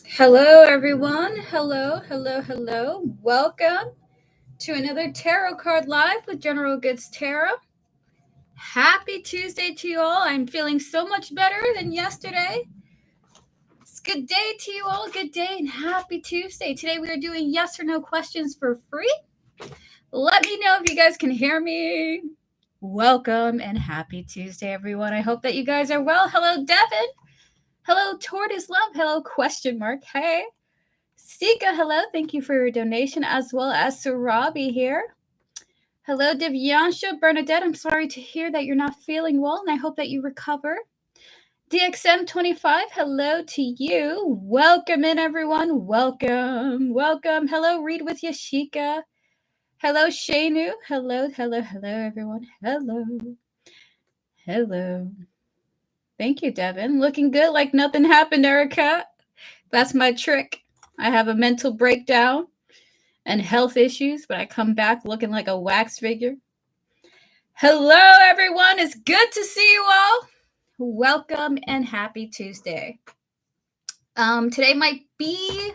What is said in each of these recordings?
Hello, everyone. Hello. Welcome to another Tarot Card Live with General Goods Tarot. Happy Tuesday to you all. I'm feeling so much better than yesterday. It's a good day to you all. Good day and happy Tuesday. Today we are doing yes or no questions for free. Let me know if you guys can hear me. Welcome and happy Tuesday, everyone. I hope that you guys are well. Hello, Devin. Hello, Tortoise Love. Hello, question mark. Hey. Sika, hello. Thank you for your donation, as well as Sarabi here. Hello, Divyansha Bernadette. I'm sorry to hear that you're not feeling well, and I hope that you recover. DXM25, hello to you. Welcome in, everyone. Welcome. Hello, Read with Yashika. Hello, Shanu. Hello, everyone. Hello. Thank you, Devin. Looking good, like nothing happened, Erica. That's my trick. I have a mental breakdown and health issues, but I come back looking like a wax figure. Hello, everyone. It's good to see you all. Welcome and happy Tuesday. Today might be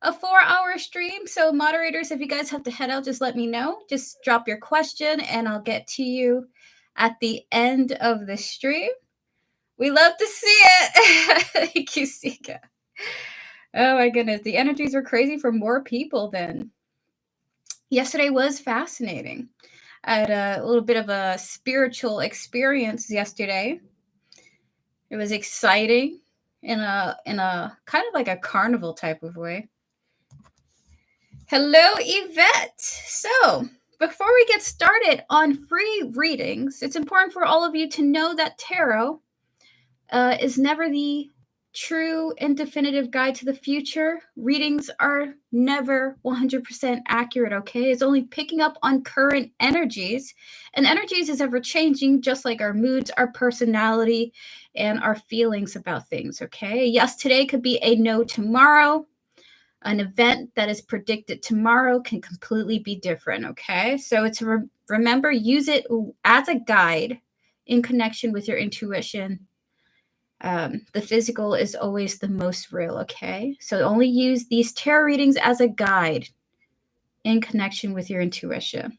a 4-hour stream, so moderators, if you guys have to head out, just let me know. Just drop your question, and I'll get to you at the end of the stream. We love to see it. Thank you, Sika. Oh, my goodness. The energies were crazy for more people than yesterday. Was fascinating. I had a little bit of a spiritual experience yesterday. It was exciting in a kind of like a carnival type of way. Hello, Yvette. So, before we get started on free readings, it's important for all of you to know that tarot is never the true and definitive guide to the future. Readings are never 100% accurate, okay? It's only picking up on current energies, and energies is ever changing, just like our moods, our personality, and our feelings about things, okay? Yes, today could be a no tomorrow. An event that is predicted tomorrow can completely be different, okay? So it's remember, use it as a guide in connection with your intuition. The physical is always the most real, okay? So only use these tarot readings as a guide in connection with your intuition.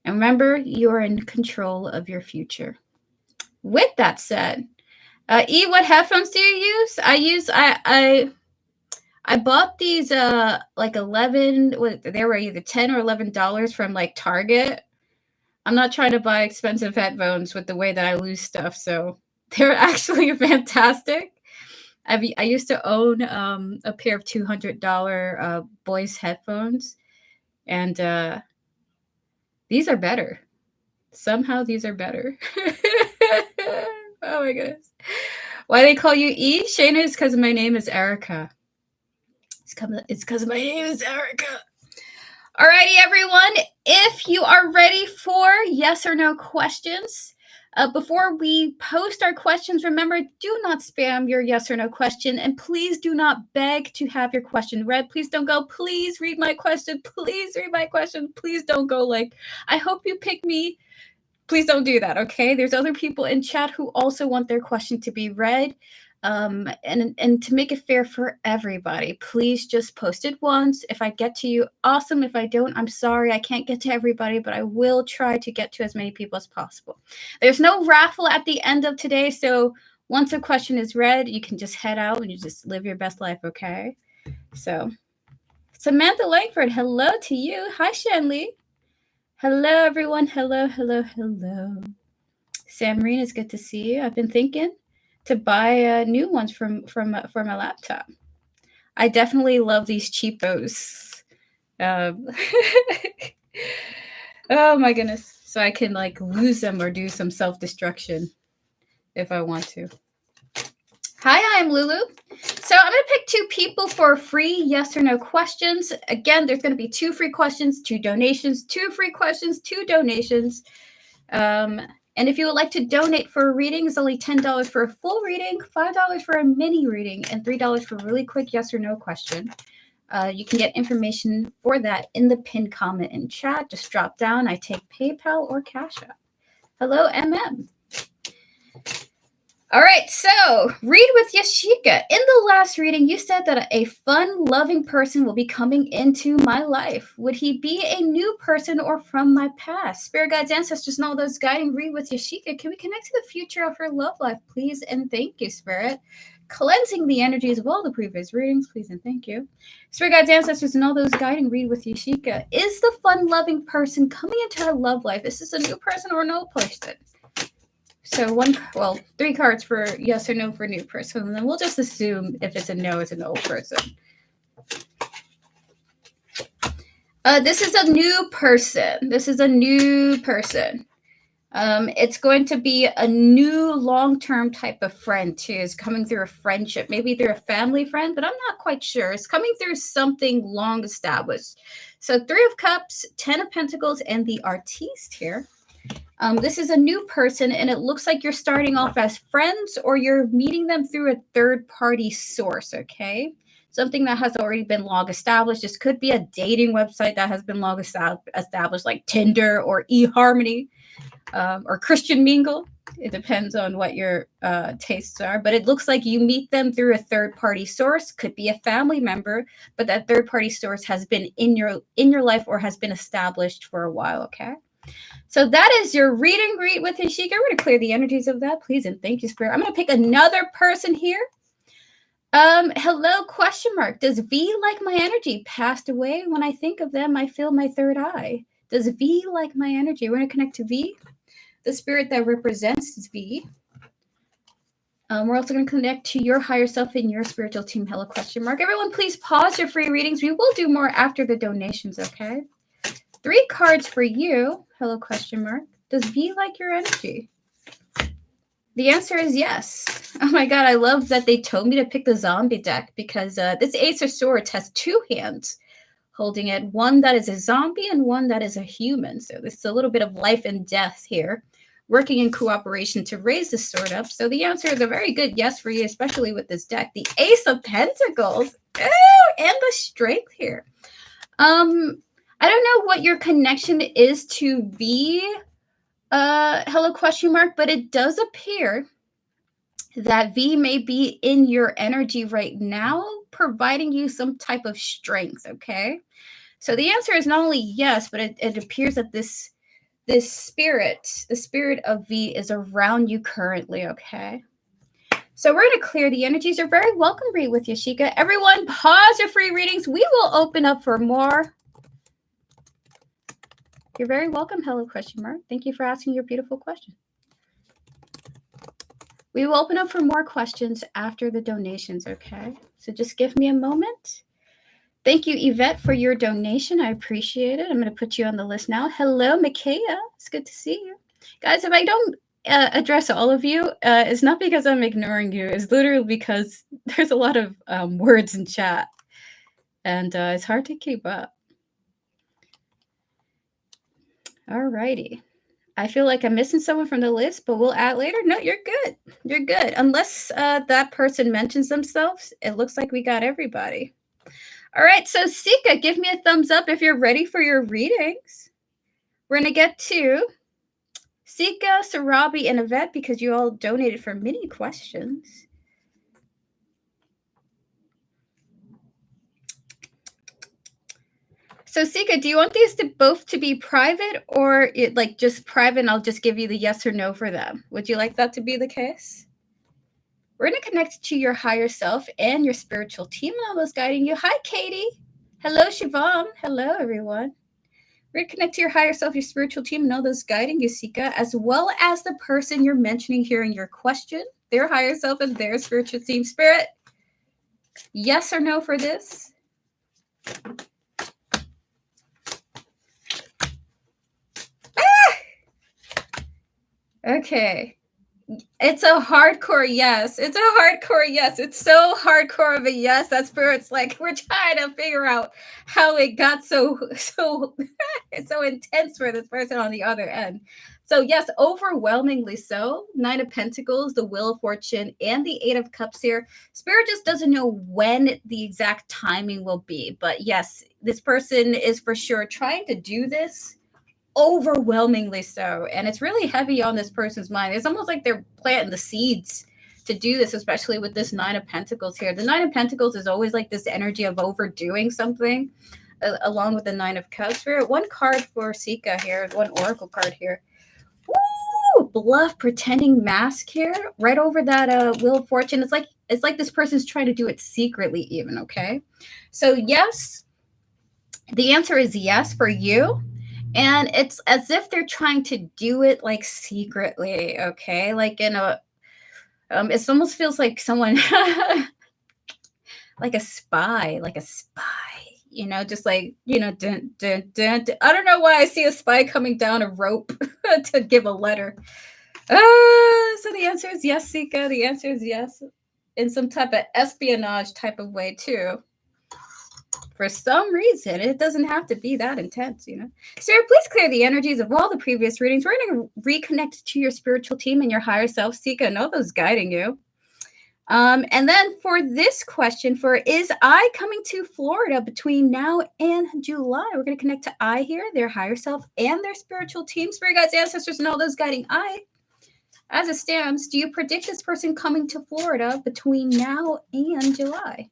And remember, you're in control of your future. With that said, E, what headphones do you use? I bought these like 11, they were either $10 or $11 from like Target. I'm not trying to buy expensive headphones with the way that I lose stuff, so they're actually fantastic. I used to own a pair of $200 Bose headphones, and these are better. Somehow these are better. Oh my goodness. Why they call you E? Shayna, is because my name is Erica. It's because my name is Erica. Alrighty, everyone. If you are ready for yes or no questions, before we post our questions, remember, do not spam your yes or no question, and please do not beg to have your question read. Please don't go, please read my question, please read my question. Please don't go like, I hope you pick me. Please don't do that, okay? There's other people in chat who also want their question to be read. And to make it fair for everybody, please just post it once. If I get to you, awesome. If I don't, I'm sorry. I can't get to everybody, but I will try to get to as many people as possible. There's no raffle at the end of today, so once a question is read, you can just head out and you just live your best life, okay? So, Samantha Langford, hello to you. Hi, Shanley. Hello, everyone. Hello. Sam Marine, it's good to see you. I've been thinking to buy new ones for my laptop. I definitely love these cheapos. Oh my goodness. So I can like lose them or do some self-destruction if I want to. Hi, I'm Lulu. So I'm going to pick 2 people for free yes or no questions. Again, there's going to be 2 free questions, 2 donations, 2 free questions, 2 donations. And if you would like to donate for a reading, it's only $10 for a full reading, $5 for a mini reading, and $3 for a really quick yes or no question. You can get information for that in the pinned comment in chat. Just drop down. I take PayPal or Cash App. Hello, MM. All right, so read with Yashika. In the last reading, you said that a fun, loving person will be coming into my life. Would he be a new person or from my past? Spirit guides, ancestors, and all those guiding. Read with Yashika. Can we connect to the future of her love life, please? And thank you, Spirit. Cleansing the energies of all the previous readings, please and thank you. Spirit guides, ancestors, and all those guiding. Read with Yashika. Is the fun, loving person coming into her love life? Is this a new person or an old person? So three cards for yes or no for new person, and then we'll just assume if it's a no, it's an old person. This is a new person. This is a new person. It's going to be a new long-term type of friend too. It's coming through a friendship, maybe through a family friend, but I'm not quite sure. It's coming through something long established. So 3 of Cups, 10 of Pentacles, and the Artiste here. This is a new person, and it looks like you're starting off as friends or you're meeting them through a third-party source, okay? Something that has already been long established. This could be a dating website that has been long established, like Tinder or eHarmony or Christian Mingle. It depends on what your tastes are, but it looks like you meet them through a third-party source. Could be a family member, but that third-party source has been in your life or has been established for a while, okay? So that is your read and greet with Yashika. We're going to clear the energies of that, please, and thank you, Spirit. I'm going to pick another person here. Hello, question mark. Does V like my energy? Passed away. When I think of them, I feel my third eye. Does V like my energy? We're going to connect to V. The spirit that represents V. We're also going to connect to your higher self and your spiritual team. Hello, question mark. Everyone, please pause your free readings. We will do more after the donations, okay? 3 cards for you. Hello, question mark. Does V like your energy? The answer is yes. Oh my god, I love that they told me to pick the zombie deck because this Ace of Swords has 2 hands holding it. One that is a zombie and one that is a human. So this is a little bit of life and death here, working in cooperation to raise the sword up. So the answer is a very good yes for you, especially with this deck. The Ace of Pentacles. Ooh, and the Strength here. I don't know what your connection is to V, hello question mark, but it does appear that V may be in your energy right now, providing you some type of strength, okay? So the answer is not only yes, but it appears that this spirit, the spirit of V is around you currently, okay? So we're going to clear the energies. You're very welcome, read with Yashika. Everyone, pause your free readings. We will open up for more. You're very welcome. Hello, question mark. Thank you for asking your beautiful question. We will open up for more questions after the donations, okay? So just give me a moment. Thank you, Yvette, for your donation. I appreciate it. I'm going to put you on the list now. Hello, Micaiah. It's good to see you. Guys, if I don't address all of you, it's not because I'm ignoring you. It's literally because there's a lot of words in chat, and it's hard to keep up. All righty. I feel like I'm missing someone from the list, but we'll add later. No, you're good. You're good. Unless that person mentions themselves, it looks like we got everybody. All right, so Sika, give me a thumbs up if you're ready for your readings. We're going to get to Sika, Sarabi, and Yvette because you all donated for many questions. So Sika, do you want these to both to be private or like just private and I'll just give you the yes or no for them? Would you like that to be the case? We're going to connect to your higher self and your spiritual team and all those guiding you. Hi, Katie. Hello, Shivam. Hello, everyone. We're going to connect to your higher self, your spiritual team, and all those guiding you, Sika, as well as the person you're mentioning here in your question, their higher self and their spiritual team. Spirit, yes or no for this? Okay. It's a hardcore yes. It's a hardcore yes. It's so hardcore of a yes. That Spirit's like, we're trying to figure out how it got so intense for this person on the other end. So yes, overwhelmingly so. 9 of Pentacles, the Wheel of Fortune, and the 8 of Cups here. Spirit just doesn't know when the exact timing will be. But yes, this person is for sure trying to do this. Overwhelmingly so, and it's really heavy on this person's mind. It's almost like they're planting the seeds to do this, especially with this Nine of Pentacles here. The Nine of Pentacles is always like this energy of overdoing something, along with the Nine of Cups. Spirit, one card for Sika here, one oracle card here. Woo! Bluff, pretending mask here, right over that Wheel of Fortune. It's like this person's trying to do it secretly, even. Okay, so yes, the answer is yes for you. And it's as if they're trying to do it like secretly, okay? Like in a, it almost feels like someone, like a spy, you know, just like, you know, dun, dun, dun, dun. I don't know why I see a spy coming down a rope to give a letter. So the answer is yes, Sika. The answer is yes, in some type of espionage type of way too. For some reason, it doesn't have to be that intense, you know. Sarah, please clear the energies of all the previous readings. We're going to reconnect to your spiritual team and your higher self, Sika. Know those guiding you. And then for this question, for is I coming to Florida between now and July? We're going to connect to I here, their higher self, and their spiritual team, spirit guides, ancestors, and all those guiding I. As it stands, do you predict this person coming to Florida between now and July?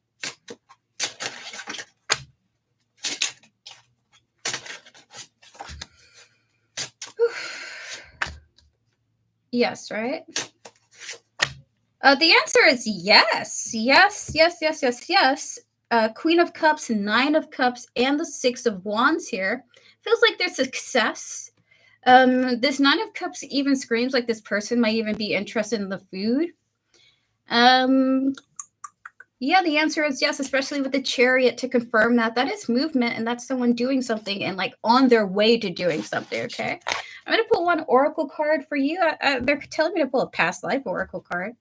Yes, right? The answer is yes. Yes, yes, yes, yes, yes. Queen of Cups, Nine of Cups, and the Six of Wands here. Feels like there's success. This Nine of Cups even screams like this person might even be interested in the food. Yeah, the answer is yes, especially with the Chariot to confirm that. That is movement, and that's someone doing something and like on their way to doing something, okay? I'm going to pull one oracle card for you. They're telling me to pull a past life oracle card.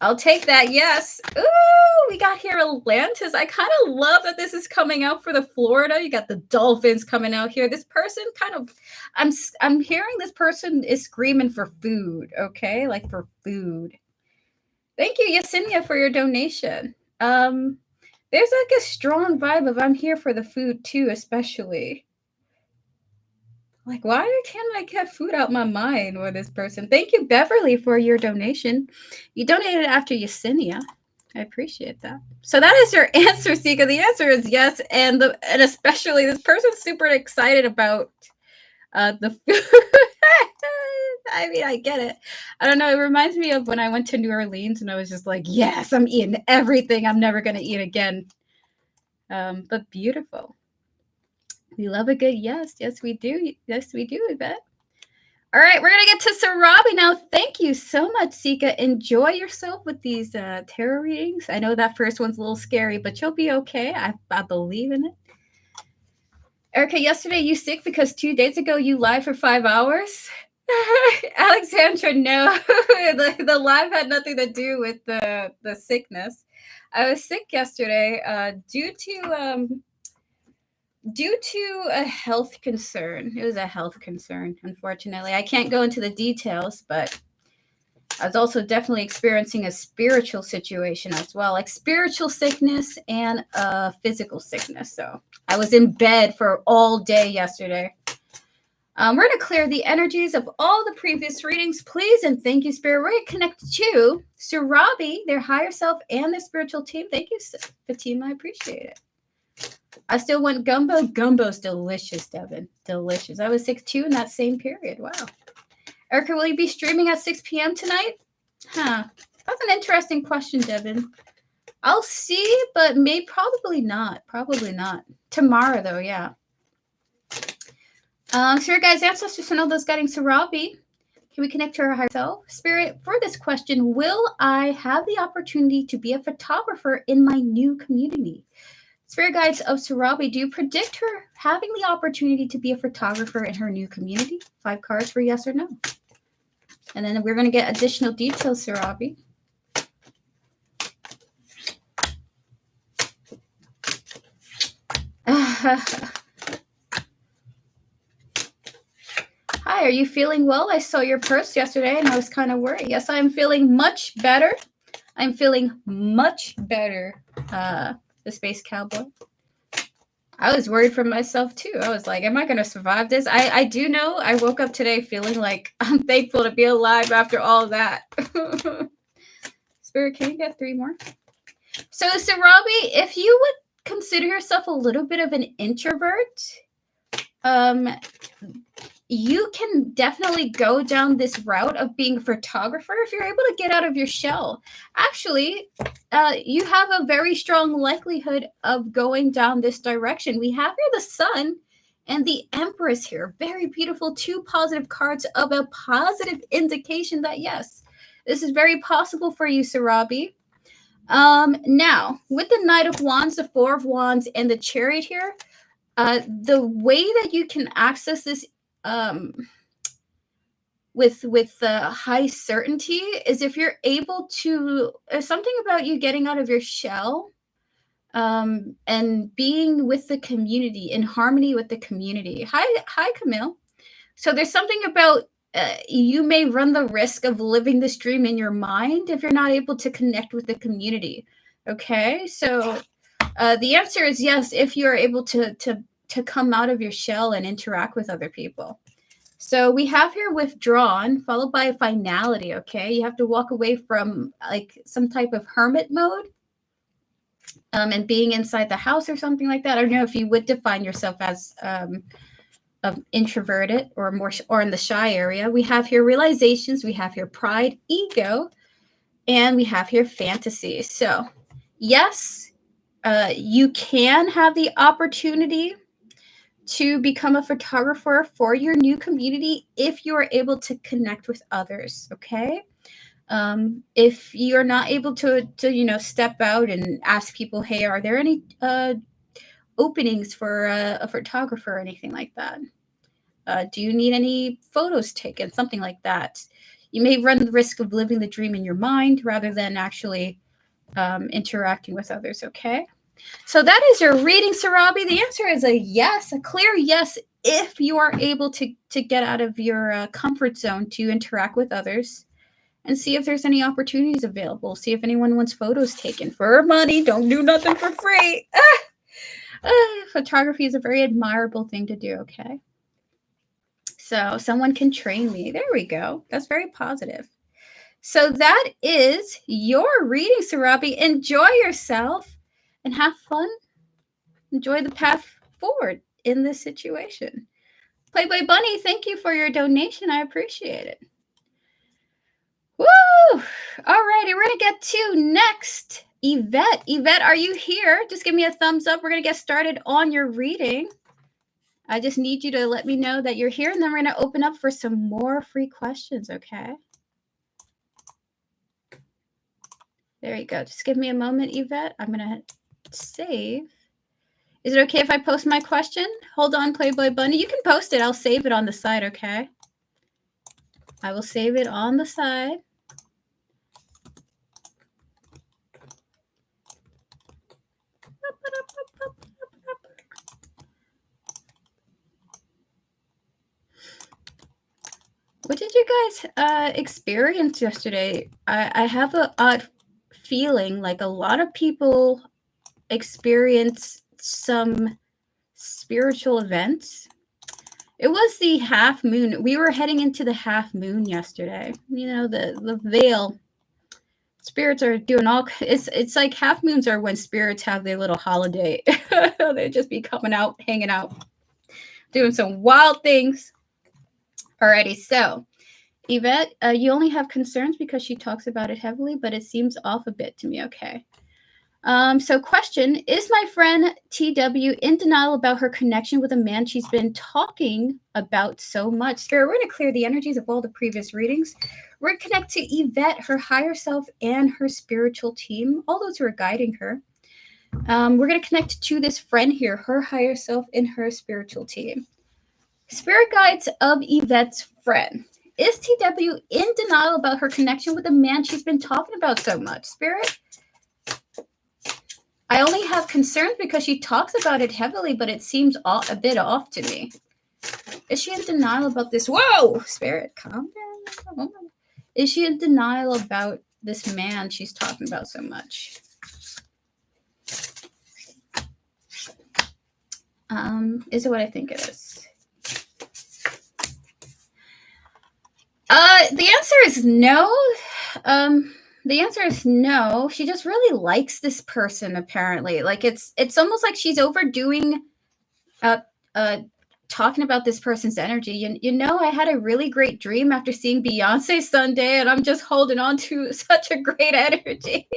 I'll take that, yes. Ooh, we got here Atlantis. I kind of love that this is coming out for the Florida. You got the dolphins coming out here. This person kind of, I'm hearing this person is screaming for food, okay? Like for food. Thank you, Yesenia, for your donation. There's like a strong vibe of I'm here for the food too, especially. Like, why can't I get food out my mind with this person? Thank you, Beverly, for your donation. You donated after Yesenia. I appreciate that. So that is your answer, Sika. The answer is yes, and especially this person's super excited about the food. I mean, I get it. I don't know. It reminds me of when I went to New Orleans and I was just like, yes, I'm eating everything I'm never going to eat again. But beautiful. We love a good yes. Yes, we do. Yes, we do, Yvette. All right, we're going to get to Sarabi now. Thank you so much, Sika. Enjoy yourself with these tarot readings. I know that first one's a little scary, but you'll be okay. I believe in it. Erica, yesterday you sick because 2 days ago you live for 5 hours? Alexandra, no. the live had nothing to do with the sickness. I was sick yesterday due to a health concern. It was a health concern, unfortunately. I can't go into the details, but I was also definitely experiencing a spiritual situation as well, like spiritual sickness and physical sickness. So I was in bed for all day yesterday. We're going to clear the energies of all the previous readings, please, and thank you, Spirit. We're going to connect to Sarabi, their higher self, and their spiritual team. Thank you, Fatima. I appreciate it. I still want gumbo. Gumbo's delicious, Devin. Delicious. I was sick too in that same period. Wow. Erica, will you be streaming at 6 p.m. tonight? Huh. That's an interesting question, Devin. I'll see, but probably not. Probably not. Tomorrow, though, yeah. Spirit guides, ancestors, and all those guiding Sarabi. Can we connect to our higher self? Spirit, for this question, will I have the opportunity to be a photographer in my new community? Spirit guides of Sarabi, do you predict her having the opportunity to be a photographer in her new community? 5 cards for yes or no. And then we're going to get additional details, Sarabi. Hi, are you feeling well? I saw your post yesterday and I was kind of worried. Yes, I am feeling much better. I'm feeling much better, the Space Cowboy. I was worried for myself too. I was like, am I going to survive this? I do know I woke up today feeling like I'm thankful to be alive after all that. Spirit, can you get 3 more? So, Sarabi, if you would consider yourself a little bit of an introvert, you can definitely go down this route of being a photographer if you're able to get out of your shell. Actually, you have a very strong likelihood of going down this direction. We have here the Sun and the Empress here. Very beautiful, 2 positive cards of a positive indication that, yes, this is very possible for you, Sarabi. Now, with the Knight of Wands, the 4 of Wands, and the Chariot here, the way that you can access this with high certainty is if you're able to, something about you getting out of your shell and being with the community, in harmony with the community. Hi, Camille. So there's something about you may run the risk of living this dream in your mind if you're not able to connect with the community. Okay, so the answer is yes, if you're able to come out of your shell and interact with other people. So we have here withdrawn, followed by finality, okay? You have to walk away from like some type of hermit mode and being inside the house or something like that. I don't know if you would define yourself as introverted or more or in the shy area. We have here realizations, we have here pride, ego, and we have here fantasy. So yes, you can have the opportunity to become a photographer for your new community if you are able to connect with others, okay? If you're not able to step out and ask people, hey, are there any openings for a photographer or anything like that? Do you need any photos taken? Something like that. You may run the risk of living the dream in your mind rather than actually interacting with others, okay? So that is your reading, Sarabi. The answer is a yes, a clear yes, if you are able to get out of your comfort zone to interact with others and see if there's any opportunities available. See if anyone wants photos taken for money. Don't do nothing for free. Photography is a very admirable thing to do, okay? So someone can train me. There we go. That's very positive. So that is your reading, Sarabi. Enjoy yourself and have fun. Enjoy the path forward in this situation. Playboy Bunny, thank you for your donation. I appreciate it. Woo! All righty, we're going to get to next. Yvette. Yvette, are you here? Just give me a thumbs up. We're going to get started on your reading. I just need you to let me know that you're here, and then we're going to open up for some more free questions, okay? There you go. Just give me a moment, Yvette. I'm going to save. Is it okay if I post my question? Hold on, Playboy Bunny. You can post it. I'll save it on the side, okay? I will save it on the side. What did you guys experience yesterday? I have an odd feeling like a lot of people experience some spiritual events. It was the half moon. We were heading into the half moon yesterday. You know, the veil. Spirits are doing all. It's like half moons are when spirits have their little holiday. They just be coming out, hanging out, doing some wild things. Alrighty, so Yvette, you only have concerns because she talks about it heavily, but it seems off a bit to me. Okay. So question, is my friend TW in denial about her connection with a man she's been talking about so much? Spirit, we're going to clear the energies of all the previous readings. We're going to connect to Yvette, her higher self, and her spiritual team, all those who are guiding her. We're going to connect to this friend here, her higher self, and her spiritual team. Spirit guides of Yvette's friend. Is TW in denial about her connection with the man she's been talking about so much? Spirit? I only have concerns because she talks about it heavily, but it seems a bit off to me. Is she in denial about this? Whoa! Spirit, calm down. Is she in denial about this man she's talking about so much? Is it what I think it is? The answer is no. the answer is no. She just really likes this person, apparently. Like it's almost like she's overdoing talking about this person's energy. You know, I had a really great dream after seeing Beyonce Sunday, and I'm just holding on to such a great energy.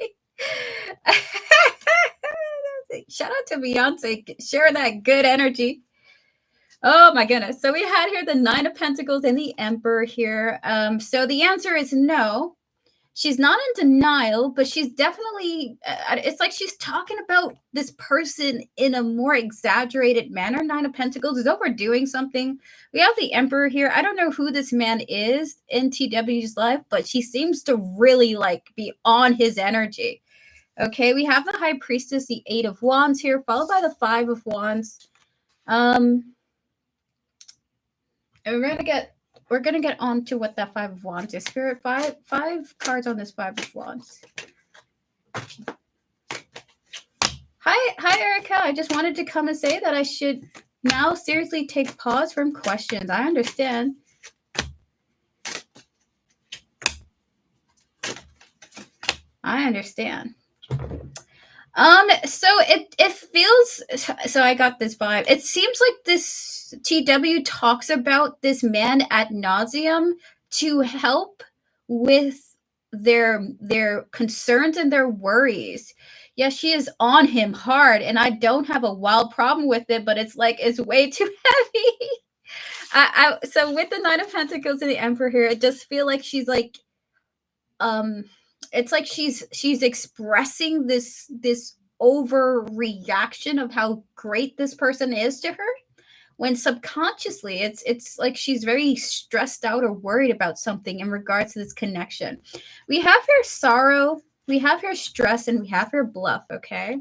Shout out to Beyonce, share that good energy. Oh my goodness. So we had here the Nine of Pentacles and the Emperor here. So the answer is no. She's not in denial, but she's definitely, it's like she's talking about this person in a more exaggerated manner. Nine of Pentacles is overdoing something. We have the Emperor here. I don't know who this man is in TW's life, but she seems to really like be on his energy. Okay, we have the High Priestess, the Eight of Wands here, followed by the Five of Wands. And we're gonna get on to what that Five of Wands is. Spirit, five cards on this Five of Wands. Hi, Erica. I just wanted to come and say that I should now seriously take pause from questions. I understand. So it feels, so I got this vibe. It seems like this TW talks about this man ad nauseum to help with their concerns and their worries. Yes, she is on him hard, and I don't have a wild problem with it, but it's like it's way too heavy. So with the Nine of Pentacles and the Emperor here, it just feel like she's like it's like she's expressing this overreaction of how great this person is to her, when subconsciously it's like she's very stressed out or worried about something in regards to this connection. We have here sorrow, we have here stress, and we have here bluff. Okay,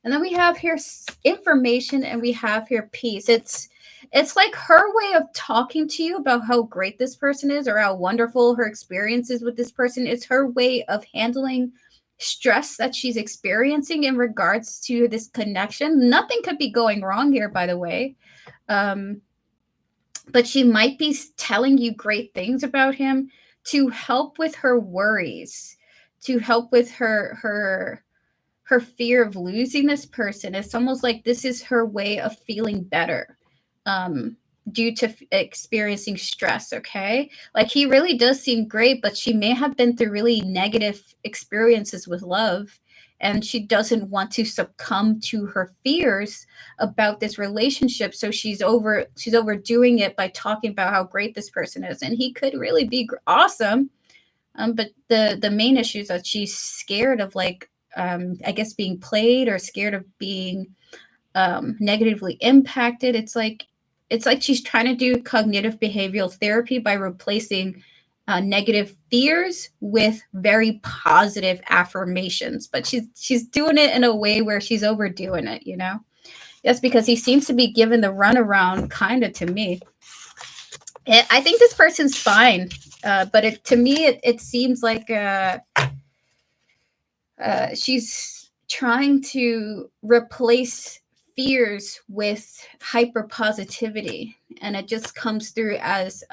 and then we have here information, and we have here peace. It's like her way of talking to you about how great this person is or how wonderful her experiences with this person. It's her way of handling stress that she's experiencing in regards to this connection. Nothing could be going wrong here, by the way. But she might be telling you great things about him to help with her worries, to help with her fear of losing this person. It's almost like this is her way of feeling better due to experiencing stress. Okay, like he really does seem great, but she may have been through really negative experiences with love, and she doesn't want to succumb to her fears about this relationship. So she's overdoing it by talking about how great this person is, and he could really be awesome. But the main issue is that she's scared of, like, I guess, being played, or scared of being negatively impacted. It's like she's trying to do cognitive behavioral therapy by replacing negative fears with very positive affirmations. But she's doing it in a way where she's overdoing it, you know? Yes, because he seems to be given the runaround, kind of, to me. I think this person's fine, but to me, it seems like she's trying to replace fears with hyper positivity, and it just comes through as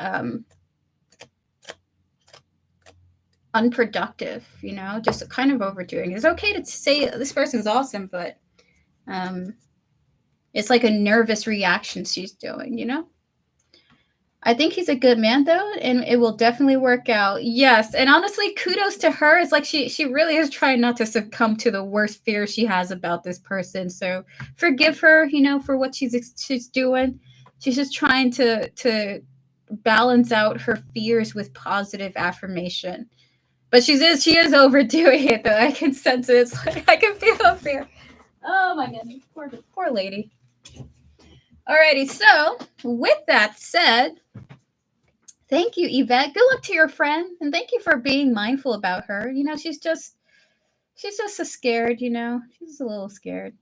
unproductive, you know, just kind of overdoing. It's okay to say this person's awesome, but it's like a nervous reaction she's doing, you know? I think he's a good man, though, and it will definitely work out. Yes, and honestly, kudos to her. It's like she really is trying not to succumb to the worst fear she has about this person. So forgive her, you know, for what she's doing. She's just trying to balance out her fears with positive affirmation. But she is overdoing it, though. I can sense it. It's like, I can feel her fear. Oh my goodness, poor lady. Alrighty, so with that said, thank you, Yvette. Good luck to your friend, and thank you for being mindful about her. You know, she's just so scared, you know. She's a little scared.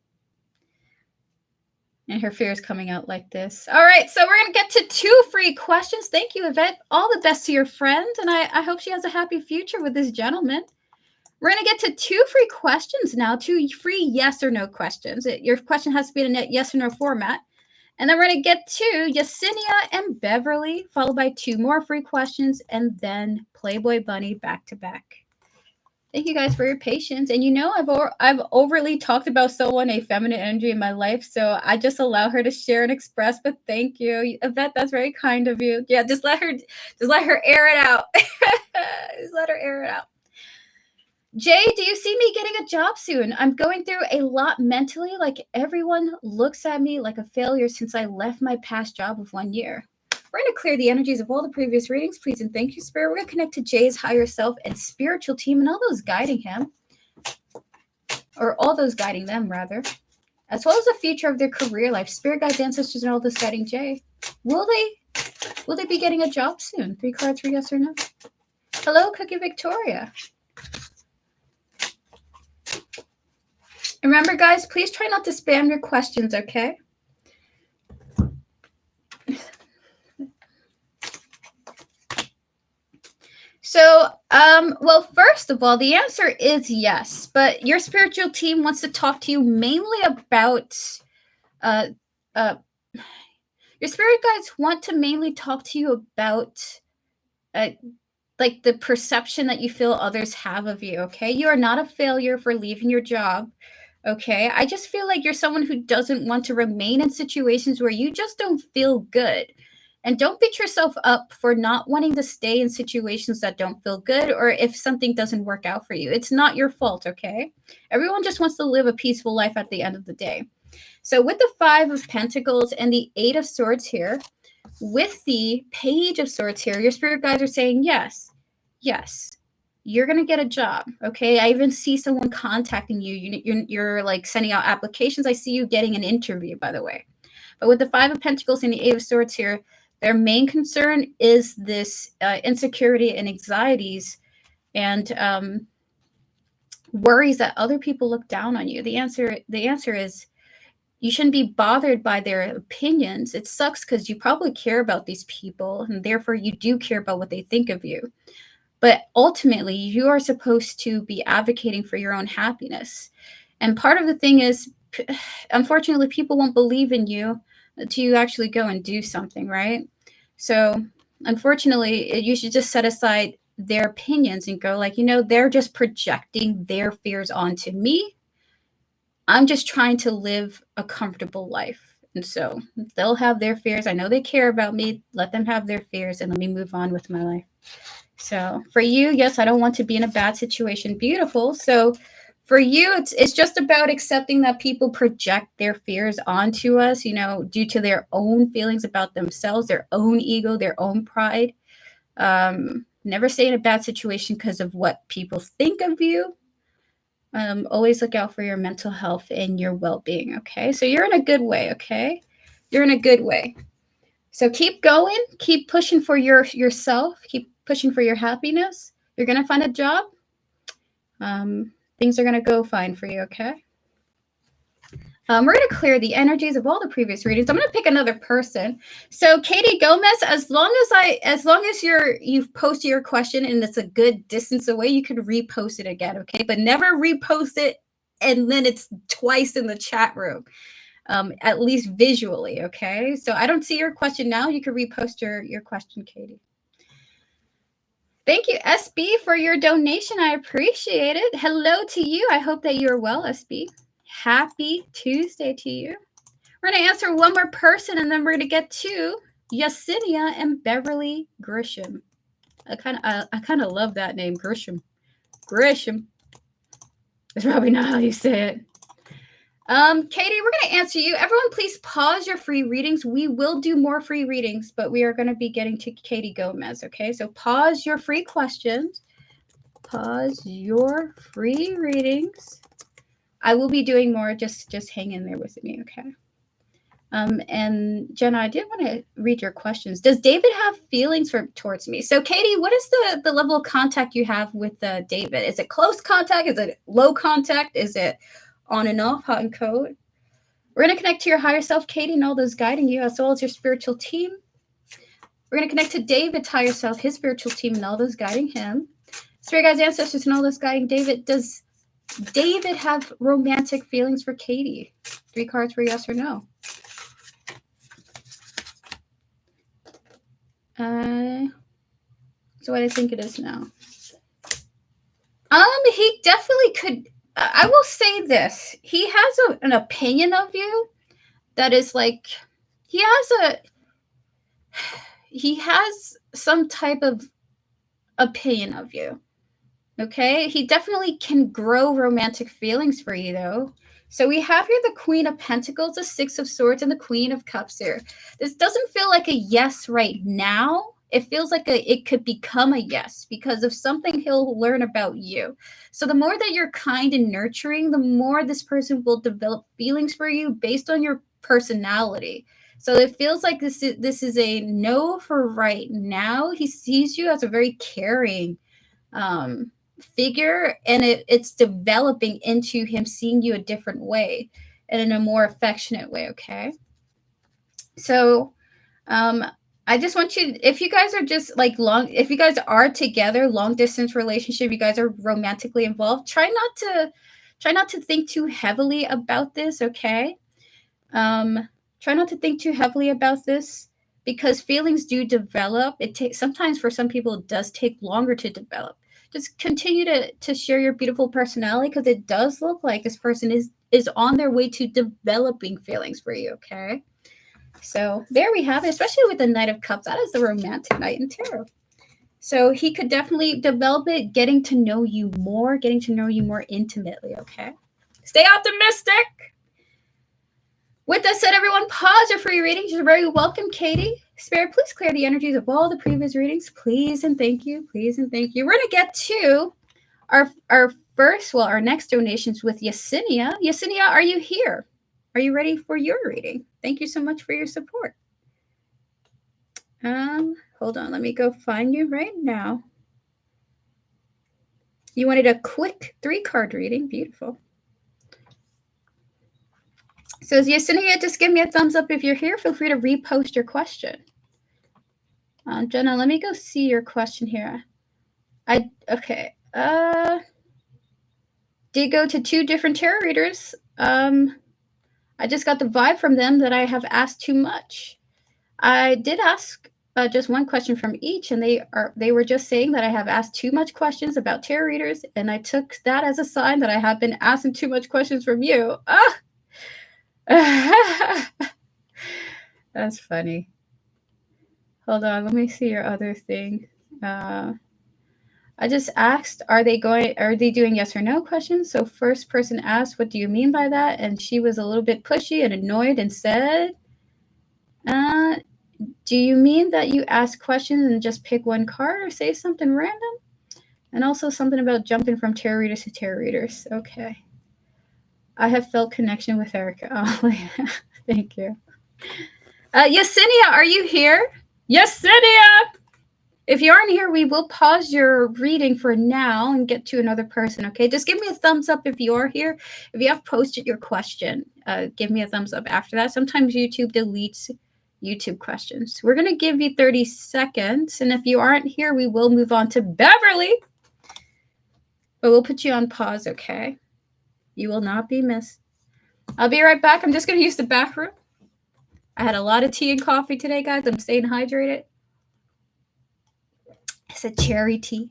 And her fear is coming out like this. All right, so we're going to get to 2 free questions. Thank you, Yvette. All the best to your friend, and I hope she has a happy future with this gentleman. We're going to get to 2 free questions now, 2 free yes or no questions. Your question has to be in a yes or no format. And then we're going to get to Yesenia and Beverly, followed by 2 more free questions, and then Playboy Bunny back to back. Thank you guys for your patience. And you know, I've overly talked about someone a feminine energy in my life, so I just allow her to share and express. But thank you, Yvette. That's very kind of you. Yeah, just let her air it out. Just let her air it out. Jay, do you see me getting a job soon? I'm going through a lot mentally. Like everyone looks at me like a failure since I left my past job of 1 year. We're going to clear the energies of all the previous readings, please and thank you, Spirit. We're going to connect to Jay's higher self and spiritual team and all those guiding him, or all those guiding them, rather, as well as the future of their career life. Spirit guides, ancestors, and all this guiding Jay. Will they be getting a job soon? 3 cards for yes or no. Hello, Cookie Victoria. Remember, guys, please try not to spam your questions, okay? So, well, first of all, the answer is yes, but your spiritual team wants to talk to you mainly about, your spirit guides want to mainly talk to you about, like the perception that you feel others have of you, okay? You are not a failure for leaving your job, okay? I just feel like you're someone who doesn't want to remain in situations where you just don't feel good. And don't beat yourself up for not wanting to stay in situations that don't feel good, or if something doesn't work out for you. It's not your fault, okay? Everyone just wants to live a peaceful life at the end of the day. So with the 5 of Pentacles and the 8 of Swords here, with the Page of Swords here, your spirit guides are saying yes, you're going to get a job, okay? I even see someone contacting you. You're like sending out applications. I see you getting an interview, by the way. But with the 5 of Pentacles and the 8 of Swords here, their main concern is this insecurity and anxieties and worries that other people look down on you. The answer is you shouldn't be bothered by their opinions. It sucks because you probably care about these people, and therefore you do care about what they think of you. But ultimately, you are supposed to be advocating for your own happiness. And part of the thing is, unfortunately, people won't believe in you until you actually go and do something, right? So, unfortunately, you should just set aside their opinions and go like, they're just projecting their fears onto me. I'm just trying to live a comfortable life. And so they'll have their fears. I know they care about me. Let them have their fears and let me move on with my life. So for you, yes, I don't want to be in a bad situation. Beautiful. So for you, it's just about accepting that people project their fears onto us, due to their own feelings about themselves, their own ego, their own pride. Never stay in a bad situation because of what people think of you. Always look out for your mental health and your well-being, okay? So you're in a good way, okay? You're in a good way. So keep going. Keep pushing for yourself. Keep pushing for your happiness. You're going to find a job. Things are going to go fine for you, okay? We're going to clear the energies of all the previous readings. I'm going to pick another person. So Katie Gomez, as long as you've posted your question and it's a good distance away, you can repost it again, okay? But never repost it and then it's twice in the chat room, at least visually, okay? So I don't see your question now. You can repost your question, Katie. Thank you, SB, for your donation. I appreciate it. Hello to you. I hope that you're well, SB. Happy Tuesday to you. We're going to answer one more person, and then we're going to get to Yesenia and Beverly Grisham. I kind of love that name, Grisham. Grisham. That's probably not how you say it. Katie, we're going to answer you. Everyone, please pause your free readings. We will do more free readings, but we are going to be getting to Katie Gomez, okay? So pause your free questions. Pause your free readings. I will be doing more. Just hang in there with me, okay? And Jenna, I did want to read your questions. Does David have feelings towards me? So Katie, what is the level of contact you have with David? Is it close contact? Is it low contact? Is it on and off, hot and cold? We're going to connect to your higher self, Katie, and all those guiding you, as well as your spiritual team. We're going to connect to David's higher self, his spiritual team, and all those guiding him. Spirit guides, ancestors, and all those guiding David. Does David have romantic feelings for Katie? 3 cards for yes or no. So what I think it is now. He definitely could. I will say this: he has an opinion of you that is like he has some type of opinion of you. Okay, he definitely can grow romantic feelings for you, though. So we have here the Queen of Pentacles, the Six of Swords, and the Queen of Cups here. This doesn't feel like a yes right now. It feels like it could become a yes because of something he'll learn about you. So the more that you're kind and nurturing, the more this person will develop feelings for you based on your personality. So it feels like this is a no for right now. He sees you as a very caring figure, and it's developing into him seeing you a different way and in a more affectionate way. Okay, so I just want you, if you guys are just like if you guys are together, long distance relationship, you guys are romantically involved, try not to think too heavily about this. Okay, try not to think too heavily about this because feelings do develop. It takes sometimes, for some people it does take longer to develop. Just continue to share your beautiful personality because it does look like this person is on their way to developing feelings for you. Okay, so there we have it, especially with the Knight of Cups. That is the romantic knight in tarot. So he could definitely develop it, getting to know you more intimately. Okay, stay optimistic. With that said, everyone, pause your free readings. You're very welcome, Katie. Spirit, please clear the energies of all the previous readings. Please and thank you. Please and thank you. We're going to get to our next donations with Yesenia. Yesenia, are you here? Are you ready for your reading? Thank you so much for your support. Hold on. Let me go find you right now. You wanted a quick 3-card reading. Beautiful. So Yesenia, just give me a thumbs up if you're here. Feel free to repost your question. Jenna, let me go see your question here. Okay. Did go to 2 different tarot readers. I just got the vibe from them that I have asked too much. I did ask just one question from each, and they were just saying that I have asked too much questions about tarot readers, and I took that as a sign that I have been asking too much questions from you. That's funny. Hold on, let me see your other thing. I just asked, are they doing yes or no questions? So first person asked, what do you mean by that? And she was a little bit pushy and annoyed and said, do you mean that you ask questions and just pick one card or say something random? And also something about jumping from tarot readers to tarot readers. Okay. I have felt connection with Erica. Oh, thank you. Yesenia, are you here? Yesenia! If you aren't here, we will pause your reading for now and get to another person, okay? Just give me a thumbs up if you are here. If you have posted your question, give me a thumbs up after that. Sometimes YouTube deletes YouTube questions. We're going to give you 30 seconds, and if you aren't here, we will move on to Beverly. But we'll put you on pause, okay? You will not be missed. I'll be right back. I'm just going to use the bathroom. I had a lot of tea and coffee today, guys. I'm staying hydrated. It's a cherry tea.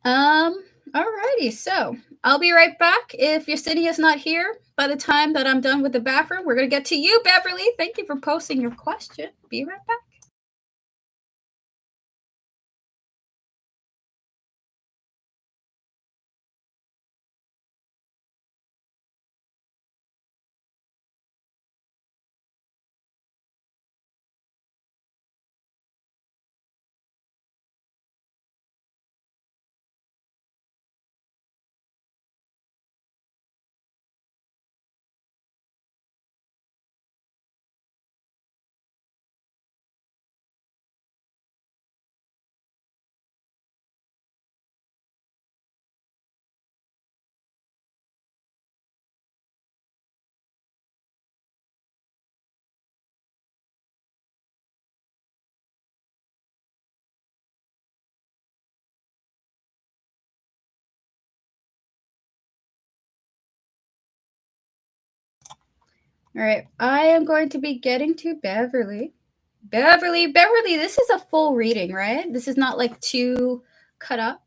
Alrighty, so I'll be right back. If Yesenia's not here by the time that I'm done with the bathroom, we're going to get to you, Beverly. Thank you for posting your question. Be right back. All right, I am going to be getting to Beverly. Beverly, this is a full reading, right? This is not like too cut up.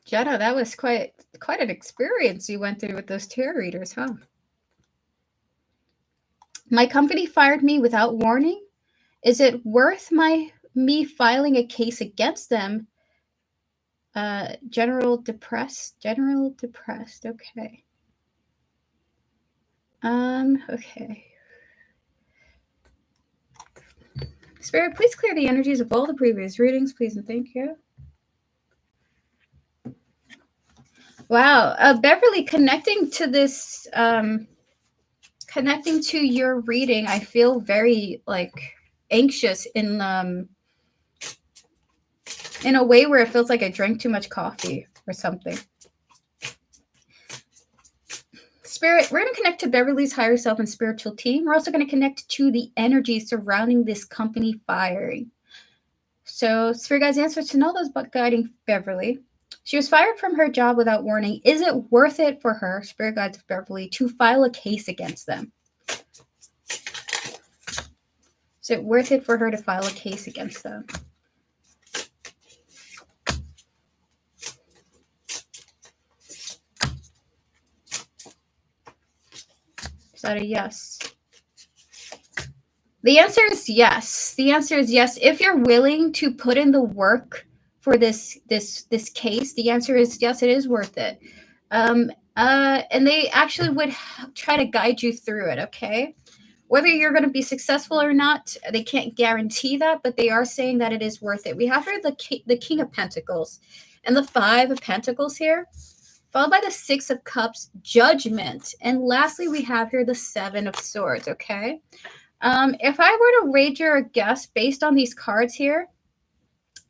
Jenna, that was quite an experience you went through with those tarot readers, huh? My company fired me without warning. Is it worth me filing a case against them? General depressed. Okay. Okay. Spirit, please clear the energies of all the previous readings, please and thank you. Wow, Beverly, connecting to this, connecting to your reading, I feel very anxious in a way where it feels like I drank too much coffee or something. Spirit, we're going to connect to Beverly's higher self and spiritual team. We're also going to connect to the energy surrounding this company firing. So, Spirit Guides, answers to know those but guiding Beverly. She was fired from her job without warning. Is it worth it for her, Spirit Guides of Beverly, to file a case against them? Is it worth it for her to file a case against them? Is that a yes? The answer is yes. The answer is yes. If you're willing to put in the work for this case, the answer is yes, it is worth it. And they actually would try to guide you through it, okay? Whether you're going to be successful or not, they can't guarantee that, but they are saying that it is worth it. We have here the King of Pentacles and the Five of Pentacles here, followed by the Six of Cups, Judgment. And lastly, we have here the Seven of Swords, okay? If I were to wager a guess based on these cards here,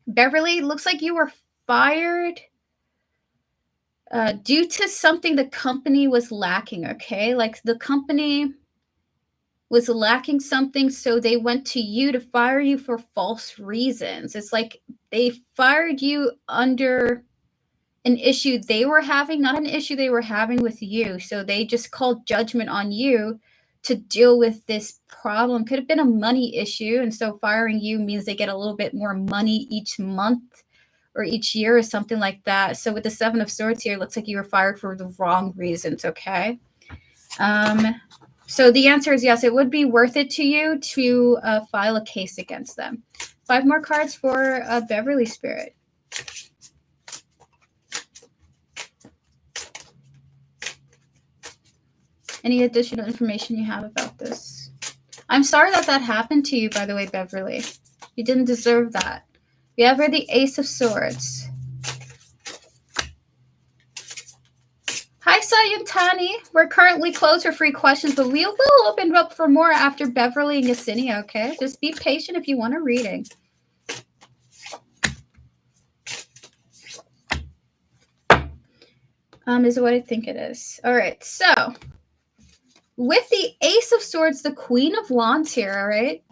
Beverly, looks like you were fired due to something the company was lacking, okay? Like the company was lacking something, so they went to you to fire you for false reasons. It's like they fired you under an issue they were having, not an issue they were having with you. So they just called judgment on you to deal with this problem. Could have been a money issue, and so firing you means they get a little bit more money each month or each year or something like that. So with the Seven of Swords here, it looks like you were fired for the wrong reasons, okay? So the answer is yes, it would be worth it to you to file a case against them. 5 more cards for Beverly Spirit. Any additional information you have about this? I'm sorry that happened to you, by the way, Beverly. You didn't deserve that. We have here the Ace of Swords. Hi, Sayantani. We're currently closed for free questions, but we will open up for more after Beverly and Yesenia, okay? Just be patient if you want a reading. Is what I think it is. All right, so with the Ace of Swords, the Queen of Wands here, all right,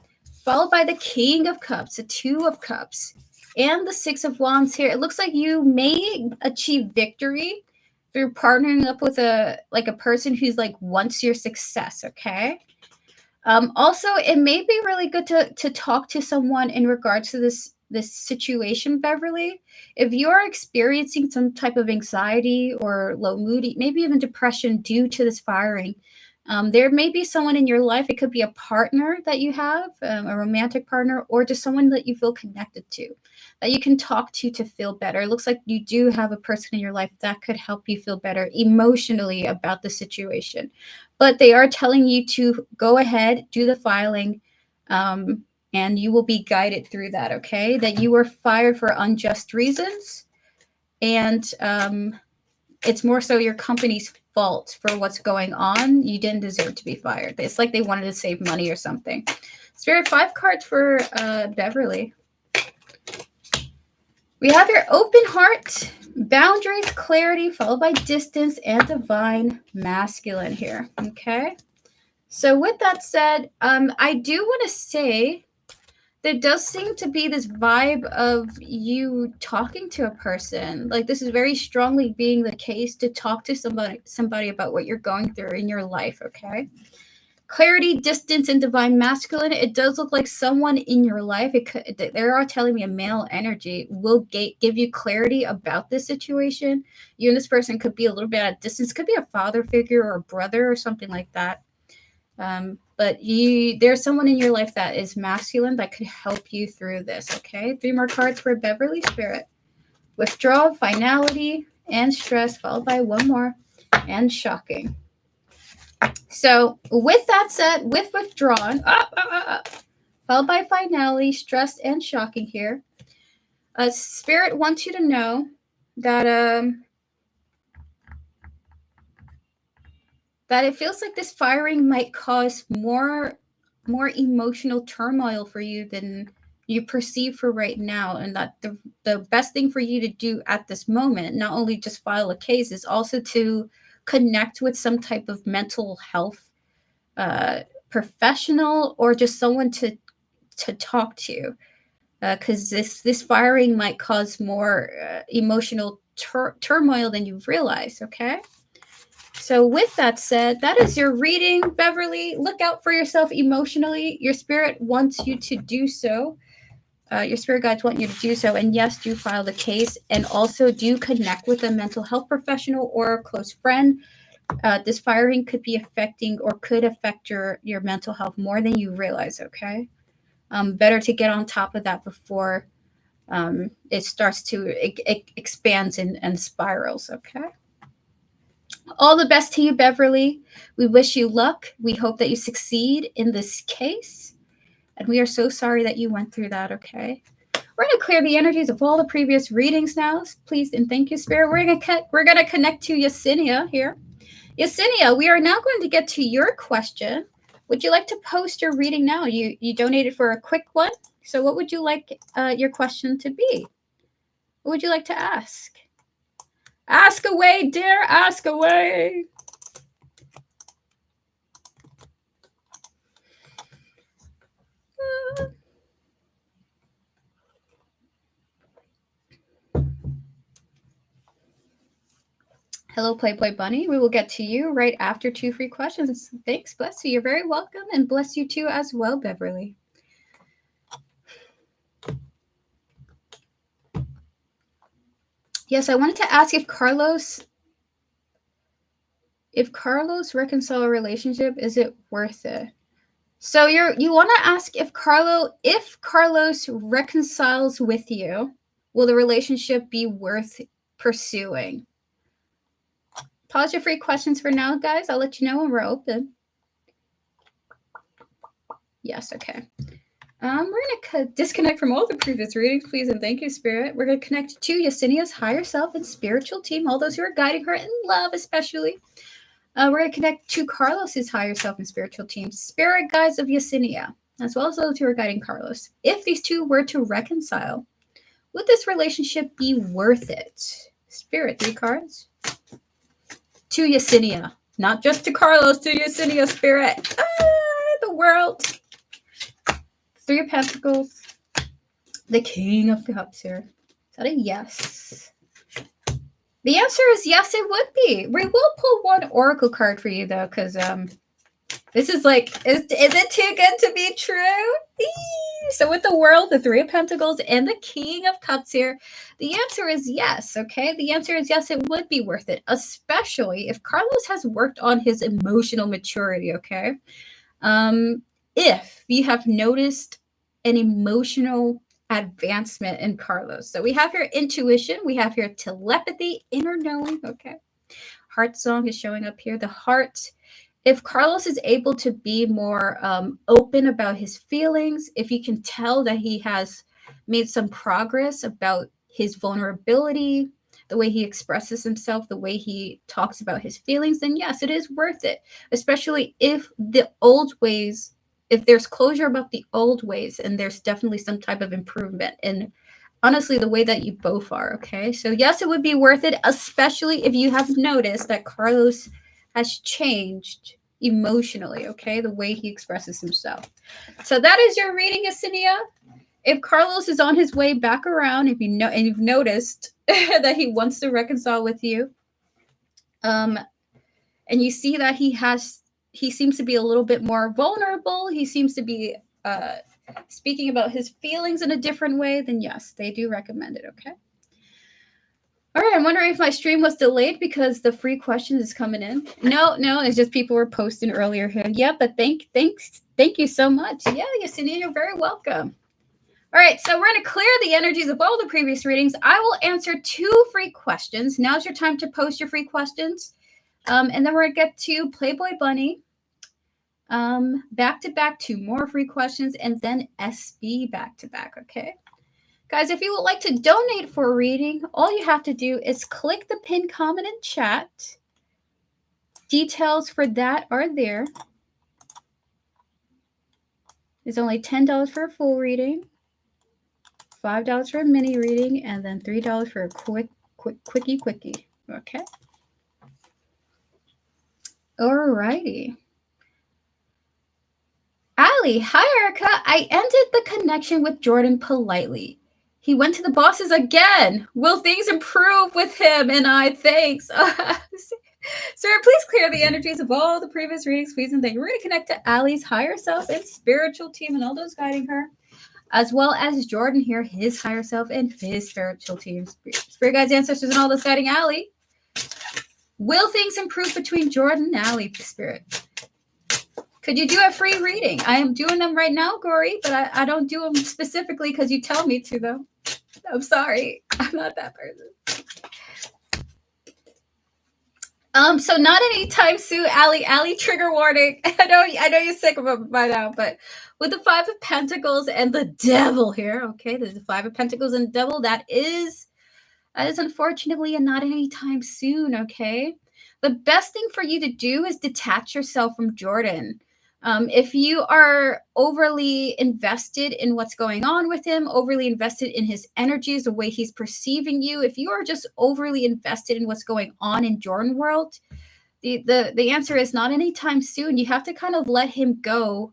followed by the King of Cups, the Two of Cups, and the Six of Wands here, it looks like you may achieve victory through partnering up with a person who's wants your success, okay? Also, it may be really good to talk to someone in regards to this situation, Beverly. If you're experiencing some type of anxiety or low mood, maybe even depression due to this firing, there may be someone in your life. It could be a partner that you have, a romantic partner, or just someone that you feel connected to, that you can talk to feel better. It looks like you do have a person in your life that could help you feel better emotionally about the situation. But they are telling you to go ahead, do the filing, and you will be guided through that, okay? That you were fired for unjust reasons, and it's more so your company's fault for what's going on. You didn't deserve to be fired. It's like they wanted to save money or something. Spirit, 5 cards for Beverly. We have your open heart, boundaries, clarity, followed by distance, and divine masculine here, okay? So with that said, I do want to say there does seem to be this vibe of you talking to a person. Like this is very strongly being the case to talk to somebody about what you're going through in your life, okay? Clarity, distance, and divine masculine. It does look like someone in your life, they are telling me a male energy, will give you clarity about this situation. You and this person could be a little bit at distance. Could be a father figure or a brother or something like that. But there's someone in your life that is masculine that could help you through this, okay? 3 more cards for Beverly Spirit. Withdrawal, finality, and stress, followed by 1 more, and shocking. So with that said, with withdrawn, followed by finality, stressed, and shocking here, Spirit wants you to know that that it feels like this firing might cause more emotional turmoil for you than you perceive for right now, and that the best thing for you to do at this moment, not only just file a case, is also to connect with some type of mental health professional, or just someone to talk to, because this firing might cause more emotional turmoil than you realize. Okay, so with that said, that is your reading, Beverly. Look out for yourself emotionally. Your spirit wants you to do so. Your spirit guides want you to do so. And yes, do file the case, and also do connect with a mental health professional or a close friend. This firing could be affecting or could affect your mental health more than you realize, okay? Better to get on top of that before it starts to expands and spirals, okay? All the best to you, Beverly. We wish you luck. We hope that you succeed in this case. And we are so sorry that you went through that, okay? We're going to clear the energies of all the previous readings now. Please and thank you, Spirit. We're going to connect to Yesenia here. Yesenia, we are now going to get to your question. Would you like to post your reading now? You donated for a quick one. So what would you like your question to be? What would you like to ask? Ask away, dear. Ask away. Hello, Playboy Bunny. We will get to you right after 2 free questions. Thanks, bless you. You're very welcome, and bless you too as well, Beverly. Yes, I wanted to ask if Carlos reconcile a relationship, is it worth it? So you want to ask if Carlos reconciles with you, will the relationship be worth pursuing? Pause your free questions for now, guys. I'll let you know when we're open. Yes, okay. We're going to disconnect from all the previous readings, please, and thank you, Spirit. We're going to connect to Yesenia's higher self and spiritual team, all those who are guiding her in love, especially. We're going to connect to Carlos's higher self and spiritual team, spirit guides of Yesenia, as well as those who are guiding Carlos. If these two were to reconcile, would this relationship be worth it? Spirit, 3 cards. To Yesenia. Not just to Carlos, to Yesenia, Spirit. The world. 3 of Pentacles. The King of Cups here. Is that a yes? The answer is yes, it would be. We will pull 1 oracle card for you, though, because this is like, is it too good to be true? So with the World, the 3 of Pentacles, and the King of Cups here, the answer is yes, okay? The answer is yes, it would be worth it, especially if Carlos has worked on his emotional maturity, okay? If you have noticed an emotional advancement in Carlos. So we have here intuition, we have here telepathy, inner knowing, okay? Heart song is showing up here. The heart, if Carlos is able to be more open about his feelings, if you can tell that he has made some progress about his vulnerability, the way he expresses himself, the way he talks about his feelings, then yes, it is worth it, especially if the old ways, if there's closure about the old ways, and there's definitely some type of improvement in, honestly, the way that you both are, okay? So yes, it would be worth it, especially if you have noticed that Carlos has changed emotionally, okay? The way he expresses himself. So that is your reading, Yesenia. If Carlos is on his way back around, if you know, and you've noticed that he wants to reconcile with you, and you see that he has he seems to be a little bit more vulnerable. He seems to be speaking about his feelings in a different way, then yes, they do recommend it, okay? All right, I'm wondering if my stream was delayed because the free questions is coming in. No, it's just people were posting earlier here. Yeah, but thank you so much. Yeah, Yesenia, you're very welcome. All right, so we're going to clear the energies of all the previous readings. I will answer 2 free questions. Now's your time to post your free questions. And then we're going to get to Playboy Bunny. Back to back, 2 more free questions, and then SB back to back, okay? Guys, if you would like to donate for a reading, all you have to do is click the pinned comment in chat. Details for that are there. It's only $10 for a full reading, $5 for a mini reading, and then $3 for a quickie. Okay. Alrighty. Allie, hi Erica. I ended the connection with Jordan politely. He went to the bosses again. Will things improve with him and I? Thanks. Sir, please clear the energies of all the previous readings, please, and thank you. We're going to connect to Allie's higher self and spiritual team and all those guiding her, as well as Jordan here, his higher self and his spiritual team. Spirit guides, ancestors, and all those guiding Allie. Will things improve between Jordan and Allie, Spirit? Could you do a free reading? I am doing them right now, Gory, but I don't do them specifically because you tell me to, though. I'm sorry. I'm not that person. So not anytime soon, Allie, trigger warning. I know you're sick of them by now, but with the 5 of Pentacles and the Devil here, okay, there's the 5 of Pentacles and the Devil, that is unfortunately a not anytime soon, okay? The best thing for you to do is detach yourself from Jordan. If you are overly invested in what's going on with him, overly invested in his energies, the way he's perceiving you, if you are just overly invested in what's going on in Jordan world, the answer is not anytime soon. You have to kind of let him go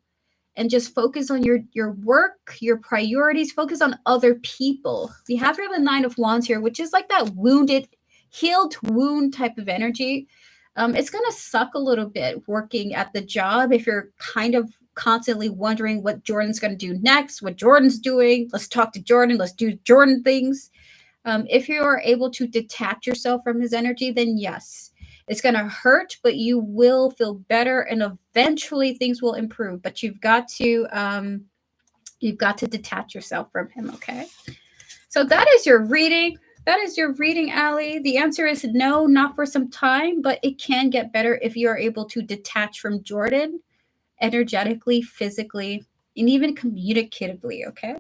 and just focus on your work, your priorities, focus on other people. We have here the 9 of Wands here, which is like that wounded, healed wound type of energy. It's going to suck a little bit working at the job if you're kind of constantly wondering what Jordan's going to do next, what Jordan's doing. Let's talk to Jordan. Let's do Jordan things. If you are able to detach yourself from his energy, then yes, it's going to hurt, but you will feel better and eventually things will improve. But you've got to detach yourself from him, okay? So that is your reading. That is your reading, Allie. The answer is no, not for some time, but it can get better if you are able to detach from Jordan energetically, physically, and even communicatively, okay?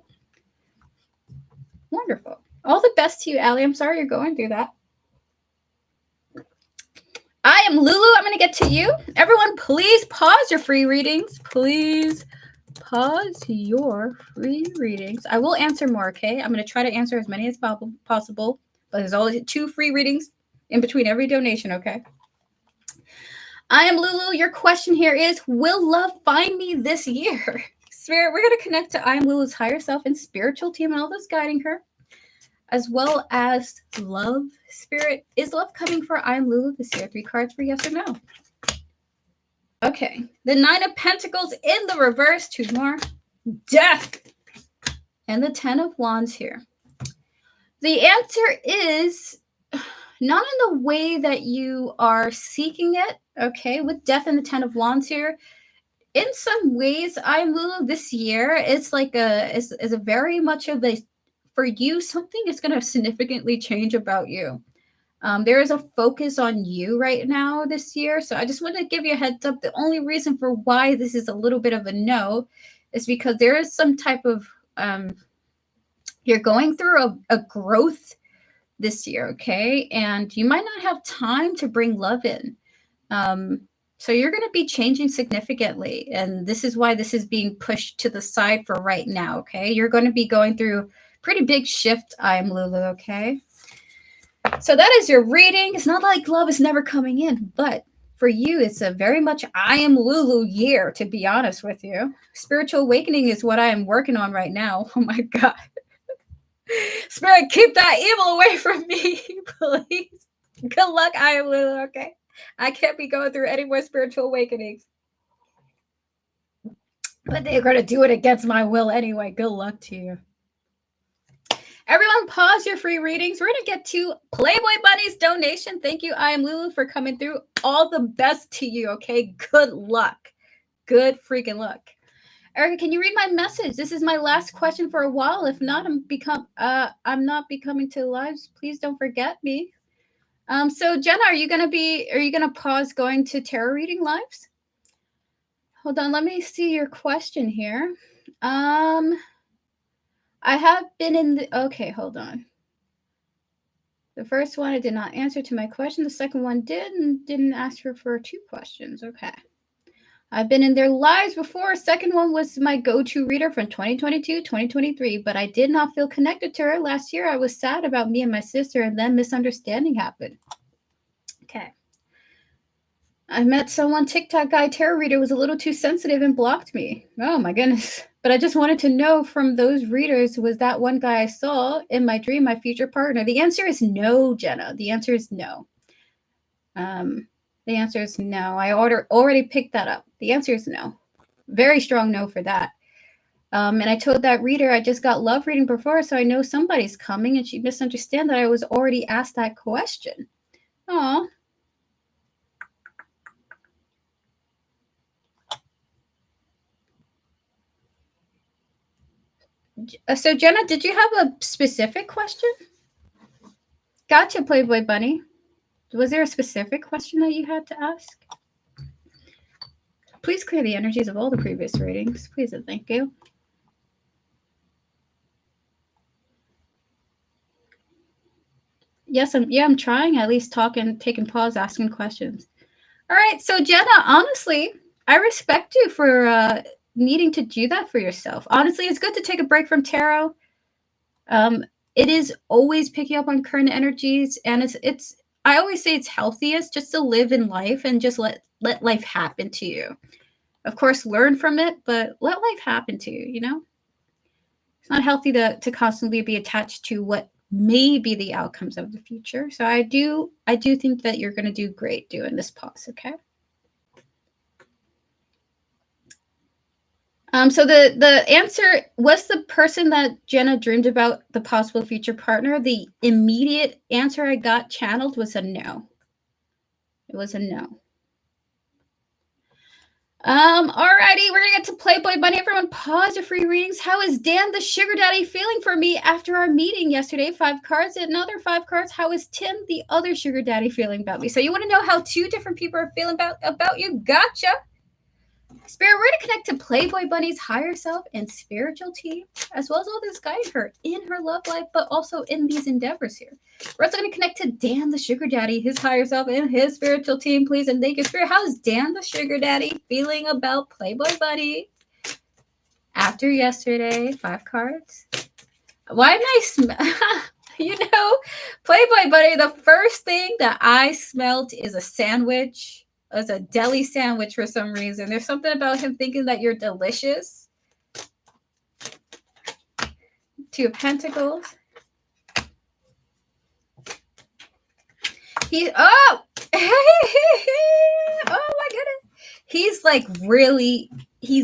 Wonderful. All the best to you, Allie. I'm sorry you're going through that. I am Lulu. I'm going to get to you. Everyone, please pause your free readings. Please pause your free readings. I will answer more, okay? I'm going to try to answer as many as possible, but there's always 2 free readings in between every donation, okay? I am Lulu. Your question here is, will love find me this year? Spirit, we're going to connect to I am Lulu's higher self and spiritual team and all those guiding her, as well as love. Spirit, is love coming for I am Lulu this year? 3 cards for yes or no. Okay, the 9 of Pentacles in the reverse, 2 more. Death. And the 10 of Wands here. The answer is not in the way that you are seeking it, okay? With Death and the 10 of Wands here, in some ways, I'm Lulu this year, it's like is a very much of a, for you, something is going to significantly change about you. There is a focus on you right now this year. So I just want to give you a heads up. The only reason for why this is a little bit of a no is because there is some type of, you're going through a growth this year, okay? And you might not have time to bring love in. So you're going to be changing significantly. And this is why this is being pushed to the side for right now, okay? You're going to be going through pretty big shift, I am Lulu, okay? So that is your reading. It's not like love is never coming in, but for you, it's a very much I am Lulu year, to be honest with you. Spiritual awakening is what I am working on right now. Oh my God. Spirit, keep that evil away from me, please. Good luck, I am Lulu, okay? I can't be going through any more spiritual awakenings. But they're going to do it against my will anyway. Good luck to you. Everyone, pause your free readings. We're going to get to Playboy Bunny's donation. Thank you, I am Lulu, for coming through. All the best to you, okay? Good luck. Good freaking luck. Erica, can you read my message? This is my last question for a while. If not, I'm not becoming to lives. Please don't forget me. So Jenna, are you gonna pause going to tarot reading lives? Hold on, let me see your question here. I have been in the okay, hold on. The first one I did not answer to my question. The second one did and didn't ask for 2 questions. Okay. I've been in their lives before. Second one was my go-to reader from 2022, 2023, but I did not feel connected to her. Last year, I was sad about me and my sister, and then misunderstanding happened. Okay. I met someone, TikTok guy, tarot reader, was a little too sensitive and blocked me. Oh my goodness. But I just wanted to know from those readers, was that one guy I saw in my dream my future partner? The answer is no, Jenna. The answer is no. The answer is no. I already picked that up. The answer is no. Very strong no for that. And I told that reader I just got love reading before, so I know somebody's coming, and she misunderstood that I was already asked that question. Aw. So Jenna, did you have a specific question? Gotcha, Playboy Bunny. Was there a specific question that you had to ask? Please clear the energies of all the previous readings. Please and thank you. Yes, I'm trying, at least talking, taking pause, asking questions. All right, so Jenna, honestly, I respect you for needing to do that for yourself. Honestly, it's good to take a break from tarot. It is always picking up on current energies, and it's I always say it's healthiest just to live in life and just let life happen to you. Of course, learn from it, but let life happen to you, you know? It's not healthy to constantly be attached to what may be the outcomes of the future. So I do think that you're going to do great doing this pause, okay? So the answer was the person that Jenna dreamed about, the possible future partner. The immediate answer I got channeled was a no. It was a no. Alrighty, we're gonna get to Playboy Bunny. Everyone, pause your free readings. How is Dan the sugar daddy feeling for me after our meeting yesterday? 5 cards, another 5 cards. How is Tim, the other sugar daddy, feeling about me? So you want to know how 2 different people are feeling about you? Gotcha. Spirit, we're gonna connect to Playboy Bunny's higher self and spiritual team, as well as all this guiding her in her love life, but also in these endeavors here. We're also gonna connect to Dan the sugar daddy, his higher self, and his spiritual team. Please and thank you, Spirit. How's Dan the sugar daddy feeling about Playboy Bunny after yesterday? 5 cards. Why am I you know, Playboy Bunny, the first thing that I smelled is a sandwich. It's a deli sandwich for some reason. There's something about him thinking that you're delicious. 2 of Pentacles. Oh my goodness. He's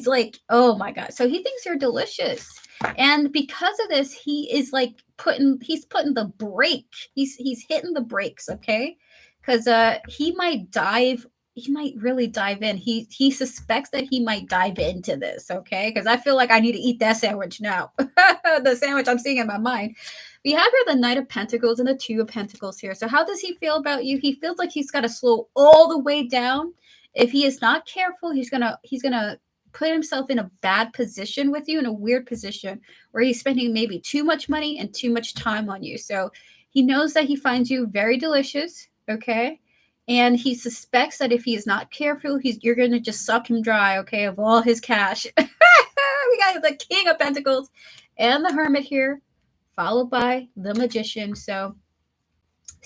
like, oh my God. So he thinks you're delicious. And because of this, he is like putting the brake. He's hitting the brakes, okay? Because he might really dive in. He suspects that he might dive into this, okay? Because I feel like I need to eat that sandwich now. The sandwich I'm seeing in my mind. We have here the Knight of Pentacles and the 2 of Pentacles here. So how does he feel about you? He feels like he's got to slow all the way down. If he is not careful, he's gonna put himself in a bad position with you, in a weird position where he's spending maybe too much money and too much time on you. So he knows that he finds you very delicious, okay? And he suspects that if he is not careful, you're going to just suck him dry, okay, of all his cash. We got the King of Pentacles and the Hermit here, followed by the Magician. So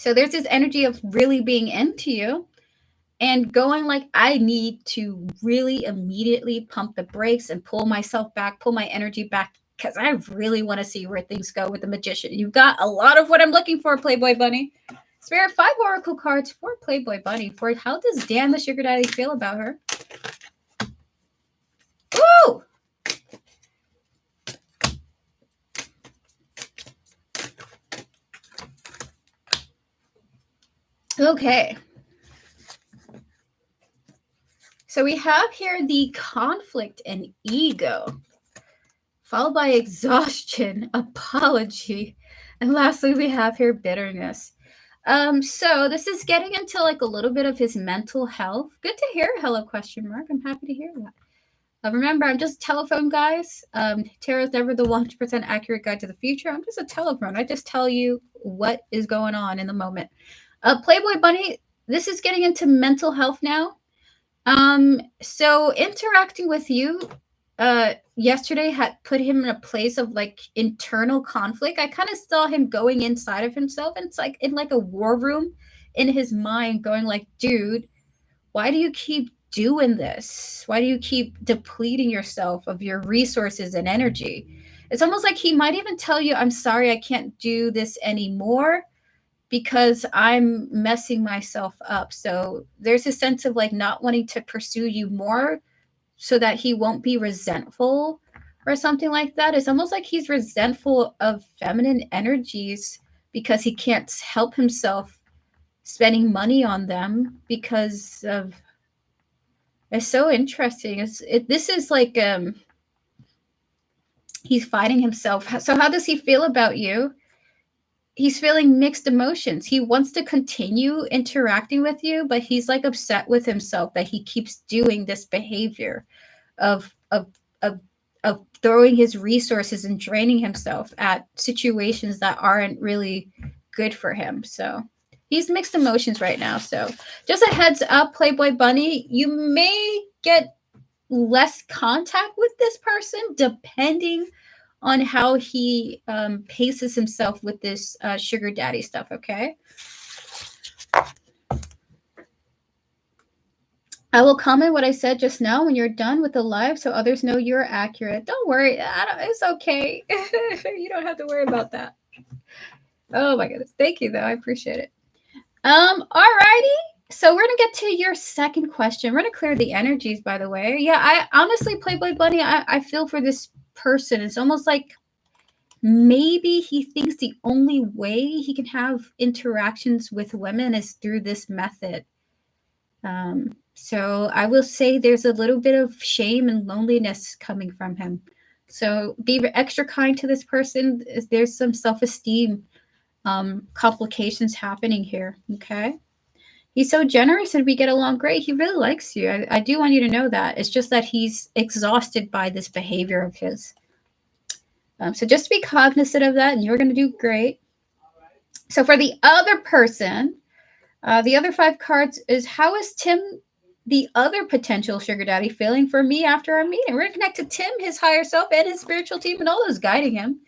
there's this energy of really being into you and going like, I need to really immediately pump the brakes and pull myself back, pull my energy back, because I really want to see where things go with the Magician. You've got a lot of what I'm looking for, Playboy Bunny. Spirit, 5 Oracle cards for Playboy Bunny. For how does Dan the sugar daddy feel about her? Woo! Okay. So we have here the conflict and ego, followed by exhaustion, apology, and lastly we have here bitterness. So this is getting into like a little bit of his mental health. Good to hear. Hello, question mark. I'm happy to hear that. Remember, I'm just a telephone, guys. Tarot's never the 100% accurate guide to the future. I'm just a telephone. I just tell you what is going on in the moment. Playboy Bunny, this is getting into mental health now. So interacting with you yesterday had put him in a place of like internal conflict. I kind of saw him going inside of himself, and it's like in like a war room in his mind, going like, dude, why do you keep doing this? Why do you keep depleting yourself of your resources and energy? It's almost like he might even tell you, I'm sorry, I can't do this anymore because I'm messing myself up. So there's a sense of like not wanting to pursue you more so that he won't be resentful or something like that. It's almost like he's resentful of feminine energies because he can't help himself spending money on them because of. It's so interesting. This is like he's fighting himself. So how does he feel about you? He's feeling mixed emotions. He wants to continue interacting with you, but he's like upset with himself that he keeps doing this behavior of of throwing his resources and draining himself at situations that aren't really good for him. So he's mixed emotions right now. So just a heads up, Playboy Bunny, you may get less contact with this person depending on how he paces himself with this sugar daddy stuff. Okay. I will comment what I said just now when you're done with the live so others know you're accurate. Don't worry. It's okay. You don't have to worry about that. Oh my goodness. Thank you though. I appreciate it. Alrighty. So we're gonna get to your second question. We're gonna clear the energies, by the way. Yeah, I honestly, Playboy Bunny, I feel for this person. It's almost like maybe he thinks the only way he can have interactions with women is through this method. So I will say there's a little bit of shame and loneliness coming from him. So be extra kind to this person. There's some self-esteem complications happening here. Okay. He's so generous and we get along great. He really likes you. I do want you to know that. It's just that he's exhausted by this behavior of his. So just be cognizant of that and you're going to do great. So for the other person, the other 5 cards is how is Tim, the other potential sugar daddy, feeling for me after our meeting? We're going to connect to Tim, his higher self, and his spiritual team, and all those guiding him.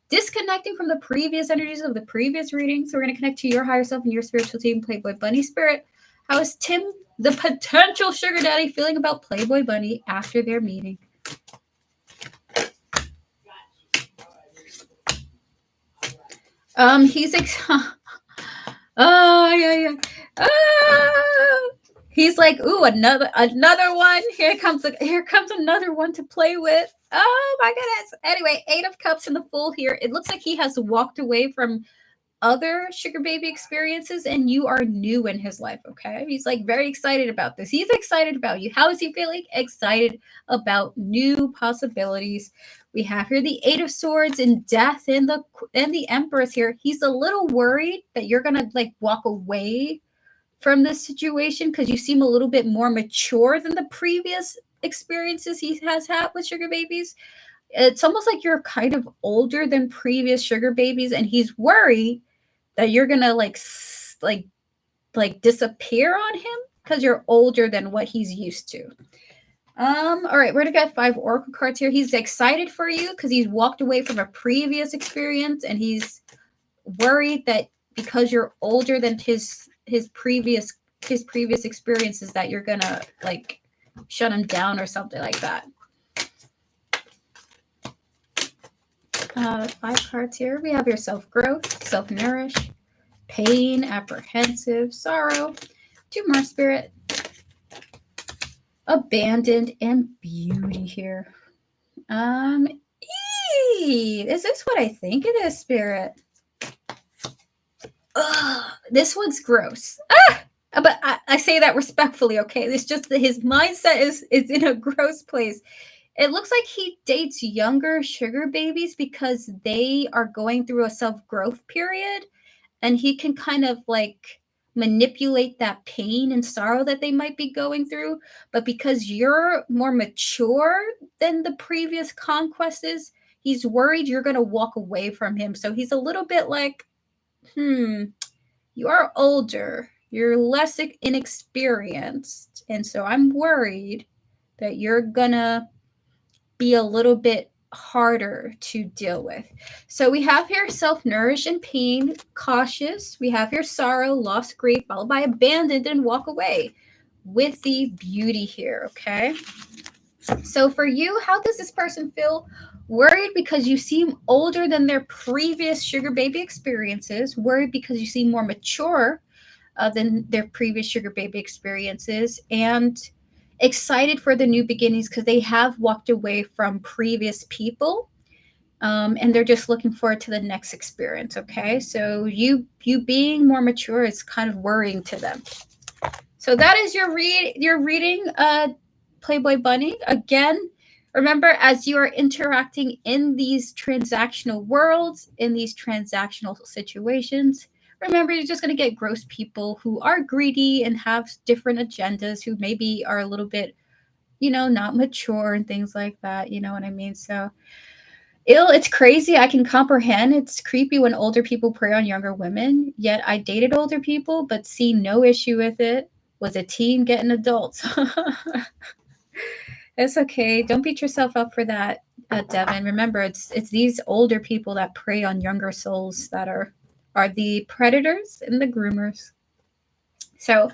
Disconnecting from the previous energies of the previous reading. So we're going to connect to your higher self and your spiritual team, Playboy Bunny Spirit. How is Tim, the potential sugar daddy, feeling about Playboy Bunny after their meeting? He's oh yeah. He's like, ooh, another one. Here comes another one to play with. Oh my goodness. Anyway, 8 of Cups in the Fool here. It looks like he has walked away from other sugar baby experiences and you are new in his life. Okay. He's like very excited about this. He's excited about you. How is he feeling? Excited about new possibilities. We have here the 8 of Swords and Death and the Empress here. He's a little worried that you're gonna like walk away from this situation because you seem a little bit more mature than the previous experiences he has had with sugar babies. It's almost like you're kind of older than previous sugar babies and he's worried that you're gonna like disappear on him because you're older than what he's used to. All right, we're gonna get 5 oracle cards here. He's excited for you because he's walked away from a previous experience and he's worried that because you're older than his previous experiences that you're gonna like shut him down or something like that. 5 cards here. We have your self-growth, self-nourish, pain, apprehensive, sorrow, 2 more, Spirit, abandoned, and beauty here. Is this what I think it is, Spirit? This one's gross. But I say that respectfully, okay? It's just that his mindset is in a gross place. It looks like he dates younger sugar babies because they are going through a self-growth period, and he can kind of like manipulate that pain and sorrow that they might be going through. But because you're more mature than the previous conquests, he's worried you're going to walk away from him. So he's a little bit like, you are older, you're less inexperienced, and so I'm worried that you're gonna be a little bit harder to deal with. So we have here self-nourished and pain, cautious. We have here sorrow, loss, grief, followed by abandoned and walk away, with the beauty here, okay? So for you, how does this person feel? Worried because you seem older than their previous sugar baby experiences, worried because you seem more mature than their previous sugar baby experiences, and excited for the new beginnings because they have walked away from previous people, and they're just looking forward to the next experience. Okay, so you being more mature is kind of worrying to them. So that is your reading, Playboy Bunny. Again, remember, as you are interacting in these transactional worlds, in these transactional situations, remember, you're just going to get gross people who are greedy and have different agendas, who maybe are a little bit, not mature and things like that. You know what I mean? So it's crazy. I can comprehend. It's creepy when older people prey on younger women. Yet I dated older people, but see no issue with it. Was a teen getting adults. It's okay. Don't beat yourself up for that, Devin. Remember, it's these older people that prey on younger souls that are the predators and the groomers. So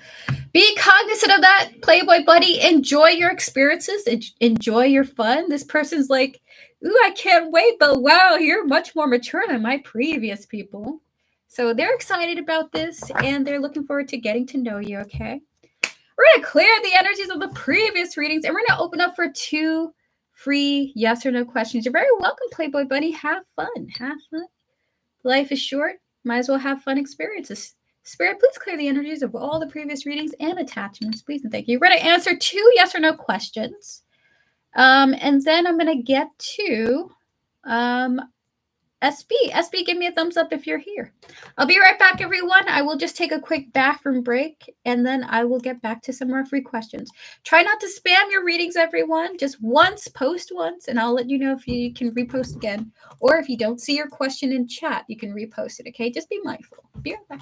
be cognizant of that, Playboy Buddy. Enjoy your experiences. Enjoy your fun. This person's like, ooh, I can't wait, but wow, you're much more mature than my previous people. So they're excited about this, and they're looking forward to getting to know you, okay? We're going to clear the energies of the previous readings, and we're going to open up for 2 free yes or no questions. You're very welcome, Playboy Bunny. Have fun. Have fun. Life is short. Might as well have fun experiences. Spirit, please clear the energies of all the previous readings and attachments, please and thank you. We're going to answer 2 yes or no questions. And then I'm going to get to SB. SB, give me a thumbs up if you're here. I'll be right back, everyone. I will just take a quick bathroom break, and then I will get back to some more free questions. Try not to spam your readings, everyone. Just once, post once, and I'll let you know if you can repost again. Or if you don't see your question in chat, you can repost it, okay? Just be mindful. Be right back.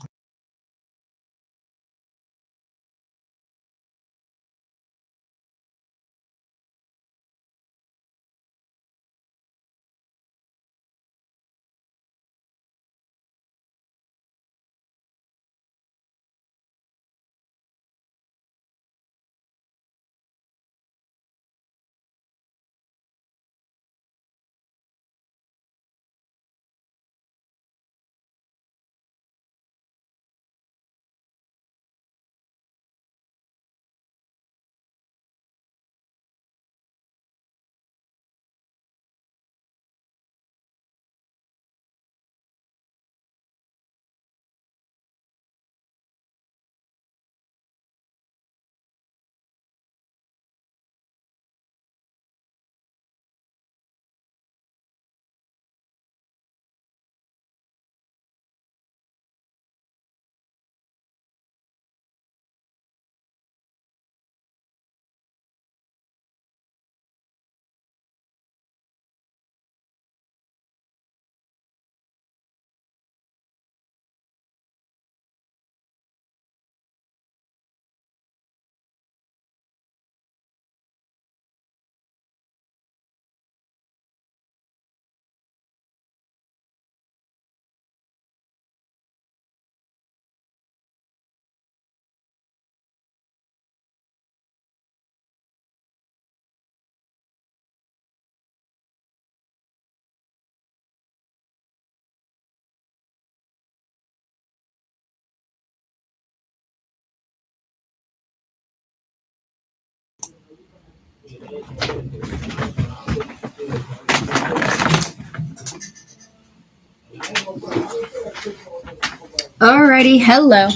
Alrighty, hello.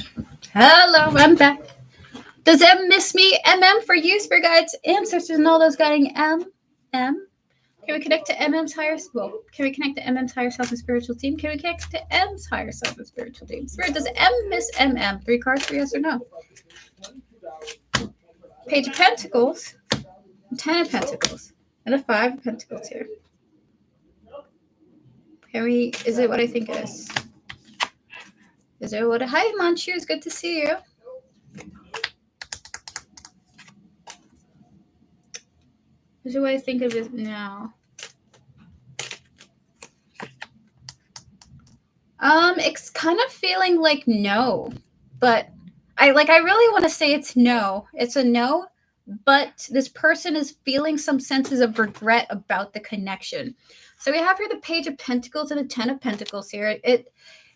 Hello, I'm back. Does M miss me? MM for you, spirit guides, ancestors, and all those guiding M. Can we connect to MM's higher? Well, can we connect to MM's higher self and spiritual team? Can we connect to M's higher self and spiritual team? Spirit, does M miss MM? 3 cards for yes or no? Page of Pentacles, 10 of Pentacles, and a 5 of Pentacles here. Can we? Is it what I think it is? Is it what? Hi, Manchu. It's good to see you. Is it what I think of it now? It's kind of feeling like no, but I really want to say it's no. It's a no, but this person is feeling some senses of regret about the connection. So we have here the Page of Pentacles and the 10 of Pentacles here.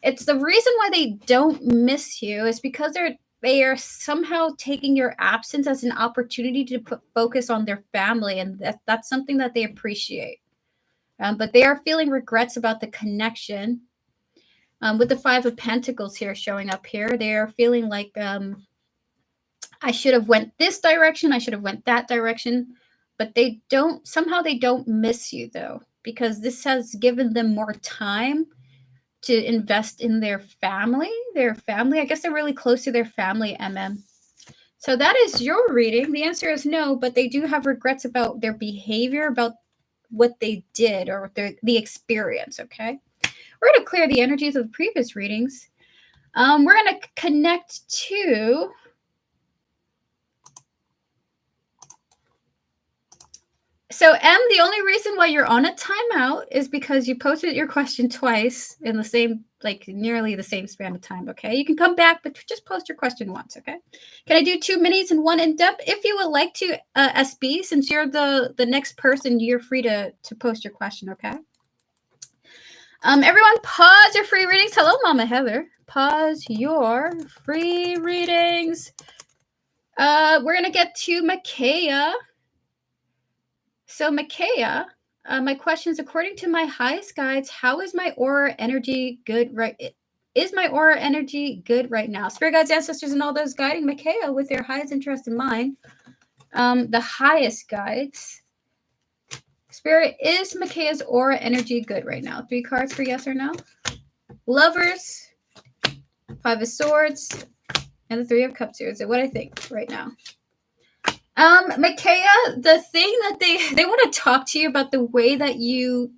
It's the reason why they don't miss you is because they are somehow taking your absence as an opportunity to put focus on their family, and that's something that they appreciate. But they are feeling regrets about the connection. With the 5 of Pentacles here showing up here, they are feeling like I should have went this direction, I should have went that direction, but they don't miss you though, because this has given them more time to invest in their family. I guess they're really close to their family, MM. So that is your reading. The answer is no, but they do have regrets about their behavior, about what they did or the experience, okay? We're going to clear the energies of the previous readings. We're going to connect to So M, the only reason why you're on a timeout is because you posted your question twice in the same, nearly the same span of time, okay? You can come back, but just post your question once, okay? Can I do 2 minis and 1 in-depth? If you would like to, SB, since you're the next person, you're free to post your question, okay? Everyone pause your free readings. Hello, Mama Heather. Pause your free readings. We're going to get to Makaya. So, Makaya, my question is, according to my highest guides, how is my aura energy good Is my aura energy good right now? Spirit guides, ancestors, and all those guiding Makaya with their highest interest in mind. The highest guides. Spirit, is Makaya's aura energy good right now? 3 cards for yes or no. Lovers, 5 of Swords, and the 3 of Cups here. Is it what I think right now? Makaya, the thing that they want to talk to you about the way that you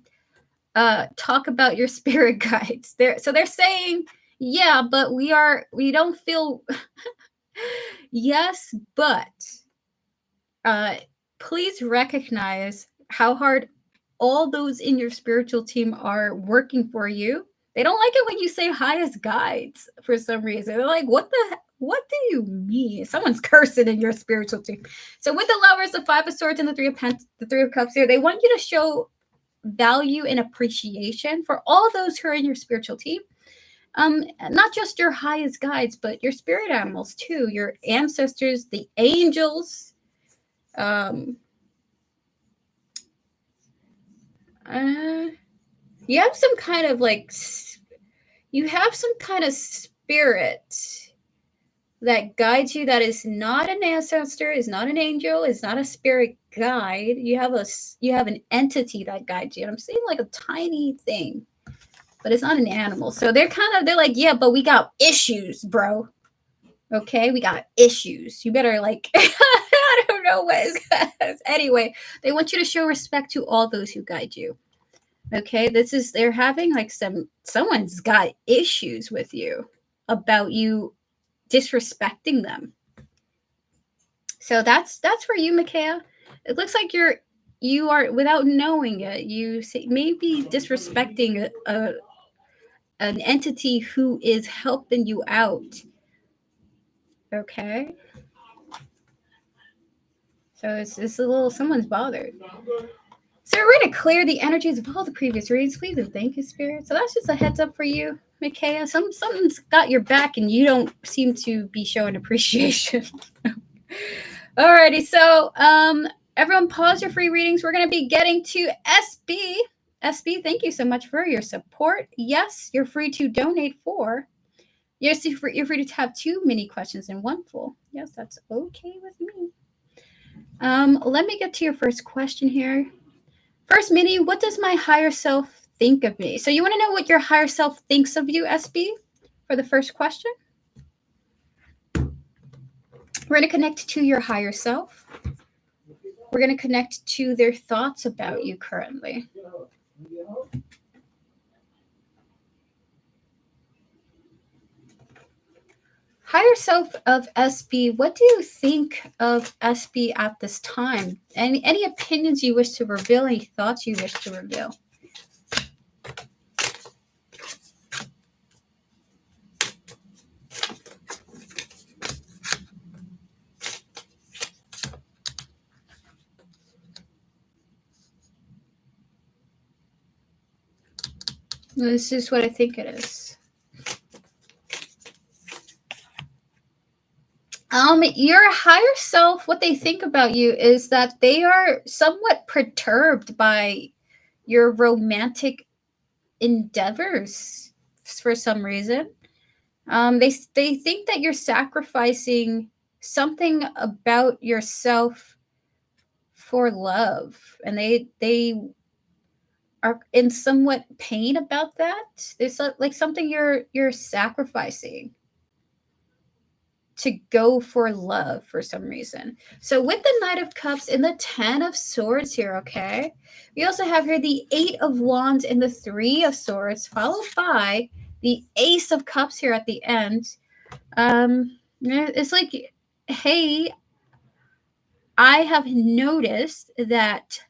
talk about your spirit guides. They're saying, yeah, but we don't feel yes, but please recognize how hard all those in your spiritual team are working for you. They don't like it when you say highest guides for some reason. They're like, what do you mean? Someone's cursing in your spiritual team. So with the Lovers, the 5 of Swords, and the 3 of Cups here, they want you to show value and appreciation for all those who are in your spiritual team. Not just your highest guides, but your spirit animals too, your ancestors, the angels. You have some kind of spirit that guides you, that is not an ancestor, is not an angel, is not a spirit guide. You have an entity that guides you. And I'm seeing like a tiny thing, but it's not an animal. So they're like, yeah, but we got issues, bro. Okay, we got issues. You better I don't know what is anyway, they want you to show respect to all those who guide you. Okay, they're having someone's got issues with you about you disrespecting them. So that's for you, Makaya. It looks like you are, without knowing it, you may be disrespecting an entity who is helping you out. Okay. So it's a little, someone's bothered. So we're going to clear the energies of all the previous readings, please, and thank you, Spirit. So that's just a heads up for you, Makaya. Something's got your back, and you don't seem to be showing appreciation. Alrighty, so everyone pause your free readings. We're going to be getting to SB. SB, thank you so much for your support. Yes, you're free to donate for You're free to have 2 mini questions and 1 full. Yes, that's okay with me. Let me get to your first question here. First mini, what does my higher self think of me? So you want to know what your higher self thinks of you, SB, for the first question? We're going to connect to your higher self. We're going to connect to their thoughts about you currently. Higher self of SB, what do you think of SB at this time? Any opinions you wish to reveal, any thoughts you wish to reveal? This is what I think it is. Your higher self, what they think about you is that they are somewhat perturbed by your romantic endeavors for some reason. They think that you're sacrificing something about yourself for love, and they are in somewhat pain about that. There's like something you're sacrificing to go for love for some reason. So with the Knight of Cups and the 10 of Swords here, okay? We also have here the 8 of Wands and the 3 of Swords, followed by the Ace of Cups here at the end. It's like, hey, I have noticed that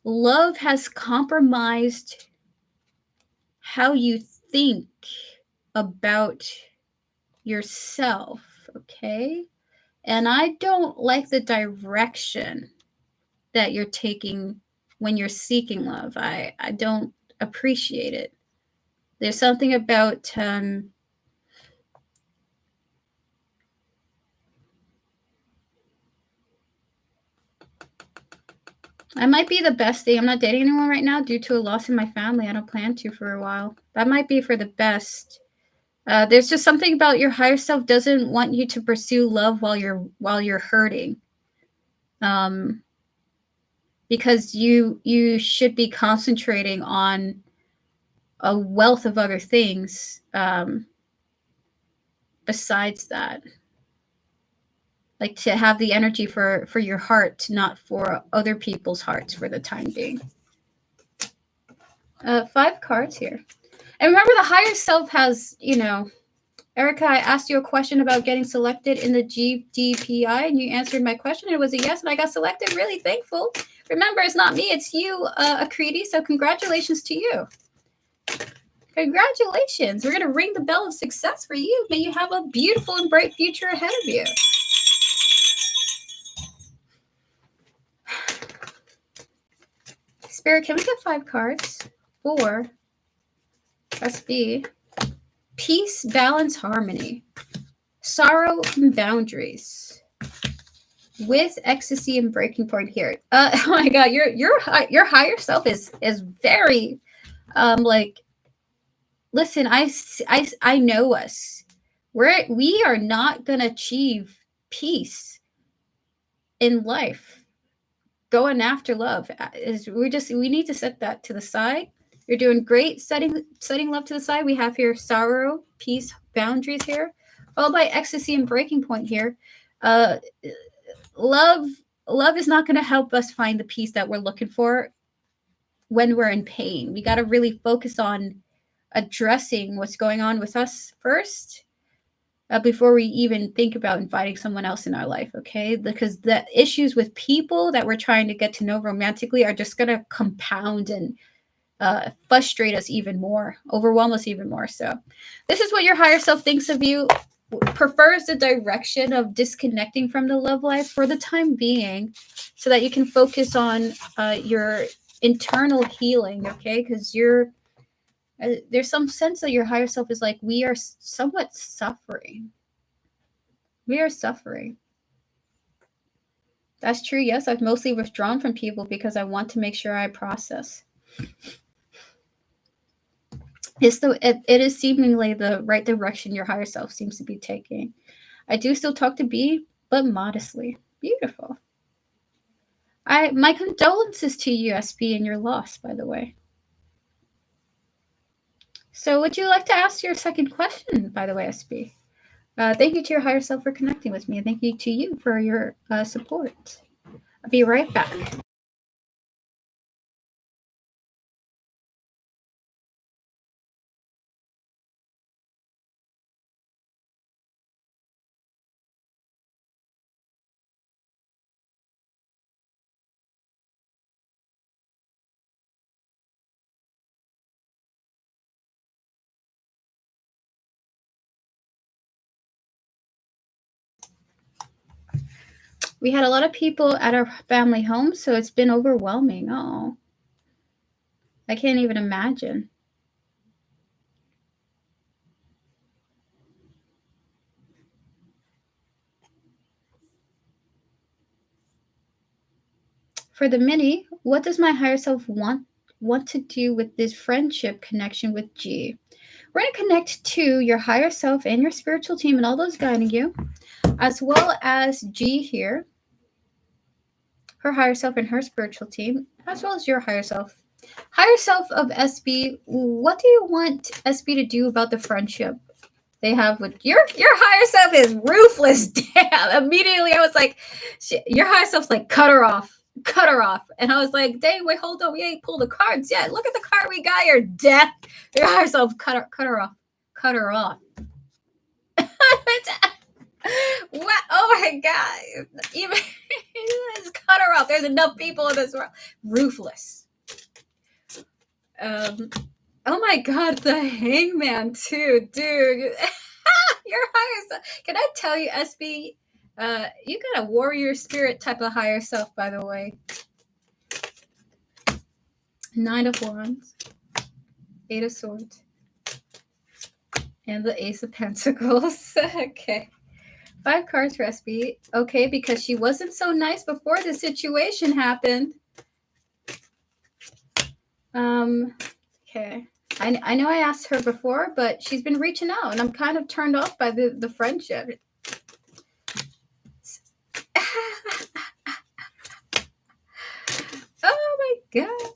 love has compromised how you think about yourself, okay? And I don't like the direction that you're taking when you're seeking love. I don't appreciate it. There's something about I might be the bestie. I'm not dating anyone right now due to a loss in my family. I don't plan to for a while. That might be for the best. There's just something about your higher self doesn't want you to pursue love while you're hurting. Because you should be concentrating on a wealth of other things besides that. Like to have the energy for your heart, not for other people's hearts for the time being. 5 cards here. And remember, the higher self has, Erica, I asked you a question about getting selected in the GDPI, and you answered my question. It was a yes, and I got selected. Really thankful. Remember, it's not me, it's you, Akriti, so congratulations to you. Congratulations. We're going to ring the bell of success for you. May you have a beautiful and bright future ahead of you. Spirit, can we get 5 cards? 4. SB. Peace, balance, harmony. Sorrow and boundaries. With ecstasy and breaking point here. Oh my God, your higher self is very like, listen, I know us. We are not gonna achieve peace in life going after love. We need to set that to the side. You're doing great setting love to the side. We have here sorrow, peace, boundaries here, followed by ecstasy and breaking point here. Love is not going to help us find the peace that we're looking for when we're in pain. We got to really focus on addressing what's going on with us first before we even think about inviting someone else in our life, okay? Because the issues with people that we're trying to get to know romantically are just going to compound and frustrate us even more, overwhelm us even more. So this is what your higher self thinks of you, prefers the direction of disconnecting from the love life for the time being so that you can focus on your internal healing, okay? Because there's some sense that your higher self is like, we are somewhat suffering. We are suffering. That's true. Yes, I've mostly withdrawn from people because I want to make sure I process. It is seemingly the right direction your higher self seems to be taking. I do still talk to B, but modestly. Beautiful. My condolences to you, SB, and your loss, by the way. So, would you like to ask your second question, by the way, SB? Thank you to your higher self for connecting with me, and thank you to you for your support. I'll be right back. We had a lot of people at our family home, so it's been overwhelming. Oh, I can't even imagine. For the mini, what does my higher self want to do with this friendship connection with G? We're going to connect to your higher self and your spiritual team and all those guiding you, as well as G here, her higher self and her spiritual team, as well as your higher self. Higher self of SB, what do you want SB to do about the friendship they have with your higher self is ruthless. Damn. Immediately I was like, your higher self's like, cut her off. Cut her off. And I was like, dang, wait, hold on. We ain't pulled the cards yet. Look at the card we got here. Death. Your higher self, cut her off. Cut her off. What? Oh my god. Even just cut her off. There's enough people in this world. Ruthless. Oh my god, the hangman too, dude. Your higher self. Can I tell you, SB? You got a warrior spirit type of higher self, by the way. 9 of Wands, 8 of Swords, and the Ace of Pentacles. Okay. 5 cards for SB. Okay, because she wasn't so nice before the situation happened. Okay. I know I asked her before, but she's been reaching out, and I'm kind of turned off by the friendship. Oh my god.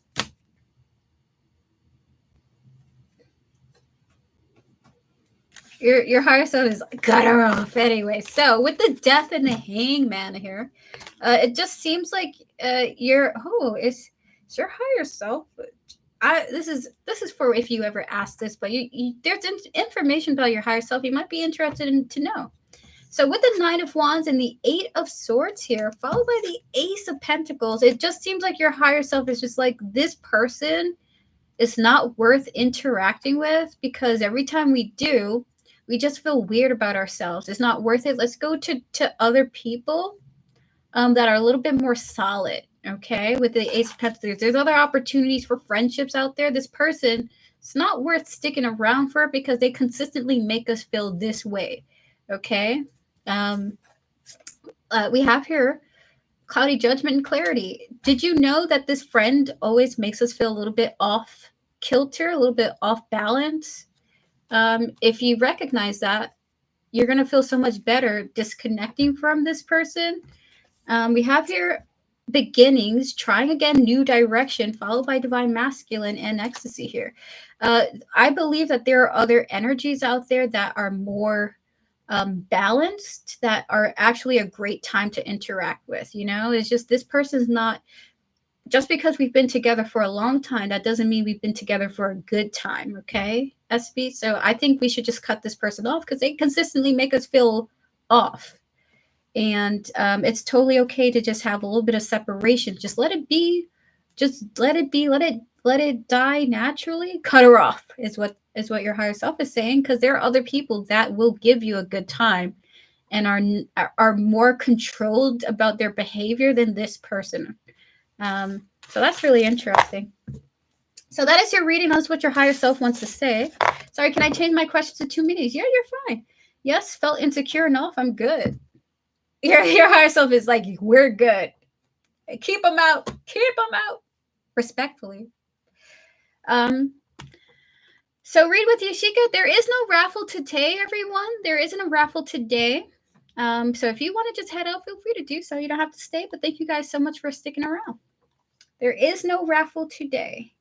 Your higher self is cut her off anyway. So with the death and the hangman here, it just seems like it's your higher self. This is for if you ever ask this, but there's information about your higher self you might be interested in to know. So with the 9 of Wands and the 8 of Swords here, followed by the Ace of Pentacles, it just seems like your higher self is just like, this person is not worth interacting with, because every time we do, we just feel weird about ourselves. It's not worth it. Let's go to other people that are a little bit more solid. Okay, with the Ace of Pentacles, there's other opportunities for friendships out there. This person, it's not worth sticking around for because they consistently make us feel this way. Okay, we have here cloudy judgment and clarity. Did you know that this friend always makes us feel a little bit off kilter, a little bit off balance? If you recognize that, you're going to feel so much better disconnecting from this person. We have here beginnings, trying again, new direction, followed by divine masculine and ecstasy here. I believe that there are other energies out there that are more balanced, that are actually a great time to interact with. You know, it's just this person's not, just because we've been together for a long time, that doesn't mean we've been together for a good time. Okay, SB. So I think we should just cut this person off because they consistently make us feel off. And it's totally okay to just have a little bit of separation. Just let it be. Just let it be. Let it die naturally. Cut her off is what your higher self is saying, because there are other people that will give you a good time and are more controlled about their behavior than this person. So that's really interesting. So that is your reading. That's what your higher self wants to say. Sorry, can I change my question to 2 minutes? Yeah, you're fine. Yes, felt insecure enough. I'm good. Your higher self is like, we're good. Keep them out. Keep them out. Respectfully. So read with Yoshika. There is no raffle today, everyone. There isn't a raffle today. So if you want to just head out, feel free to do so. You don't have to stay, but thank you guys so much for sticking around. There is no raffle today.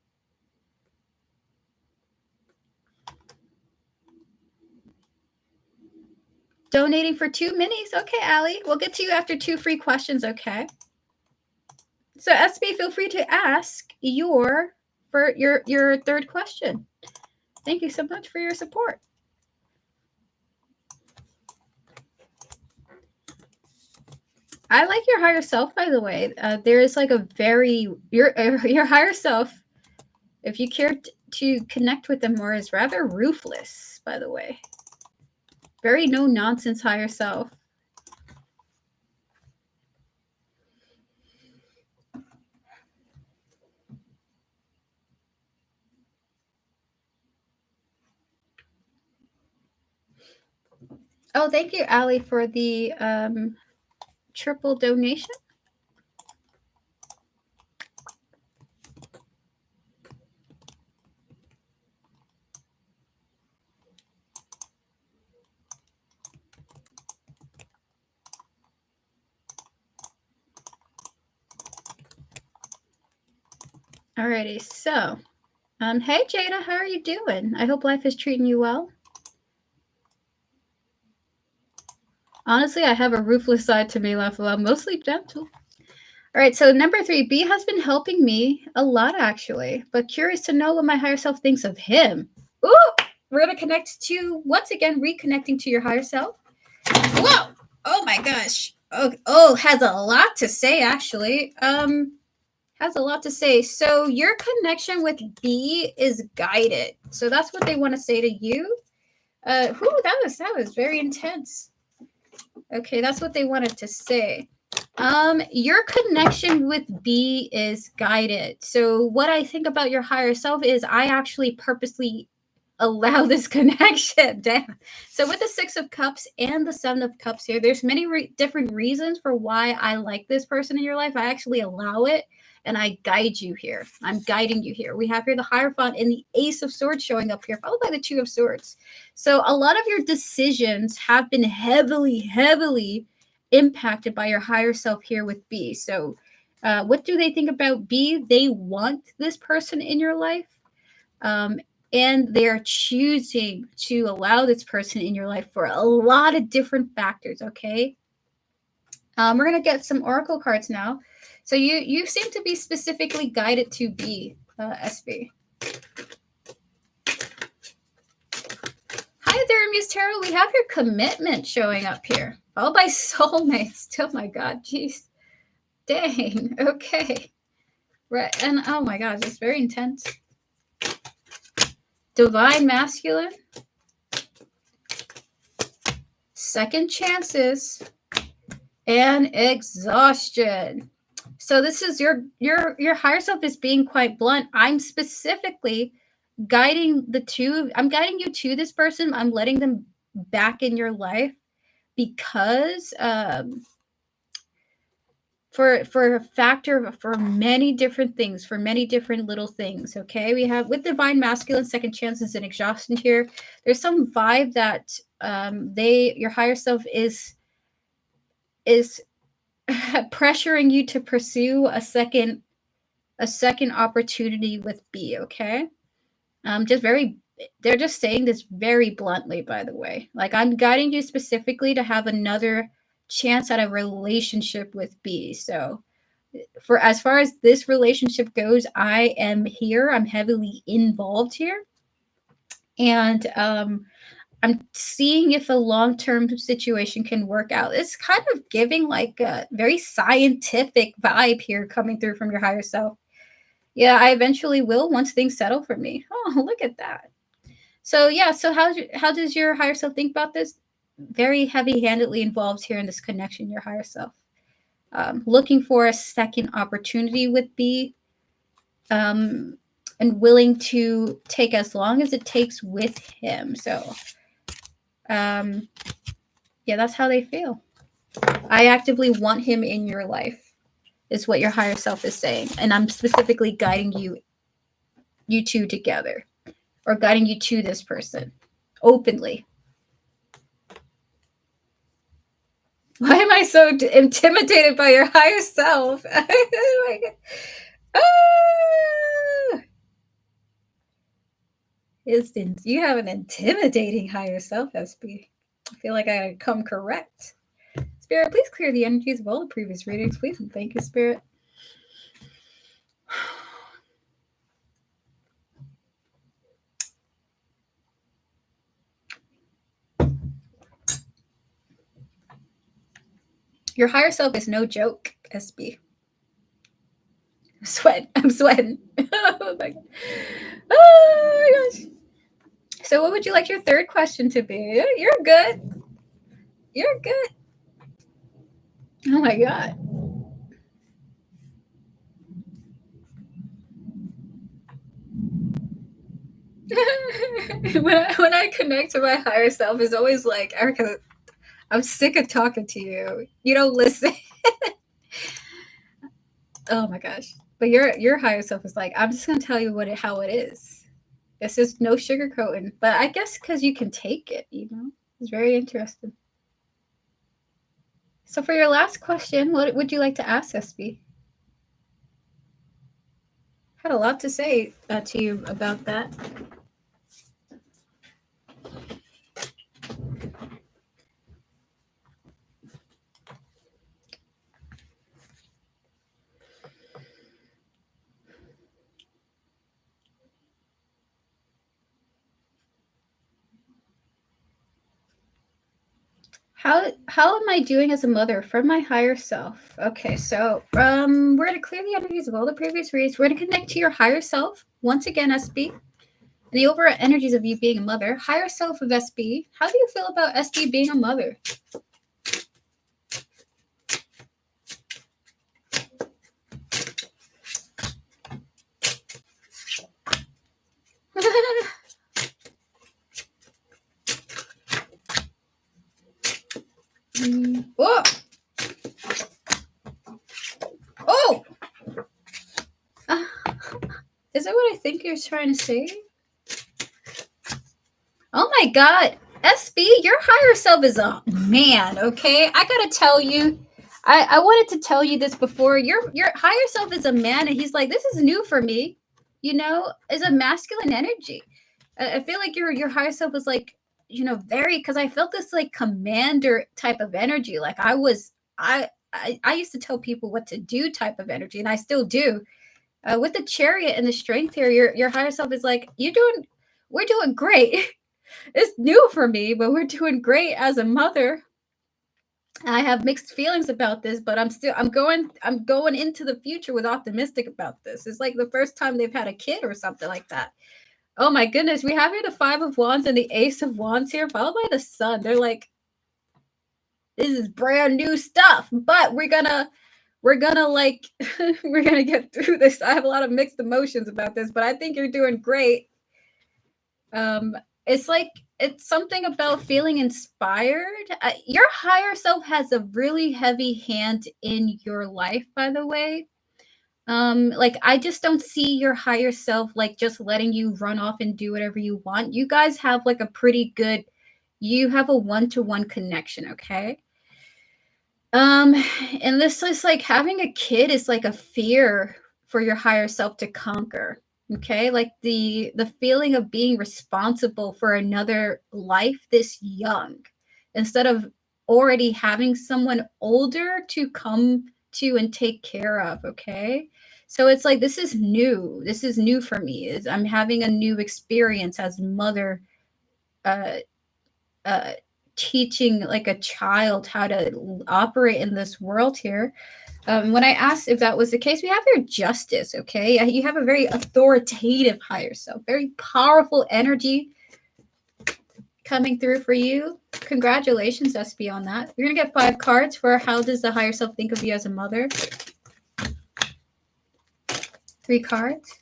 Donating for 2 minis. Okay, Allie. We'll get to you after 2 free questions, okay? So SB, feel free to ask your third question. Thank you so much for your support. I like your higher self, by the way. There is like a very your higher self, if you care to connect with them more, is rather ruthless, by the way. Very no nonsense higher self. Oh, thank you, Allie, for the triple donation. Alrighty, so hey Jada, how are you doing? I hope life is treating you well. Honestly, I have a ruthless side to me, Lafayette. I'm mostly gentle. All right, so number 3, B has been helping me a lot, actually, but curious to know what my higher self thinks of him. Ooh, we're going to connect to, once again, reconnecting to your higher self. Whoa! Oh my gosh. Oh, has a lot to say, actually. Has a lot to say. So your connection with B is guided. So that's what they want to say to you. That was very intense. Okay, that's what they wanted to say. Your connection with B is guided. So what I think about your higher self is I actually purposely allow this connection. Damn. So with the 6 of Cups and the 7 of Cups here, there's many different reasons for why I like this person in your life. I actually allow it and I guide you here. I'm guiding you here. We have here the Hierophant and the Ace of Swords showing up here, followed by the 2 of Swords. So a lot of your decisions have been heavily impacted by your higher self here with B. So what do they think about B? They want this person in your life. And they're choosing to allow this person in your life for a lot of different factors, okay? We're going to get some oracle cards now. So you seem to be specifically guided to B, SB. Hi there, Muse Tarot. We have your commitment showing up here, followed by soulmates. Oh my God, jeez. Dang, okay. Right, and oh my gosh, it's very intense. Divine Masculine. Second chances. And exhaustion. So this is your higher self is being quite blunt. I'm specifically guiding I'm guiding you to this person. I'm letting them back in your life because for a factor for many different things, for many different little things. Okay, we have with Divine Masculine, second chances and exhaustion here. There's some vibe that your higher self is pressuring you to pursue a second opportunity with B. Okay, they're just saying this very bluntly, by the way. Like, I'm guiding you specifically to have another chance at a relationship with B. So for as far as this relationship goes, I am here. I'm heavily involved here. And I'm seeing if a long-term situation can work out. It's kind of giving like a very scientific vibe here coming through from your higher self. Yeah, I eventually will once things settle for me. Oh, look at that. So yeah, so how does your higher self think about this? Very heavy-handedly involved here in this connection, your higher self. Looking for a second opportunity with B, and willing to take as long as it takes with him. So yeah, that's how they feel. I actively want him in your life, is what your higher self is saying. And I'm specifically guiding you two together. or guiding you to this person openly. Why am I so intimidated by your higher self? Oh my God. Ah! You have an intimidating higher self, SB. I feel like I come correct. Spirit, please clear the energies of all the previous readings, please, and thank you, Spirit. Your higher self is no joke, SB. I'm sweating. Oh my God. Oh my gosh. So what would you like your third question to be? You're good. You're good. Oh my God. when I connect to my higher self, it's always like, Erica, I'm sick of talking to you. You don't listen. Oh my gosh. But your higher self is like, I'm just gonna tell you how it is. It's just no sugarcoating. But I guess because you can take it, It's very interesting. So for your last question, what would you like to ask, SB? Had a lot to say to you about that. How am I doing as a mother for my higher self? Okay, so we're gonna clear the energies of all the previous reads. We're gonna connect to your higher self once again, SB. The overall energies of you being a mother, higher self of SB. How do you feel about SB being a mother? Whoa! Oh! Is that what I think you're trying to say? Oh my God. SB, your higher self is a man, okay? I gotta tell you, I wanted to tell you this before. Your higher self is a man, and he's like, this is new for me. Is a masculine energy. I feel like your higher self is like, very, because I felt this like commander type of energy. Like I used to tell people what to do type of energy, and I still do. With the chariot and the strength here, your higher self is like, we're doing great. It's new for me, but we're doing great as a mother. I have mixed feelings about this, but I'm going into the future with optimistic about this. It's like the first time they've had a kid or something like that. Oh my goodness, we have here the 5 of Wands and the Ace of Wands here, followed by the Sun. They're like, this is brand new stuff, but we're gonna like we're gonna get through this. I have a lot of mixed emotions about this, but I think you're doing great. It's like it's something about feeling inspired. Your higher self has a really heavy hand in your life, by the way. Like I just don't see your higher self like just letting you run off and do whatever you want. You guys have like a pretty good, you have a one-to-one connection, okay? Um, and this is like having a kid is like a fear for your higher self to conquer. Okay, like the feeling of being responsible for another life this young, instead of already having someone older to come to and take care of. Okay, so it's like this is new. This is new for me. I'm having a new experience as mother. Uh, uh, Teaching like a child how to operate in this world here. When I asked if that was the case, we have your justice, okay? You have a very authoritative higher self, very powerful energy coming through for you. Congratulations, SB, on that. You're going to get 5 cards for how does the higher self think of you as a mother. 3 cards.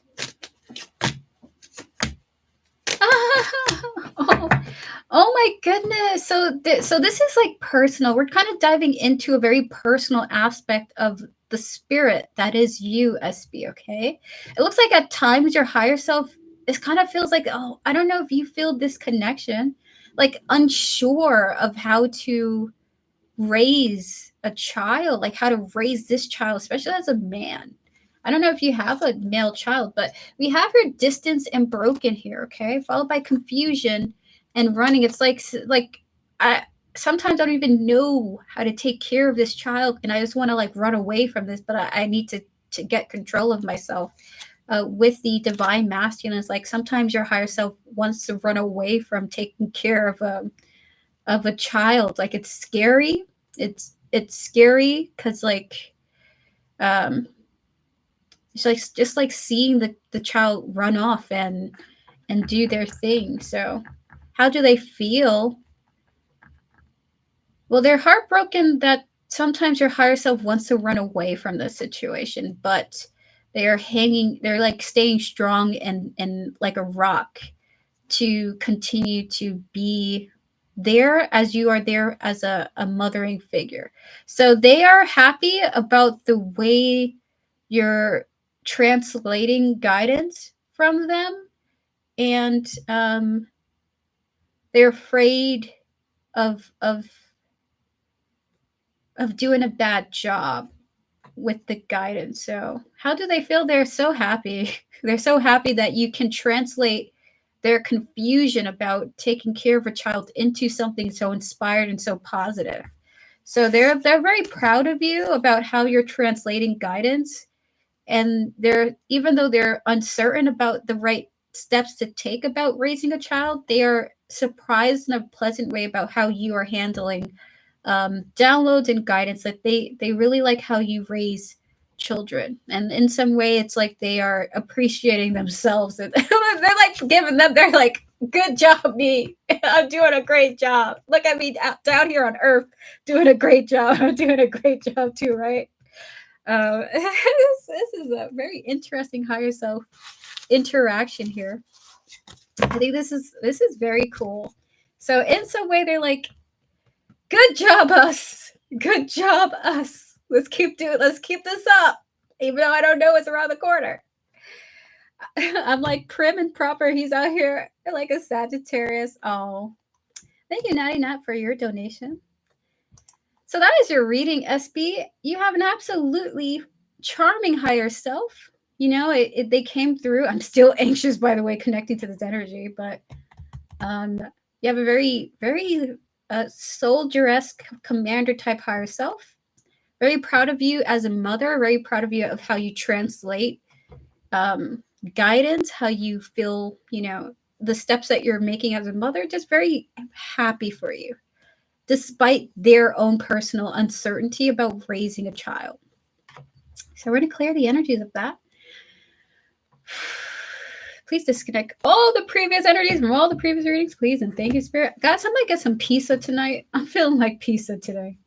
Oh my goodness. So this is like personal. We're kind of diving into a very personal aspect of the spirit that is you, SB, okay? It looks like at times your higher self this kind of feels like, oh, I don't know if you feel this connection, like unsure of how to raise a child, like how to raise this child, especially as a man. I don't know if you have a male child, but we have her distance and broken here, okay? Followed by confusion and running. It's like I sometimes I don't even know how to take care of this child, and I just want to like run away from this, but I need to get control of myself. With the divine masculine, it's like sometimes your higher self wants to run away from taking care of a child. Like it's scary. It's scary because like it's like just like seeing the child run off and do their thing. So how do they feel? Well, they're heartbroken that sometimes your higher self wants to run away from the situation, but they're like staying strong and like a rock to continue to be there as you are there as a mothering figure. So they are happy about the way you're translating guidance from them, and they're afraid of doing a bad job with the guidance. So how do they feel? They're so happy. They're so happy that you can translate their confusion about taking care of a child into something so inspired and so positive. So they're very proud of you about how you're translating guidance, and they're, even though they're uncertain about the right steps to take about raising a child, they are surprised in a pleasant way about how you are handling downloads and guidance. That they really like how you raise children, and in some way it's like they are appreciating themselves, and they're like giving them, they're like, good job, me. I'm doing a great job. Look at me down here on earth doing a great job. I'm doing a great job too, right? This is a very interesting higher self interaction here. I think this is very cool. So in some way they're like, good job us. Good job us. Let's keep this up. Even though I don't know what's around the corner. I'm like prim and proper. He's out here like a Sagittarius. Oh. Thank you, Natty Nat, for your donation. So that is your reading, SB. You have an absolutely charming higher self. You know, they came through. I'm still anxious, by the way, connecting to this energy, but you have a very, very soldier-esque commander type higher self. Very proud of you as a mother. Very proud of you of how you translate guidance, how you feel, you know, the steps that you're making as a mother. Just very happy for you, despite their own personal uncertainty about raising a child. So we're going to clear the energies of that. Please disconnect all the previous energies from all the previous readings, please, and thank you, Spirit. Guys, I might get some pizza tonight. I'm feeling like pizza today.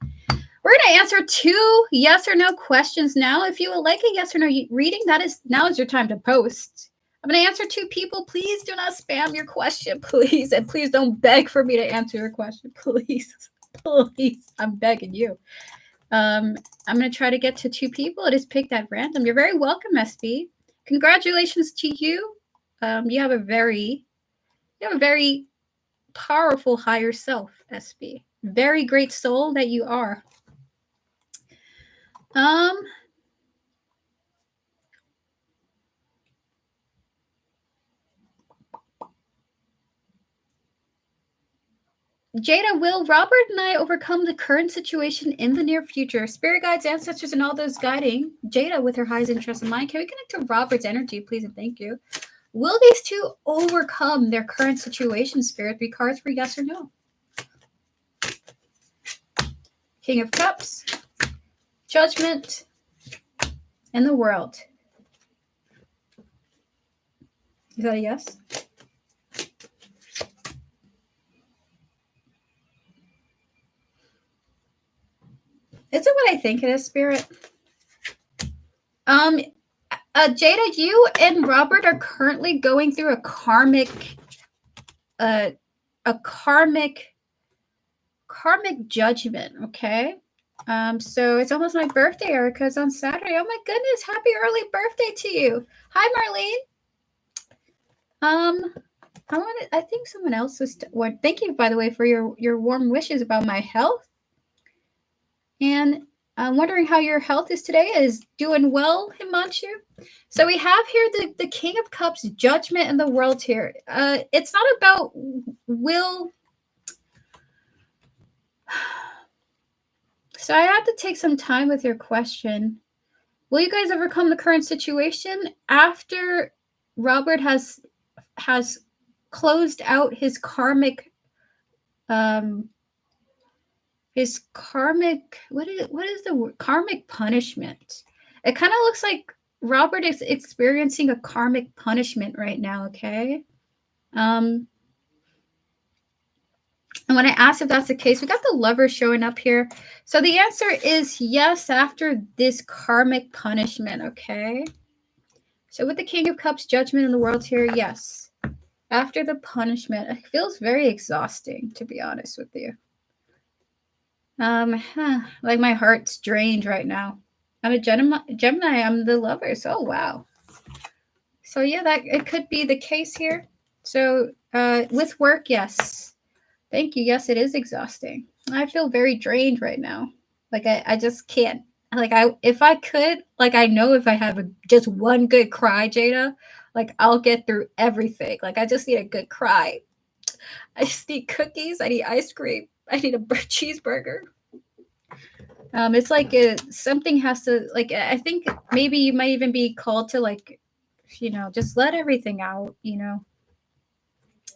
We're going to answer 2 yes or no questions now. If you would like a yes or no reading, now is your time to post. I'm going to answer 2 people. Please do not spam your question, please. And please don't beg for me to answer your question, please. Please. I'm begging you. I'm going to try to get to 2 people. It is picked at random. You're very welcome, SB. Congratulations to you. You have a very powerful higher self, SB. Very great soul that you are. Jada, will Robert and I overcome the current situation in the near future? Spirit guides, ancestors, and all those guiding Jada with her highest interest in mind. Can we connect to Robert's energy, please, and thank you? Will these 2 overcome their current situation, Spirit? 3 cards for yes or no. King of Cups, Judgment, and the World. Is that a yes? Is it what I think it is, Spirit? Jada, you and Robert are currently going through a karmic judgment, okay? So it's almost my birthday, Erica's on Saturday. Oh my goodness, happy early birthday to you. Hi, Marlene. I think someone else was. Thank you, by the way, for your warm wishes about my health. And I'm wondering how your health is today. Is doing well, Himanshu? So we have here the King of Cups, Judgment in the World here. It's not about will. So I have to take some time with your question. Will you guys overcome the current situation after Robert has closed out his karmic what is the word? Karmic punishment? It kind of looks like Robert is experiencing a karmic punishment right now, okay? And when I asked if that's the case, we got the Lovers showing up here. So the answer is yes after this karmic punishment, okay? So with the King of Cups, Judgment in the World here, yes. After the punishment, it feels very exhausting, to be honest with you. Like my heart's drained right now. I'm a Gemini. I'm the Lovers. Oh, wow. So yeah, that it could be the case here. So with work, yes. Thank you. Yes, it is exhausting. I feel very drained right now. Like I just can't. Like if I could, like I know if I have just one good cry, Jada, like I'll get through everything. Like I just need a good cry. I just need cookies. I need ice cream. I need a cheeseburger. It's like something has to like. I think maybe you might even be called to like, just let everything out.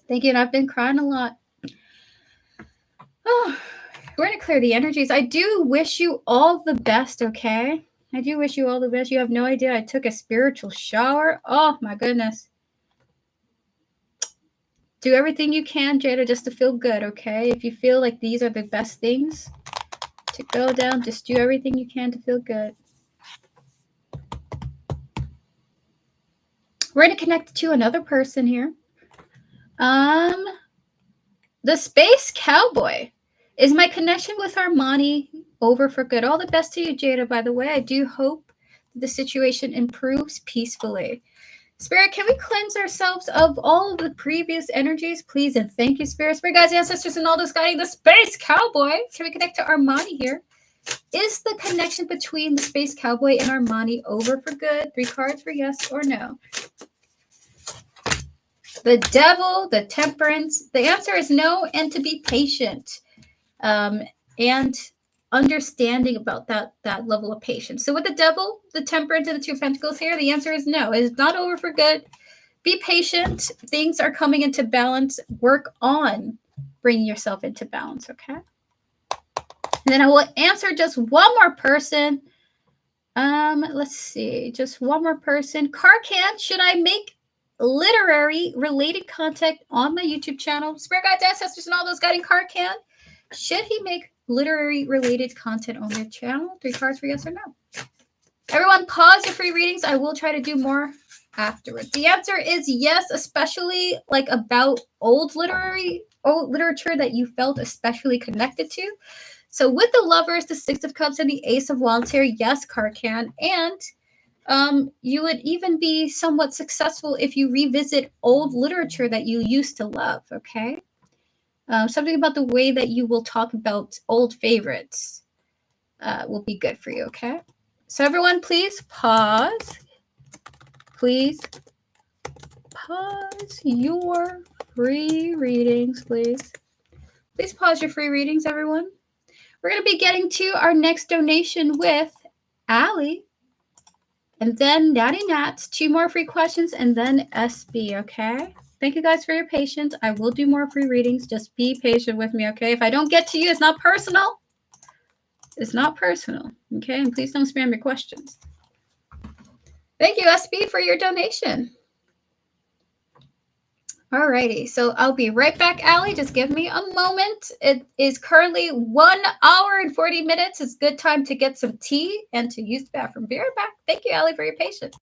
Thinking I've been crying a lot. Oh, we're gonna clear the energies. I do wish you all the best. Okay, I do wish you all the best. You have no idea. I took a spiritual shower. Oh my goodness. Do everything you can, Jada, just to feel good. Okay, if you feel like these are the best things to go down, just do everything you can to feel good. We're going to connect to another person here. The Space Cowboy. Is my connection with Armani over for good? All the best to you, Jada, by the way. I do hope the situation improves peacefully. Spirit, can we cleanse ourselves of all of the previous energies, please? And thank you, Spirit. Spirit guides, ancestors, and all those guiding the Space Cowboy. Can we connect to Armani here? Is the connection between the Space Cowboy and Armani over for good? 3 cards for yes or no. The Devil, the Temperance. The answer is no, and to be patient. And understanding about that level of patience. So with the Devil, the Temperance, and the 2 of Pentacles here, the answer is no. It is not over for good. Be patient. Things are coming into balance. Work on bringing yourself into balance, okay? And then I will answer just one more person. Let's see. Just one more person. Carcan, should I make literary related content on my YouTube channel? Spirit guides, ancestors, and all those guiding Carcan. Should he make literary related content on their channel? 3 cards for yes or no. Everyone, pause your free readings. I will try to do more afterwards. The answer is yes, especially like about old literature that you felt especially connected to. So with the Lovers, the 6 of Cups, and the Ace of Wands here, yes, Carcan. And you would even be somewhat successful if you revisit old literature that you used to love, okay? Something about the way that you will talk about old favorites will be good for you, okay? So everyone, please pause. Please pause your free readings, please. Please pause your free readings, everyone. We're going to be getting to our next donation with Allie. And then Natty Nats, 2 more free questions, and then SB, okay? Thank you guys for your patience. I will do more free readings. Just be patient with me, okay? If I don't get to you, it's not personal. It's not personal, okay? And please don't spam your questions. Thank you, SB, for your donation. Alrighty, so I'll be right back, Allie. Just give me a moment. It is currently 1 hour and 40 minutes. It's good time to get some tea and to use the bathroom. Be right back. Thank you, Allie, for your patience.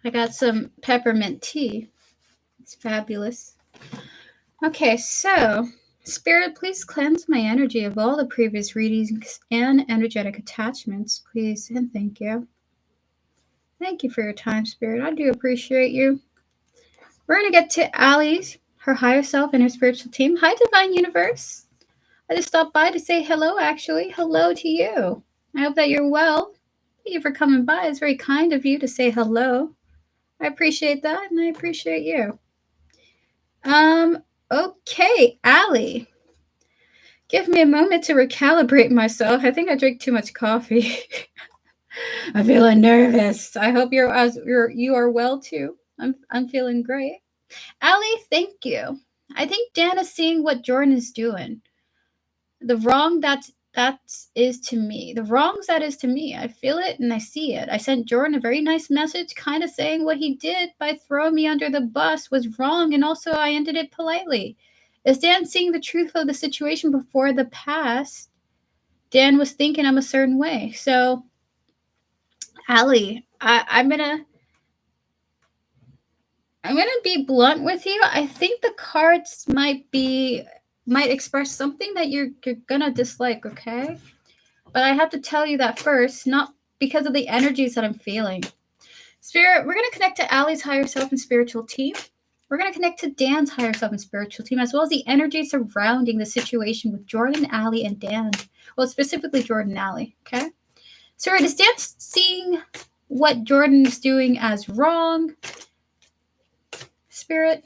I got some peppermint tea. It's fabulous. Okay, so Spirit, please cleanse my energy of all the previous readings and energetic attachments, please, and thank you. Thank you for your time, Spirit. I do appreciate you. We're going to get to Allie's, her higher self, and her spiritual team. Hi, Divine Universe. I just stopped by to say hello, actually. Hello to you. I hope that you're well. Thank you for coming by. It's very kind of you to say hello. I appreciate that, and I appreciate you. Okay, Allie. Give me a moment to recalibrate myself. I think I drank too much coffee. I'm feeling nervous. I hope you are well too. I'm feeling great. Allie, thank you. I think Dan is seeing what Jordan is doing. The wrong that is to me. The wrongs that is to me. I feel it and I see it. I sent Jordan a very nice message, kind of saying what he did by throwing me under the bus was wrong, and also I ended it politely. Is Dan seeing the truth of the situation before the past? Dan was thinking I'm a certain way. So, Allie, I'm gonna be blunt with you. I think the cards might express something that you're gonna dislike, okay? But I have to tell you that first, not because of the energies that I'm feeling. Spirit, we're gonna connect to Allie's higher self and spiritual team. We're gonna connect to Dan's higher self and spiritual team, as well as the energy surrounding the situation with Jordan, Allie, and Dan. Well, specifically Jordan and Allie, okay? Spirit, is Dan seeing what Jordan is doing as wrong? Spirit?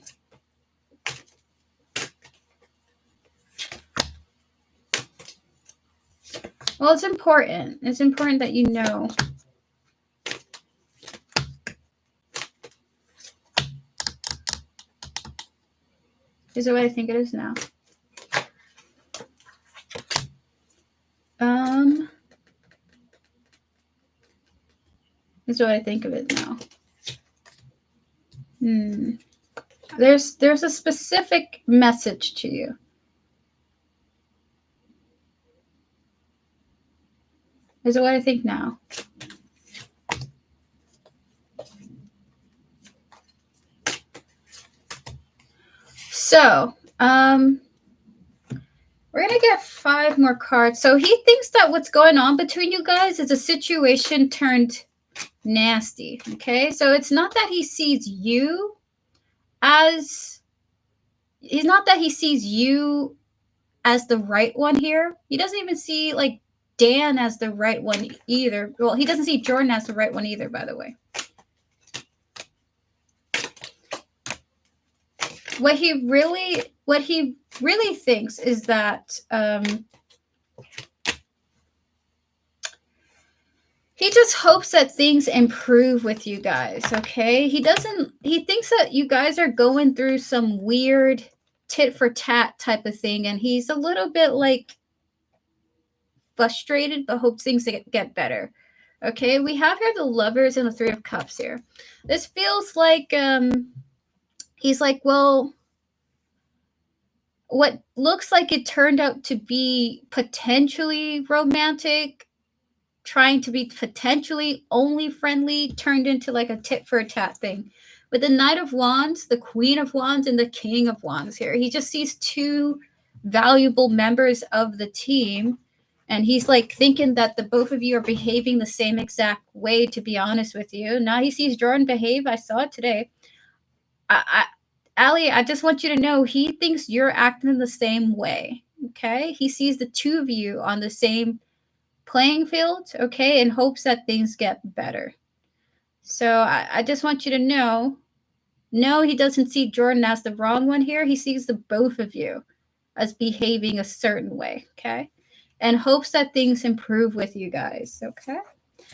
Well, it's important. It's important that you know. Is it what I think it is now? Is what I think of it now. There's a specific message to you. Is it what I think now? So, we're going to get 5 more cards. So he thinks that what's going on between you guys is a situation turned nasty, okay? So it's not that he sees you as... It's not that he sees you as the right one here. He doesn't even see, like, Dan as the right one either. Well, he doesn't see Jordan as the right one either, by the way. What he really thinks is that he just hopes that things improve with you guys, okay? He thinks that you guys are going through some weird tit for tat type of thing, and he's a little bit like frustrated but hopes things get better. Okay, we have here the Lovers and the 3 of Cups here. This feels like he's like, well, what looks like it turned out to be potentially romantic, trying to be potentially only friendly, turned into like a tit for tat thing. With the Knight of Wands, the Queen of Wands, and the King of Wands here, he just sees 2 valuable members of the team, and he's like thinking that the both of you are behaving the same exact way, to be honest with you. Now he sees Jordan behave. I saw it today. Allie, I just want you to know he thinks you're acting the same way, okay? He sees the 2 of you on the same playing field, okay, and hopes that things get better. So I just want you to know, no, he doesn't see Jordan as the wrong one here. He sees the both of you as behaving a certain way, okay? And hopes that things improve with you guys, okay?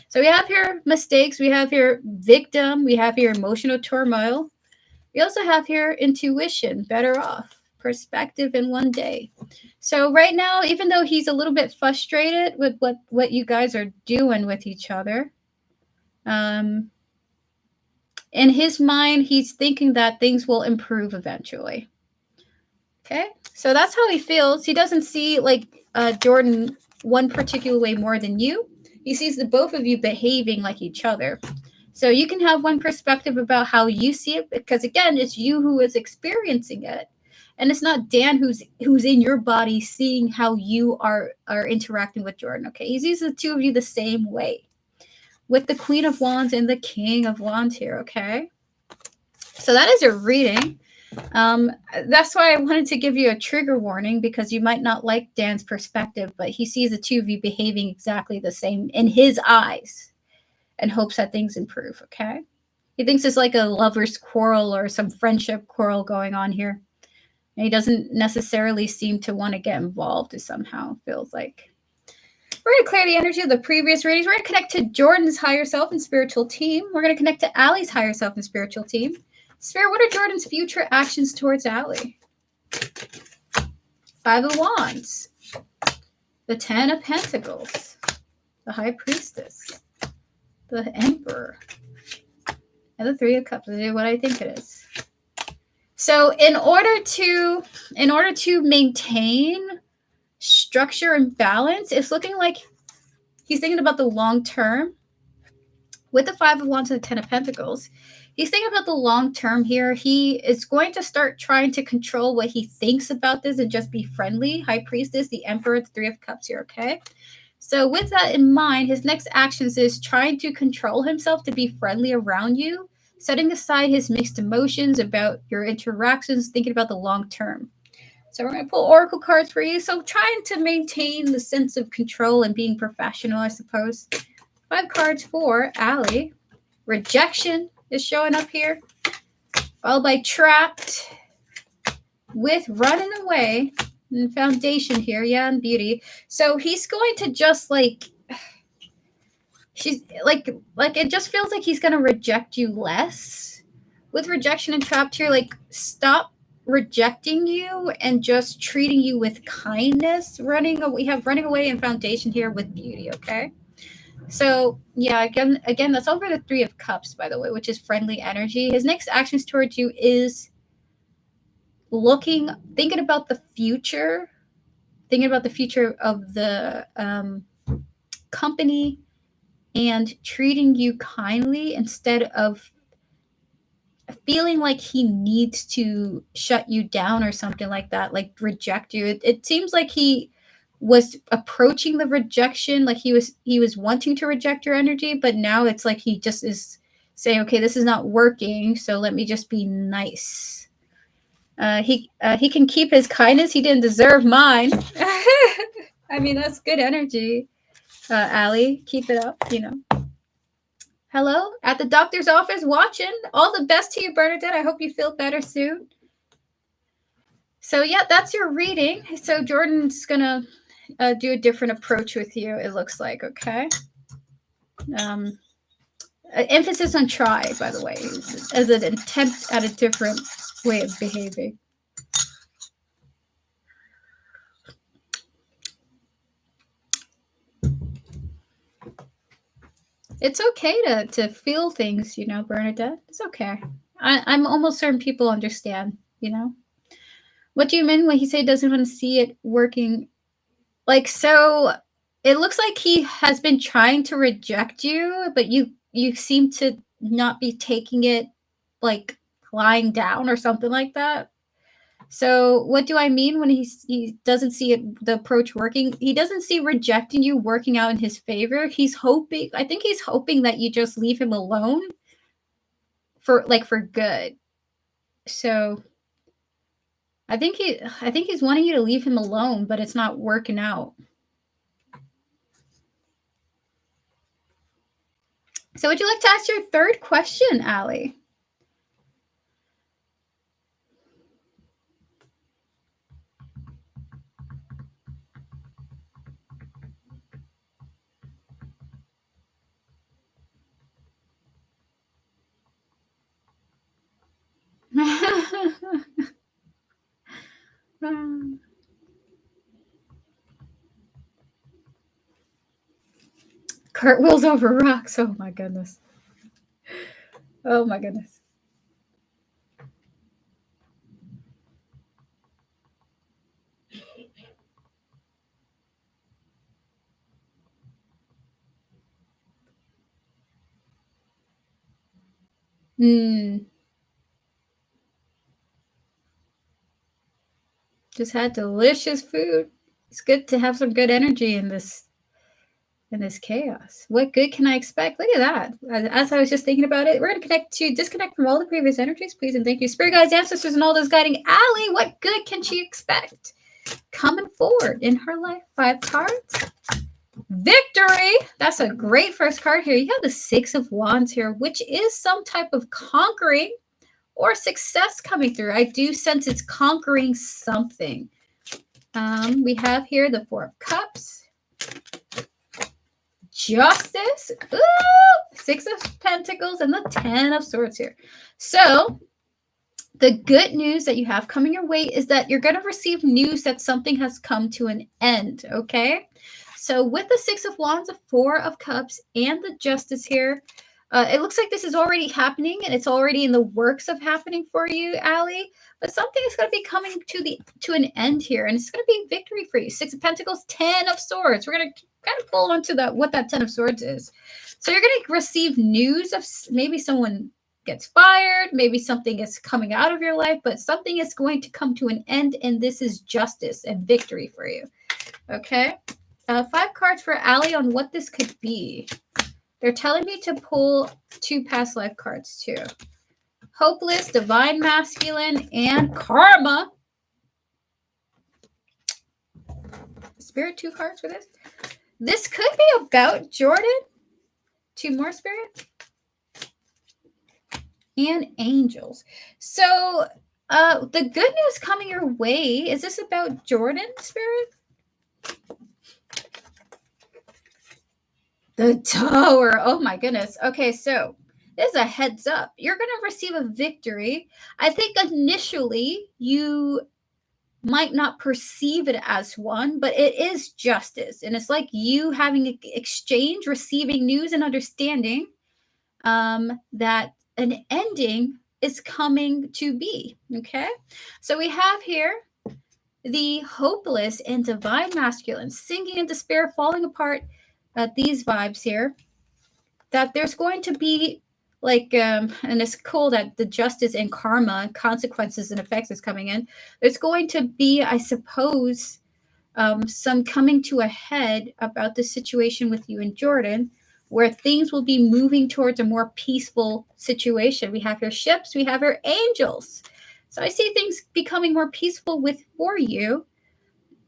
So we have here mistakes. We have here victim. We have here emotional turmoil. We also have here intuition, better off, perspective in one day. So right now, even though he's a little bit frustrated with what you guys are doing with each other, in his mind, he's thinking that things will improve eventually. Okay, so that's how he feels. He doesn't see like Jordan one particular way more than you. He sees the both of you behaving like each other. So you can have one perspective about how you see it, because again, it's you who is experiencing it. And it's not Dan who's in your body seeing how you are interacting with Jordan. Okay. He's using the two of you the same way. With the Queen of Wands and the King of Wands here, okay? So that is your reading. That's why I wanted to give you a trigger warning, because you might not like Dan's perspective, but he sees the two of you behaving exactly the same in his eyes and hopes that things improve, okay? He thinks it's like a lover's quarrel or some friendship quarrel going on here. And he doesn't necessarily seem to want to get involved, it somehow feels like. We're going to clear the energy of the previous readings. We're going to connect to Jordan's higher self and spiritual team. We're going to connect to Allie's higher self and spiritual team. Spirit, what are Jordan's future actions towards Allie? Five of Wands, the Ten of Pentacles, the High Priestess, the Emperor, and the Three of Cups. This is what I think it is. So in order to maintain structure and balance, it's looking like he's thinking about the long term. With the Five of Wands and the Ten of Pentacles, he's thinking about the long term here. He is going to start trying to control what he thinks about this and just be friendly. High Priestess, the Emperor, the Three of Cups here, okay? So with that in mind, his next actions is trying to control himself to be friendly around you, setting aside his mixed emotions about your interactions, thinking about the long term. So we're going to pull oracle cards for you. So trying to maintain the sense of control and being professional, I suppose. 5 cards for Allie. Rejection is showing up here, followed by trapped, with running away, and foundation here, yeah, and beauty. So he's going to just she's like it just feels like he's going to reject you less. With rejection and trapped here, like stop rejecting you and just treating you with kindness. We have running away and foundation here with beauty, okay? So yeah, again, that's over the Three of Cups, by the way, which is friendly energy. His next actions towards you is thinking about the future of the company and treating you kindly instead of feeling like he needs to shut you down or something like that, like reject you. It seems like he was approaching the rejection, like he was wanting to reject your energy, but now it's like he just is saying, okay, this is not working, so let me just be nice. He can keep his kindness. He didn't deserve mine. I mean, that's good energy, Allie. Keep it up, Hello, at the doctor's office watching. All the best to you, Bernadette. I hope you feel better soon. So yeah, that's your reading. So Jordan's gonna do a different approach with you, it looks like, okay? Emphasis on try, by the way, as an attempt at a different way of behaving. It's okay to feel things, Bernadette. It's okay. I'm almost certain people understand, What do you mean when he say doesn't want to see it working? Like, so it looks like he has been trying to reject you, but you seem to not be taking it like lying down or something like that. So what do I mean when he doesn't see the approach working? He doesn't see rejecting you working out in his favor. I think he's hoping that you just leave him alone for good. So I think he's wanting you to leave him alone, but it's not working out. So would you like to ask your third question, Allie? Cartwheels over rocks. Oh my goodness. Oh my goodness. Just had delicious food. It's good to have some good energy in this chaos. What good can I expect? Look at that. As I was just thinking about it, we're going to disconnect from all the previous energies, please, and thank you. Spirit guides, ancestors, and all those guiding Allie, what good can she expect? Coming forward in her life, 5 cards. Victory. That's a great first card here. You have the 6 of Wands here, which is some type of conquering or success coming through. I do sense it's conquering something. We have here the 4 of Cups. Justice. Ooh, 6 of Pentacles and the 10 of Swords here. So the good news that you have coming your way is that you're going to receive news that something has come to an end, okay? So with the 6 of Wands, the 4 of Cups, and the Justice here, it looks like this is already happening and it's already in the works of happening for you, Allie. But something is going to be coming to an end here, and it's going to be victory for you. 6 of Pentacles, 10 of Swords. We're going to kind of pull onto what that 10 of Swords is. So you're going to receive news of maybe someone gets fired, maybe something is coming out of your life, but something is going to come to an end, and this is justice and victory for you. Okay? 5 cards for Allie on what this could be. They're telling me to pull 2 past life cards too. Hopeless, Divine Masculine, and Karma. Spirit, 2 cards for this. This could be about Jordan. 2 more, Spirit. And Angels. So the good news coming your way, is this about Jordan, Spirit? The Tower. Oh my goodness. Okay, so this is a heads up. You're going to receive a victory. I think initially you might not perceive it as one, but it is justice. And it's like you having an exchange, receiving news and understanding that an ending is coming to be. Okay, so we have here the hopeless and divine masculine, sinking in despair, falling apart. These vibes here, that there's going to be like, and it's cool that the justice and karma, consequences and effects is coming in. There's going to be, I suppose, some coming to a head about the situation with you and Jordan, where things will be moving towards a more peaceful situation. We have your ships, we have your angels. So I see things becoming more peaceful for you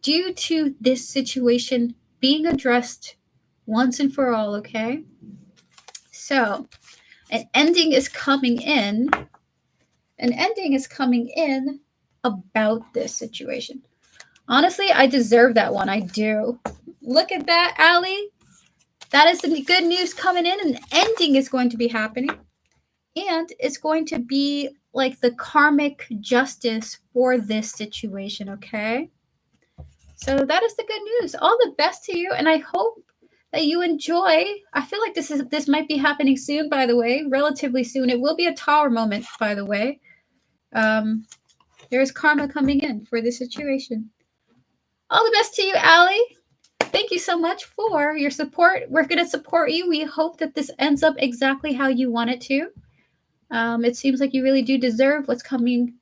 due to this situation being addressed once and for all, okay? So an ending is coming in. An ending is coming in about this situation. Honestly, I deserve that one. I do. Look at that, Allie. That is the good news coming in. An ending is going to be happening. And it's going to be like the karmic justice for this situation, okay? So that is the good news. All the best to you, and I hope that you enjoy. I feel like this might be happening soon, by the way, relatively soon. It will be a tower moment, by the way. There's karma coming in for this situation. All the best to you, Allie. Thank you so much for your support. We're going to support you. We hope that this ends up exactly how you want it to. It seems like you really do deserve what's going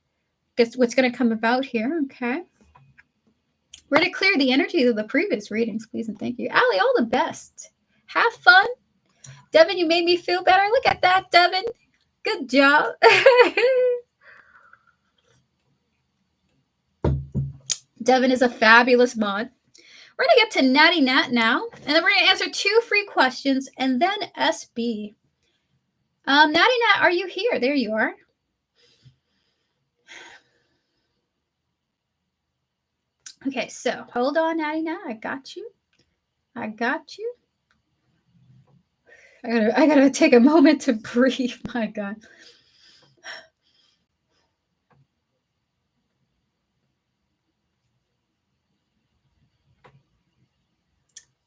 to come about here, okay? We're going to clear the energies of the previous readings, please, and thank you. Allie, all the best. Have fun. Devin, you made me feel better. Look at that, Devin. Good job. Devin is a fabulous mod. We're going to get to Natty Nat now, and then we're going to answer 2 free questions, and then SB. Natty Nat, are you here? There you are. Okay, so hold on, Natty Nat. I got you. I gotta take a moment to breathe. My God.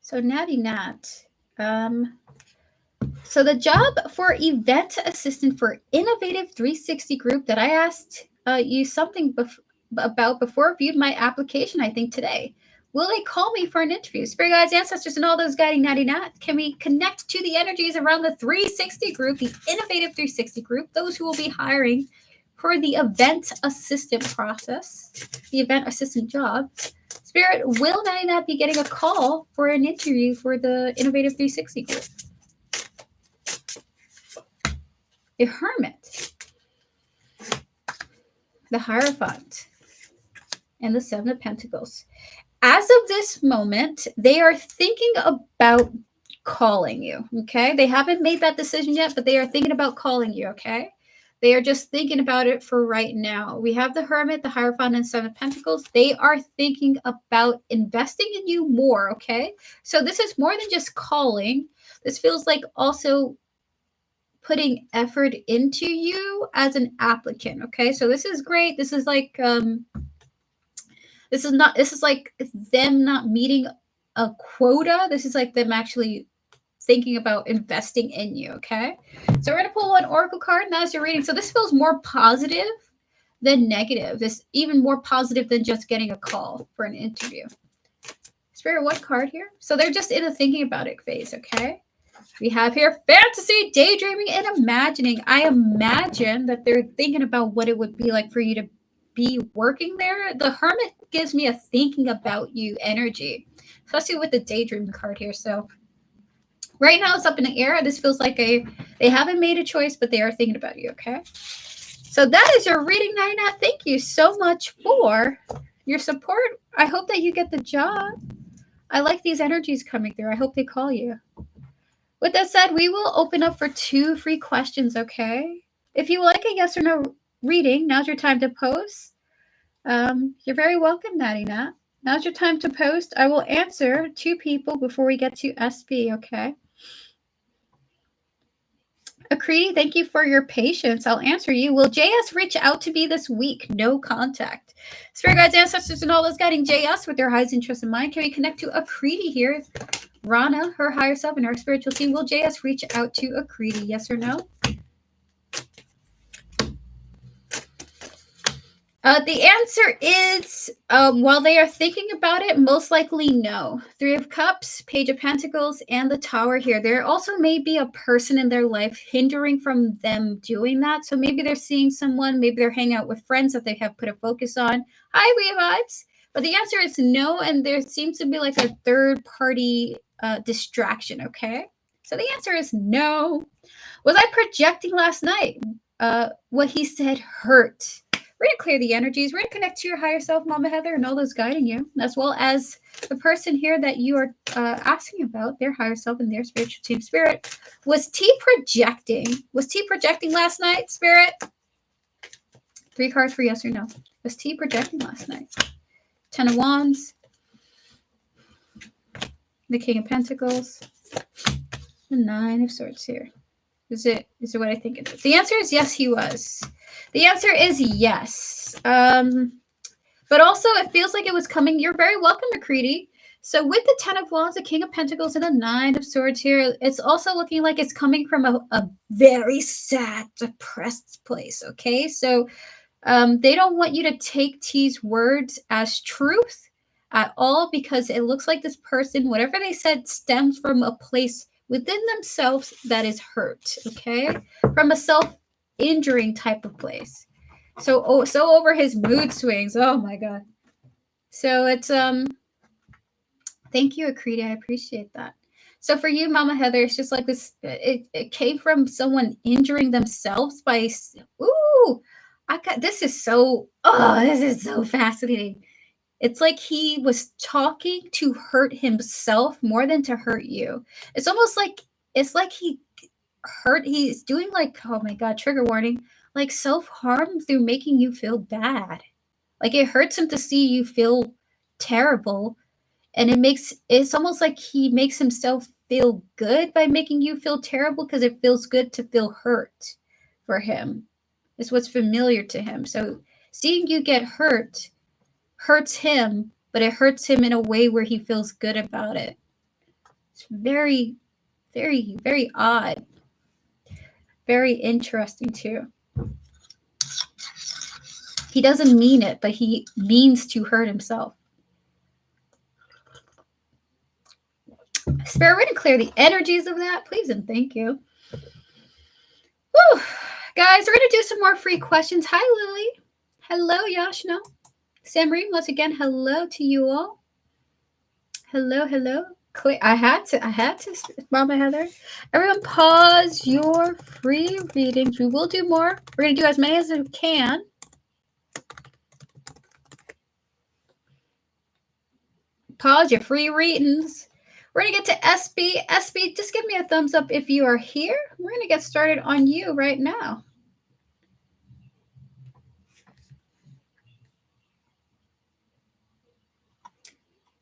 So Natty Nat, so the job for event assistant for Innovative 360 Group that I asked you something about before I viewed my application, I think today. Will they call me for an interview? Spirit guides, ancestors, and all those guiding natty nats, can we connect to the energies around the 360 group, the Innovative 360 group, those who will be hiring for the event assistant process, the event assistant job? Spirit, will natty nat be getting a call for an interview for the Innovative 360 group? The Hermit, the Hierophant, and the Seven of Pentacles. As of this moment, they are thinking about calling you, okay? They haven't made that decision yet, but they are thinking about calling you, okay? They are just thinking about it for right now. We have the Hermit, the Hierophant, and Seven of Pentacles. They are thinking about investing in you more, okay? So this is more than just calling. This feels like also putting effort into you as an applicant, okay? So this is great. This is like this is like them not meeting a quota. This is like them actually thinking about investing in you, okay? So we're going to pull one oracle card, and that's your reading. So this feels more positive than negative. This even more positive than just getting a call for an interview. Spirit, what card here? So they're just in a thinking about it phase, okay? We have here fantasy, daydreaming, and imagining. I imagine that they're thinking about what it would be like for you to be working there. The Hermit gives me a thinking about you energy, especially with the daydreaming card here. So right now it's up in the air. This feels like they haven't made a choice, but they are thinking about you, okay? So that is your reading, Nina. Thank you so much for your support. I hope that you get the job. I like these energies coming through. I hope they call you. With that said, we will open up for 2 free questions, okay? If you would like a yes or no reading, now's your time to post. You're very welcome, Natty Nat. Now's your time to post. I will answer 2 people before we get to SB, okay? Akriti, thank you for your patience. I'll answer you. Will JS reach out to me this week? No contact. Spirit guides, ancestors, and all those guiding JS with their highest interest in mind. Can we connect to Akriti here? Rana, her higher self, and her spiritual team. Will JS reach out to Akriti? Yes or no? The answer is, while they are thinking about it, most likely no. 3 of Cups, Page of Pentacles, and the Tower here. There also may be a person in their life hindering from them doing that. So maybe they're seeing someone, maybe they're hanging out with friends that they have put a focus on. Hi, we have vibes. But the answer is no, and there seems to be like a third-party distraction, okay? So the answer is no. Was I projecting last night? What he said hurt. We're going to clear the energies. We're going to connect to your higher self, Mama Heather, and all those guiding you, as well as the person here that you are asking about, their higher self and their spiritual team. Spirit, was T projecting? Was T projecting last night, Spirit? 3 cards for yes or no. Was T projecting last night? 10 of Wands, the King of Pentacles, the 9 of Swords here. Is it what I think it is? The answer is yes, he was. The answer is yes. But also it feels like it was coming. You're very welcome, Akriti. So with the 10 of Wands, the King of Pentacles, and the 9 of Swords here, it's also looking like it's coming from a very sad, depressed place, okay? So they don't want you to take T's words as truth at all, because it looks like this person, whatever they said, stems from a place within themselves that is hurt, okay? From a self-injuring type of place. So over his mood swings. Oh my God. So it's thank you, Akriti. I appreciate that. So for you, Mama Heather, it's just like this. It came from someone injuring themselves by. Ooh, this is so fascinating. It's like he was talking to hurt himself more than to hurt you. It's almost like he's doing like, oh my God, trigger warning, like self-harm through making you feel bad. Like it hurts him to see you feel terrible. And it's almost like he makes himself feel good by making you feel terrible, because it feels good to feel hurt for him. It's what's familiar to him. So seeing you get hurt hurts him, but it hurts him in a way where he feels good about it. It's very, very, very odd. Very interesting too. He doesn't mean it, but he means to hurt himself. Spirit, we're going to clear the energies of that, please and thank you. Woo! Guys, we're going to do some more free questions. Hi, Lily. Hello, Yashna. Samreen, once again, hello to you all. Hello, hello. I had to, Mama Heather. Everyone pause your free readings. We will do more. We're going to do as many as we can. Pause your free readings. We're going to get to SB. SB, just give me a thumbs up if you are here. We're going to get started on you right now.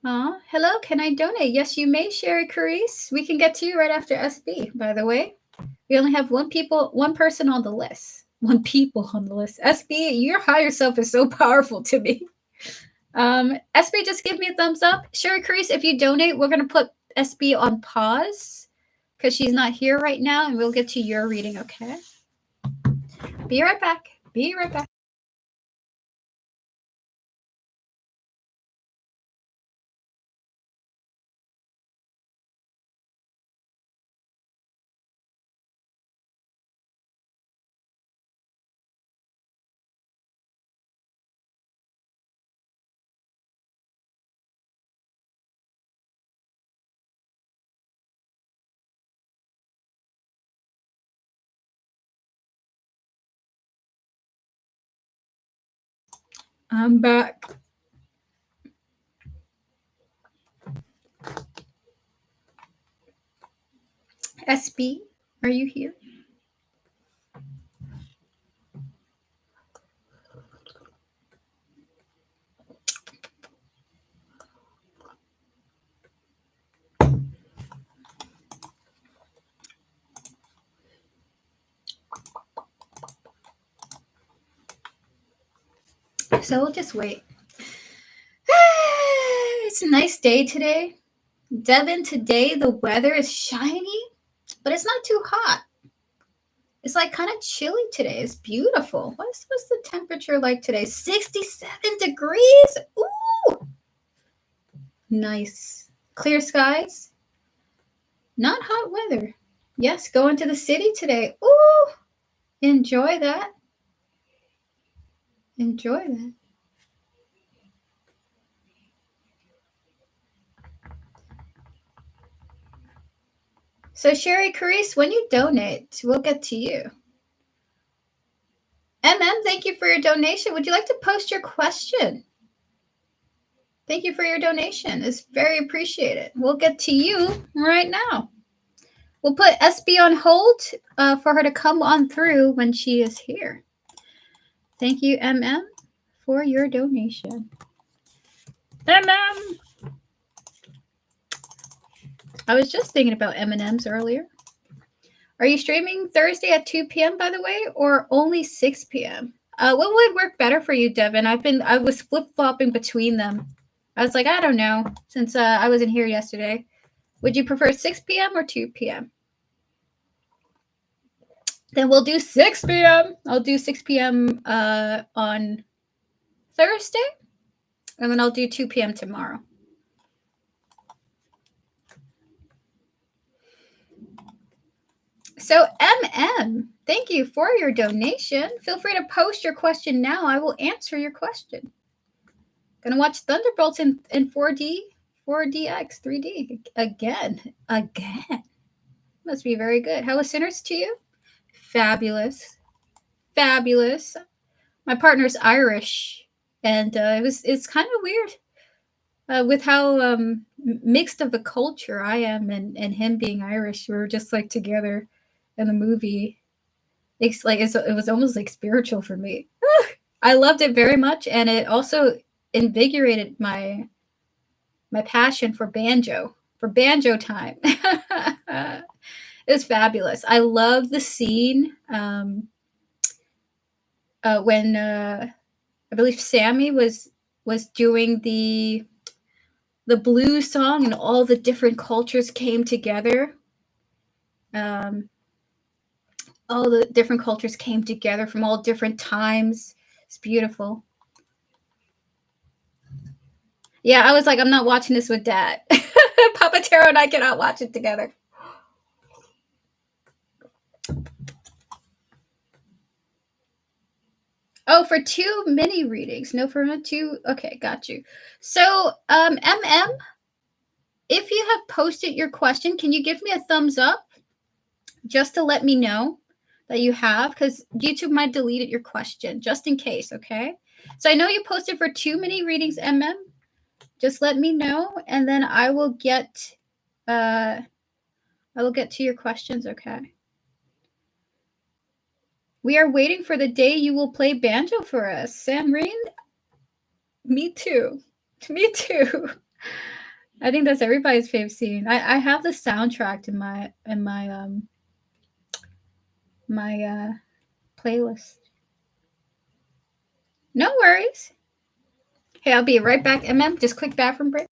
Hello, can I donate? Yes, you may, Sherry Carice. We can get to you right after SB, by the way. We only have one person on the list. One people on the list. SB, your higher self is so powerful to me. SB, just give me a thumbs up. Sherry Carice, if you donate, we're going to put SB on pause because she's not here right now, and we'll get to your reading, okay? Be right back. Be right back. I'm back. SB, are you here? So we'll just wait. It's a nice day today. Devon, today the weather is shiny, but it's not too hot. It's like kind of chilly today. It's beautiful. What's the temperature like today? 67 degrees. Ooh. Nice. Clear skies. Not hot weather. Yes, going to the city today. Ooh. Enjoy that. Enjoy that. So Sherry Carice, when you donate, we'll get to you. Thank you for your donation. Would you like to post your question? Thank you for your donation. It's very appreciated. We'll get to you right now. We'll put SB on hold for her to come on through when she is here. Thank you, for your donation. I was just thinking about M&Ms earlier. Are you streaming Thursday at 2 p.m., by the way, or only 6 p.m.? What would work better for you, Devin? I was flip-flopping between them. I was like, I don't know, since I wasn't here yesterday. Would you prefer 6 p.m. or 2 p.m.? Then we'll do 6 p.m. I'll do 6 p.m. On Thursday, and then I'll do 2 p.m. tomorrow. So, thank you for your donation. Feel free to post your question now. I will answer your question. Gonna watch Thunderbolts in 4D, 4DX, 3D again. Must be very good. How was Sinners to you? Fabulous. My partner's Irish, and it's kind of weird with how mixed of a culture I am and him being Irish. We were just like together in the movie. It was almost like spiritual for me. I loved it very much, and it also invigorated my passion for banjo time. It was fabulous. I love the scene when I believe Sammy was doing the blues song, and all the different cultures came together. All the different cultures came together from all different times. It's beautiful. Yeah, I was like, I'm not watching this with Dad. Papa Papa Tarot and I cannot watch it together. Oh, for 2 mini readings. No, for 2. Okay, got you. So, MM, if you have posted your question, can you give me a thumbs up just to let me know that you have? Because YouTube might delete your question just in case, okay? So I know you posted for 2 mini readings, MM. Just let me know, and then I will get to your questions, okay? We are waiting for the day you will play banjo for us. Samreen? Me too. Me too. I think that's everybody's favorite scene. I have the soundtrack in my playlist. No worries. Hey, I'll be right back, MM. Just quick bathroom break.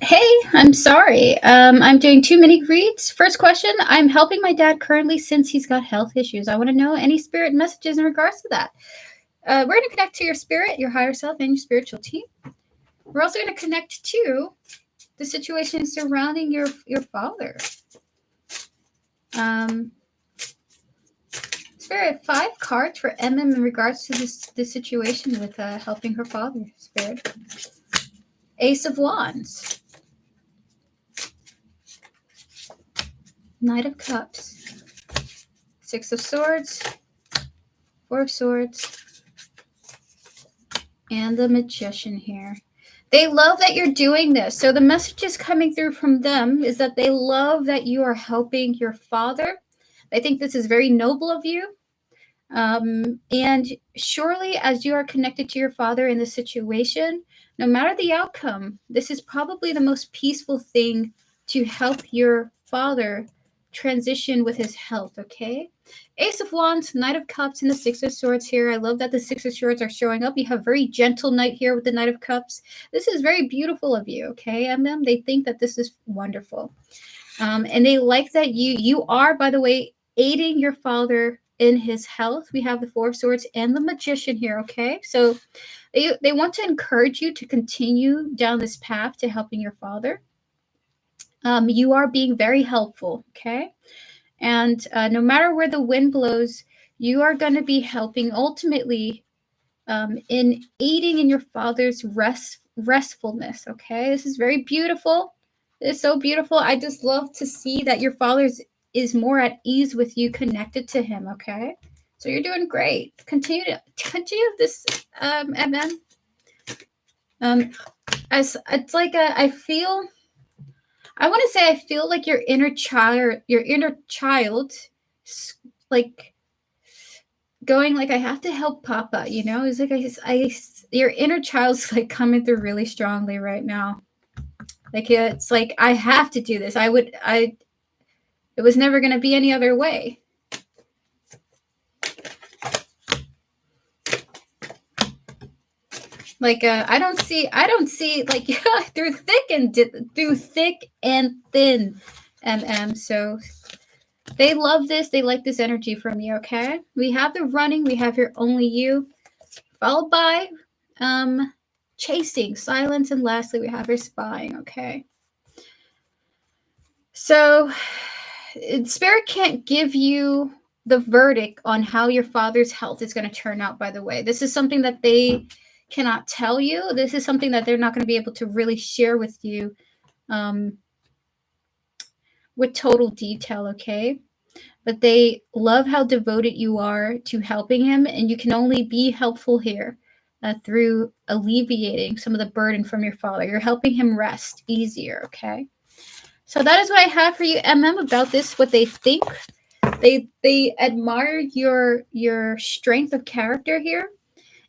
Hey, I'm sorry. I'm doing 2 mini reads. First question, I'm helping my dad currently since he's got health issues. I want to know any spirit messages in regards to that. We're going to connect to your spirit, your higher self, and your spiritual team. We're also going to connect to the situation surrounding your father. Spirit, 5 cards for MM in regards to this situation with helping her father. Spirit. Ace of Wands. Knight of Cups. 6 of Swords. 4 of Swords. And the Magician here. They love that you're doing this. So the messages coming through from them is that they love that you are helping your father. They think this is very noble of you. And surely, as you are connected to your father in this situation, no matter the outcome, this is probably the most peaceful thing to help your father transition with his health, okay? Ace of Wands, Knight of Cups, and the Six of Swords here. I love that the Six of Swords are showing up. You have very gentle knight here with the Knight of Cups. This is very beautiful of you, okay? And then they think that this is wonderful. And they like that you are, by the way, aiding your father in his health. We have the Four of Swords and the Magician here, okay? So they want to encourage you to continue down this path to helping your father. You are being very helpful, okay? And no matter where the wind blows, you are going to be helping ultimately in aiding in your father's restfulness, okay? This is very beautiful. It's so beautiful. I just love to see that your father is more at ease with you, connected to him, okay? So you're doing great. Continue this, MM. As it's like I feel like your inner child, like going like, I have to help Papa, you know? It's like your inner child's like coming through really strongly right now. Like it's like, I have to do this. It was never going to be any other way. Like I don't see like through thick and thin, so they love this. They like this energy from you, okay? We have the running, we have your only you, followed by chasing, silence, and lastly we have your spying, okay? So Spirit can't give you the verdict on how your father's health is going to turn out, by the way. This is something that they cannot tell you. This is something that they're not going to be able to really share with you with total detail, okay? But they love how devoted you are to helping him, and you can only be helpful here through alleviating some of the burden from your father. You're helping him rest easier, okay? So that is what I have for you, about this, what they think. They admire your strength of character here,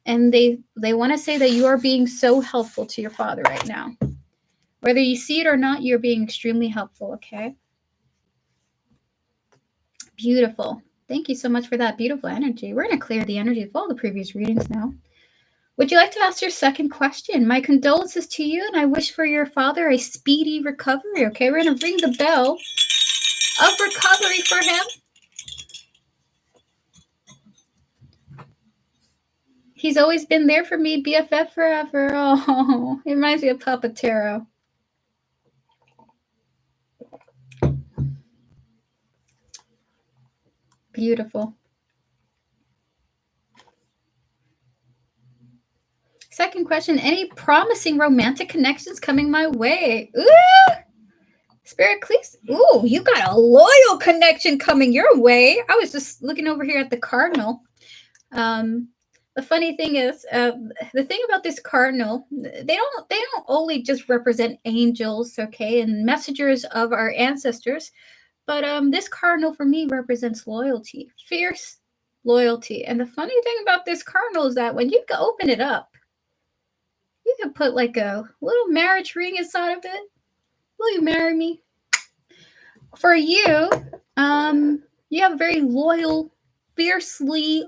and they want to say that you are being so helpful to your father right now. Whether you see it or not, you're being extremely helpful, okay? Beautiful. Thank you so much for that beautiful energy. We're going to clear the energy of all the previous readings now. Would you like to ask your second question? My condolences to you, and I wish for your father a speedy recovery, okay? We're going to ring the bell of recovery for him. He's always been there for me, BFF forever. Oh, it reminds me of Papa Taro. Beautiful. Second question, any promising romantic connections coming my way? Ooh! Spirit, please. Ooh, you got a loyal connection coming your way. I was just looking over here at the cardinal. The funny thing is, the thing about this cardinal, they don't only just represent angels, okay, and messengers of our ancestors, but this cardinal for me represents loyalty, fierce loyalty. And the funny thing about this cardinal is that when you open it up, you can put like a little marriage ring inside of it. Will you marry me? For you, you have a very loyal, fiercely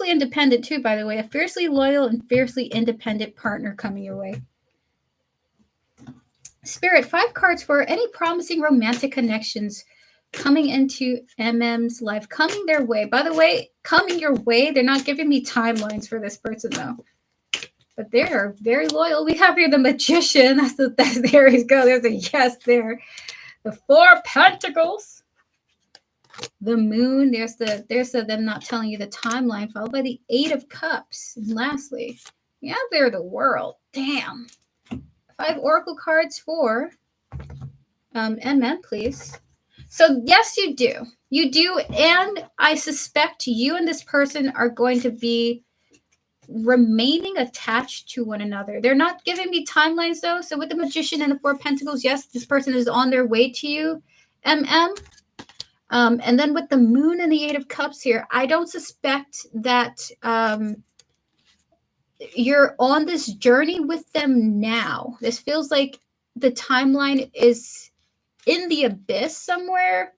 independent too, by the way. A fiercely loyal and fiercely independent partner coming your way. Spirit, 5 cards for any promising romantic connections coming into MM's life, coming their way. By the way, coming your way, they're not giving me timelines for this person though. But they are very loyal. We have here the Magician. There you go. There's a yes there. The 4 Pentacles. The Moon. There's them not telling you the timeline, followed by the 8 of Cups. And lastly, yeah, they're the World. Damn. 5 Oracle cards for MM, please. So yes, you do. You do, and I suspect you and this person are going to be remaining attached to one another. They're not giving me timelines though. So with the Magician and the 4 Pentacles, yes, this person is on their way to you, MM. And then with the Moon and the 8 of Cups here, I don't suspect that you're on this journey with them now. This feels like the timeline is in the abyss somewhere,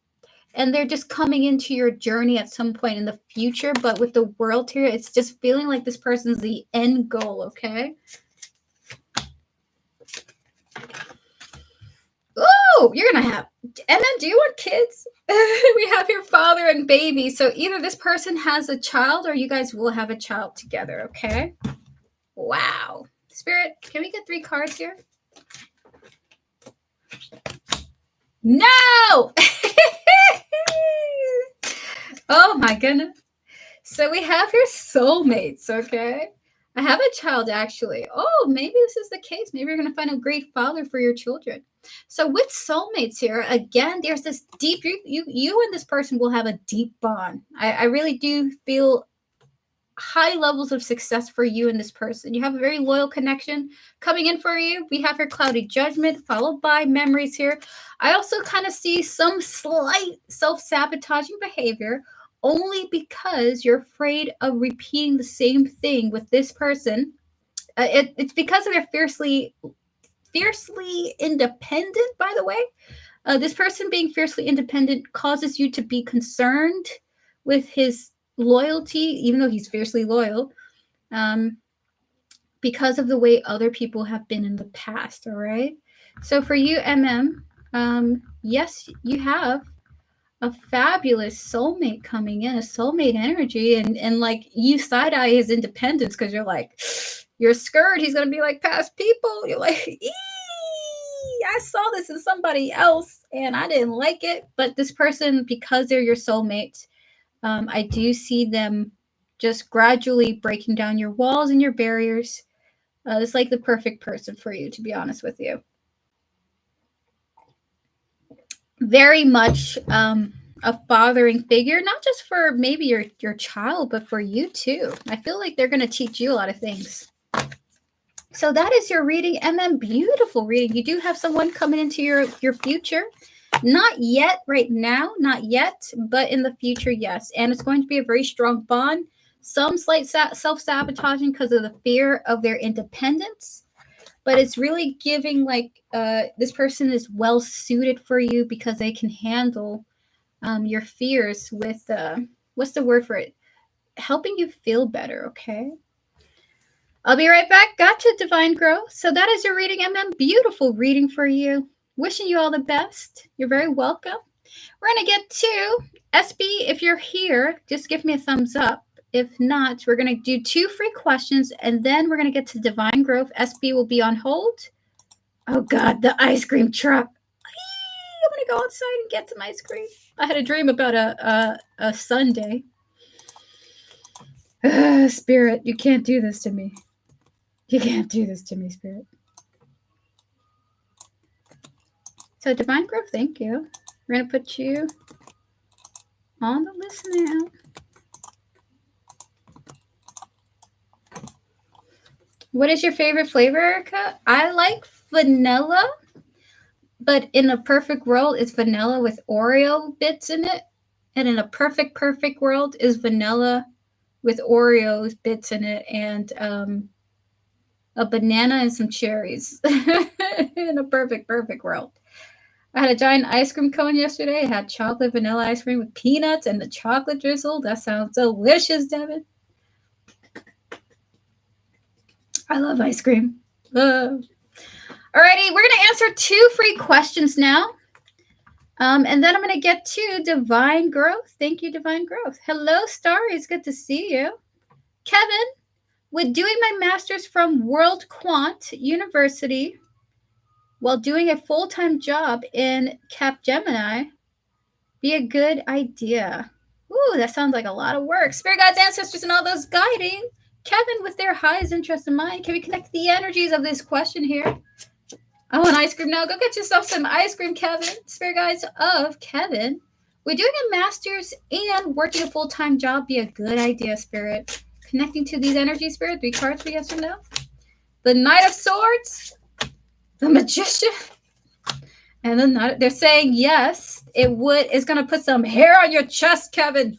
and they're just coming into your journey at some point in the future. But with the World here, it's just feeling like this person's the end goal, okay? Oh, you're going to have... And then do you want kids? We have your father and baby. So either this person has a child or you guys will have a child together, okay? Wow. Spirit, can we get 3 cards here? No! Oh my goodness. So we have your soulmates, okay? I have a child actually. Oh, maybe this is the case. Maybe you're going to find a great father for your children. So with soulmates here, again, there's this deep, you and this person will have a deep bond. I really do feel high levels of success for you and this person. You have a very loyal connection coming in for you. We have your Cloudy Judgment followed by Memories here. I also kind of see some slight self-sabotaging behavior only because you're afraid of repeating the same thing with this person. It's because of their fiercely independent, by the way. This person being fiercely independent causes you to be concerned with his loyalty, even though he's fiercely loyal, because of the way other people have been in the past, all right? So for you, yes, you have a fabulous soulmate coming in, a soulmate energy, and like you side-eye his independence because you're like, you're scared he's going to be like past people. You're like, I saw this in somebody else. and I didn't like it. But this person, because they're your soulmate, I do see them just gradually breaking down your walls and your barriers. It's like the perfect person for you, to be honest with you. Very much a fathering figure, not just for maybe your child, but for you too. I feel like they're going to teach you a lot of things. So that is your reading, and then beautiful reading. You do have someone coming into your future. Not yet, right now, not yet, but in the future, yes. And it's going to be a very strong bond. Some slight self-sabotaging because of the fear of their independence, but it's really giving like this person is well suited for you because they can handle your fears with what's the word for it? Helping you feel better, okay? I'll be right back. Gotcha, Divine Growth. So that is your reading, MM. Beautiful reading for you. Wishing you all the best. You're very welcome. We're going to get to SB. If you're here, just give me a thumbs up. If not, we're going to do 2 free questions, and then we're going to get to Divine Growth. SB will be on hold. Oh, God, the ice cream truck. I'm going to go outside and get some ice cream. I had a dream about a Sunday. Spirit, you can't do this to me. You can't do this to me, Spirit. So, Divine Growth, thank you. We're going to put you on the list now. What is your favorite flavor, Erica? I like vanilla, but in a perfect world, it's vanilla with Oreo bits in it. And in a perfect world is vanilla with Oreos bits in it and a banana and some cherries. In a perfect world. I had a giant ice cream cone yesterday. I had chocolate vanilla ice cream with peanuts and the chocolate drizzle. That sounds delicious, Devin. I love ice cream. Alrighty, we're going to answer 2 free questions now. And then I'm going to get to Divine Growth. Thank you, Divine Growth. Hello, Starry. It's good to see you. Kevin, would doing my master's from World Quant University while doing a full-time job in Capgemini be a good idea? Ooh, that sounds like a lot of work. Spirit guides, ancestors, and all those guiding Kevin with their highest interest in mind. Can we connect the energies of this question here? I want ice cream now. Go get yourself some ice cream, Kevin. Spirit guides of Kevin. Would doing a master's and working a full-time job be a good idea, Spirit? Connecting to these energies, Spirit. 3 cards for yes or no. The Knight of Swords, the Magician, and the Knight. They're saying yes. It's going to put some hair on your chest, Kevin.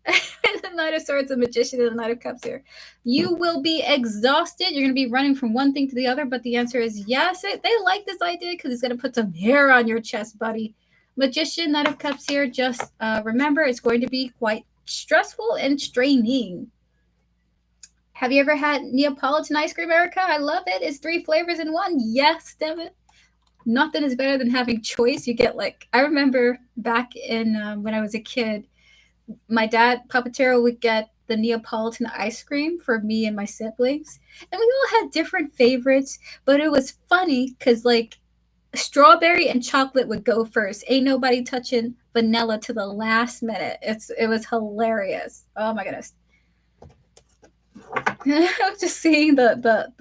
The Knight of Swords, the Magician, and the Knight of Cups here. You will be exhausted. You're going to be running from one thing to the other, but the answer is yes. They like this idea because it's going to put some hair on your chest, buddy. Magician, Knight of Cups here. Just remember, it's going to be quite stressful and straining. Have you ever had Neapolitan ice cream, Erica? I love it. It's 3 flavors in one. Yes, Devin. Nothing is better than having choice. You get I remember back in when I was a kid, my dad, Papatero, would get the Neapolitan ice cream for me and my siblings. And we all had different favorites, but it was funny because strawberry and chocolate would go first. Ain't nobody touching vanilla to the last minute. It was hilarious. Oh my goodness. I'm just seeing the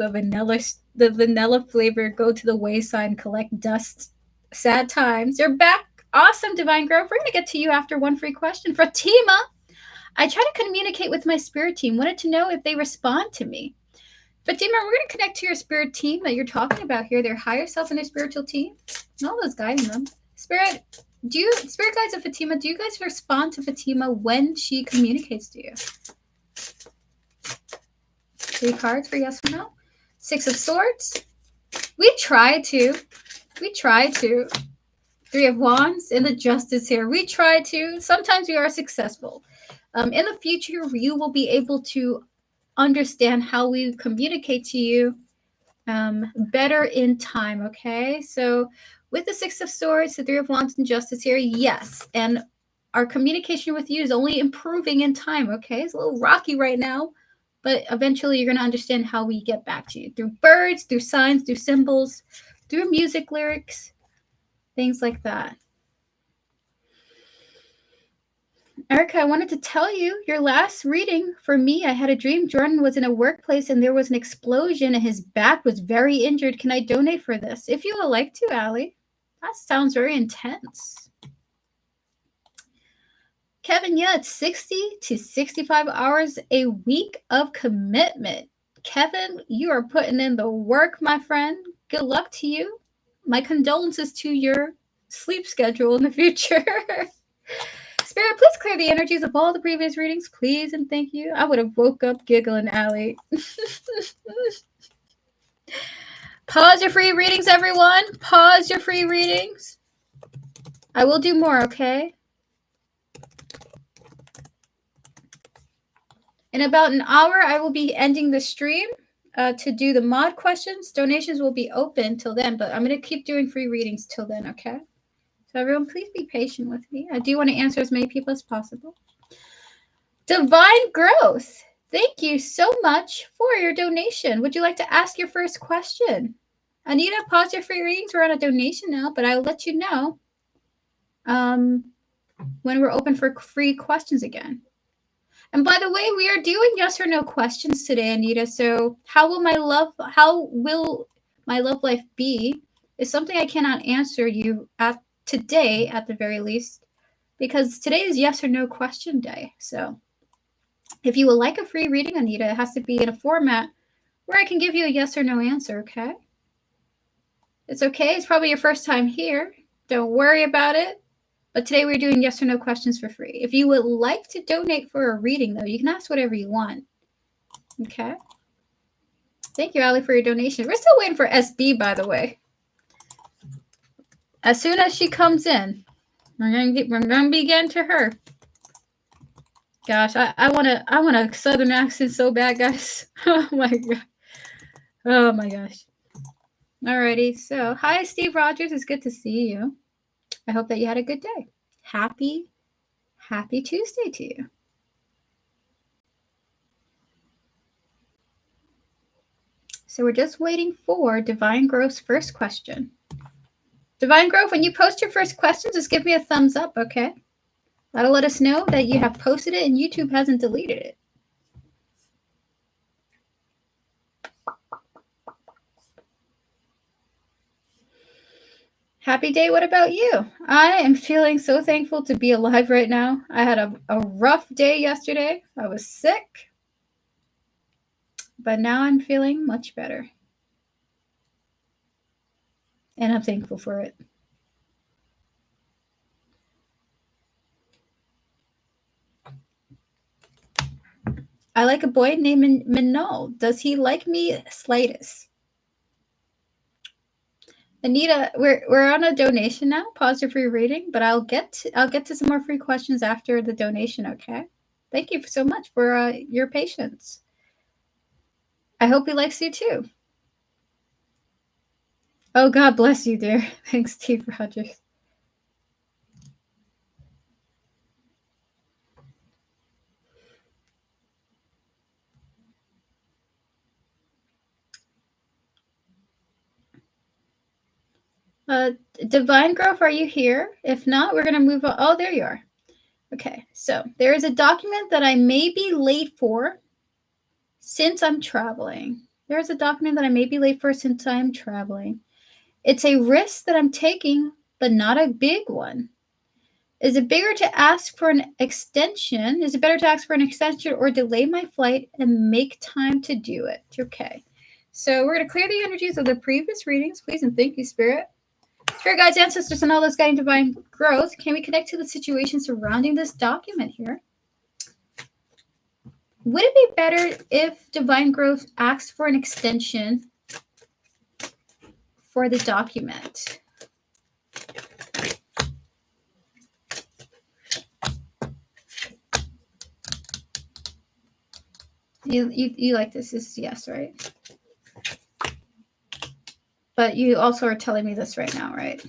vanilla flavor go to the wayside and collect dust. Sad times. You're back. Awesome, Divine Growth. We're going to get to you after 1 free question. Fatima, I try to communicate with my spirit team. Wanted to know if they respond to me. Fatima, we're going to connect to your spirit team that you're talking about here, their higher self and their spiritual team. And all those guiding them. Spirit guides of Fatima, do you guys respond to Fatima when she communicates to you? 3 cards for yes or no. 6 of Swords. We try to. 3 of Wands and the Justice here. We try to. Sometimes we are successful. In the future, you will be able to understand how we communicate to you better in time, okay? So with the 6 of Swords, the 3 of Wands and Justice here, yes. And our communication with you is only improving in time, okay? It's a little rocky right now, but eventually you're going to understand how we get back to you. Through birds, through signs, through symbols, through music lyrics. Things like that. Erica, I wanted to tell you your last reading for me. I had a dream Jordan was in a workplace and there was an explosion and his back was very injured. Can I donate for this? If you would like to, Allie. That sounds very intense. Kevin, yeah, it's 60 to 65 hours a week of commitment. Kevin, you are putting in the work, my friend. Good luck to you. My condolences to your sleep schedule in the future. Spirit, please clear the energies of all the previous readings, please, and thank you. I would have woke up giggling, Allie. Pause your free readings, everyone. Pause your free readings. I will do more, okay? In about an hour, I will be ending the stream to do the mod questions. Donations will be open till then, but I'm going to keep doing free readings till then, okay? So everyone, please be patient with me. I do want to answer as many people as possible. Divine Growth, thank you so much for your donation. Would you like to ask your first question? Anita, pause your free readings. We're on a donation now, but I'll let you know when we're open for free questions again. And by the way, we are doing yes or no questions today, Anita. So how will my love life be is something I cannot answer you at today at the very least, because today is yes or no question day. So if you would like a free reading, Anita, it has to be in a format where I can give you a yes or no answer, okay? It's okay. It's probably your first time here. Don't worry about it. But today we're doing yes or no questions for free. If you would like to donate for a reading, though, you can ask whatever you want. Okay? Thank you, Allie, for your donation. We're still waiting for SB, by the way. As soon as she comes in, we're gonna begin to her. Gosh, I want a southern accent so bad, guys. Oh my god. Oh my gosh. Alrighty, so hi, Steve Rogers. It's good to see you. I hope that you had a good day. Happy Tuesday to you. So we're just waiting for Divine Growth's first question. Divine Growth, when you post your first question, just give me a thumbs up, okay? That'll let us know that you have posted it and YouTube hasn't deleted it. Happy day, what about you? I am feeling so thankful to be alive right now. I had a rough day yesterday. I was sick. But now I'm feeling much better. And I'm thankful for it. I like a boy named Minol. Does he like me slightest? Anita, we're on a donation now. Pause your free reading, but I'll get to some more free questions after the donation, okay? Thank you so much for your patience. I hope he likes you too. Oh, God bless you, dear. Thanks, Steve Rogers. Divine Growth, are you here? If not, we're going to move on. Oh, there you are. Okay, so there is a document that I may be late for since I'm traveling. There's a document that I may be late for since I'm traveling. It's a risk that I'm taking, but not a big one. Is it bigger to ask for an extension? Is it better to ask for an extension or delay my flight and make time to do it? Okay, so we're going to clear the energies of the previous readings, please, and thank you, Spirit. Spirit guides, ancestors, and all those guiding divine growth, can we connect to the situation surrounding this document here? Would it be better if divine growth asked for an extension for the document? You like this? This is yes, right? But you also are telling me this right now, right?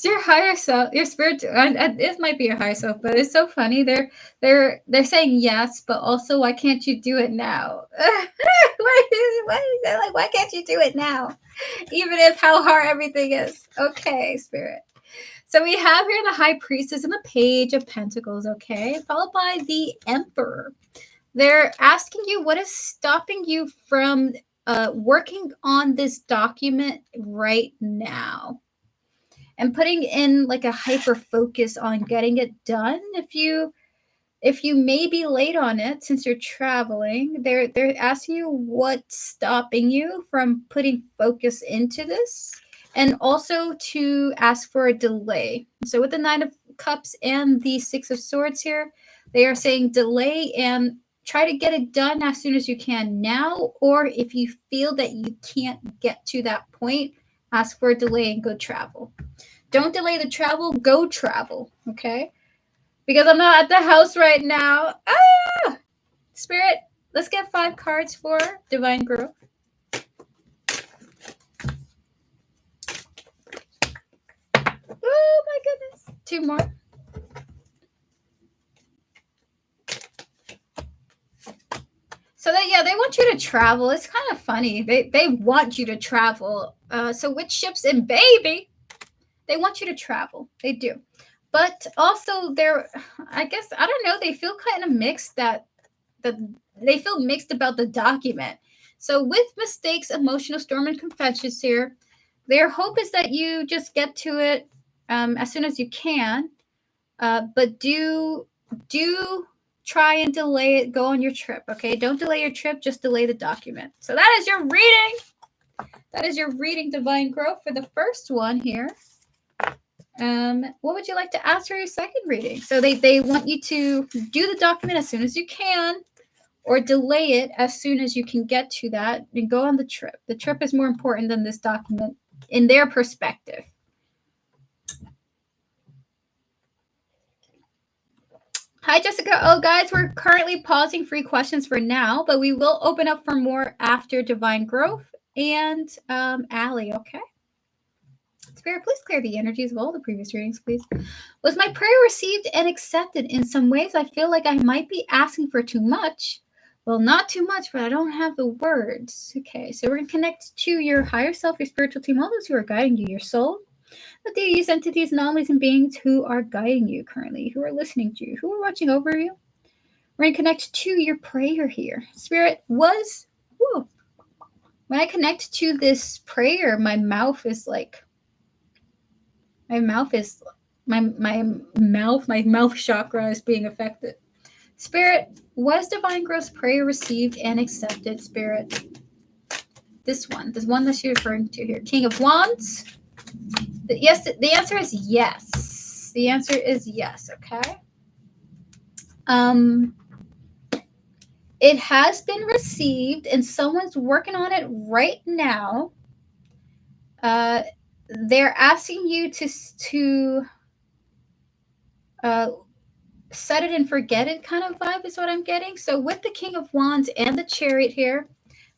Your higher self, your spirit. It might be your higher self, but it's so funny. They're saying yes, but also why can't you do it now? Why can't you do it now? Even if how hard everything is. Okay, Spirit. So we have here the High Priestess and the Page of Pentacles, okay? Followed by the Emperor. They're asking you what is stopping you from working on this document right now and putting in like a hyper focus on getting it done. If you may be late on it since you're traveling, they're asking you what's stopping you from putting focus into this, and also to ask for a delay. So with the Nine of Cups and the Six of Swords here, they are saying delay and try to get it done as soon as you can now, or if you feel that you can't get to that point, ask for a delay and go travel. Don't delay the travel, go travel, okay? Because I'm not at the house right now. Ah! Spirit, let's get 5 cards for Divine Growth. Oh my goodness. 2 more. So they want you to travel. It's kind of funny. They want you to travel. So with ships and baby, they want you to travel. They do. But also I guess, I don't know, they feel kind of mixed they feel mixed about the document. So with mistakes, emotional storm, and confessions here, their hope is that you just get to it as soon as you can. But do try and delay it. Go on your trip, okay? Don't delay your trip. Just delay the document. So that is your reading. That is your reading, Divine Growth, for the first one here. What would you like to ask for your second reading? So they want you to do the document as soon as you can, or delay it as soon as you can get to that, and go on the trip. The trip is more important than this document in their perspective. Hi, Jessica. Oh, guys, we're currently pausing free questions for now, but we will open up for more after Divine Growth and Allie, okay? Spirit, please clear the energies of all the previous readings, please. Was my prayer received and accepted? In some ways, I feel like I might be asking for too much. Well, not too much, but I don't have the words. Okay, so we're going to connect to your higher self, your spiritual team, all those who are guiding you, your soul, the deities, entities, anomalies, and beings who are guiding you currently, who are listening to you, who are watching over you. We're going to connect to your prayer here. Spirit was, whoa. When I connect to this prayer, my mouth chakra is being affected. Spirit, was Divine Growth's prayer received and accepted, Spirit? This one that you're referring to here. King of Wands. Yes, the answer is yes. The answer is yes, okay? It has been received and someone's working on it right now. They're asking you to set it and forget it kind of vibe is what I'm getting. So with the King of Wands and the Chariot here,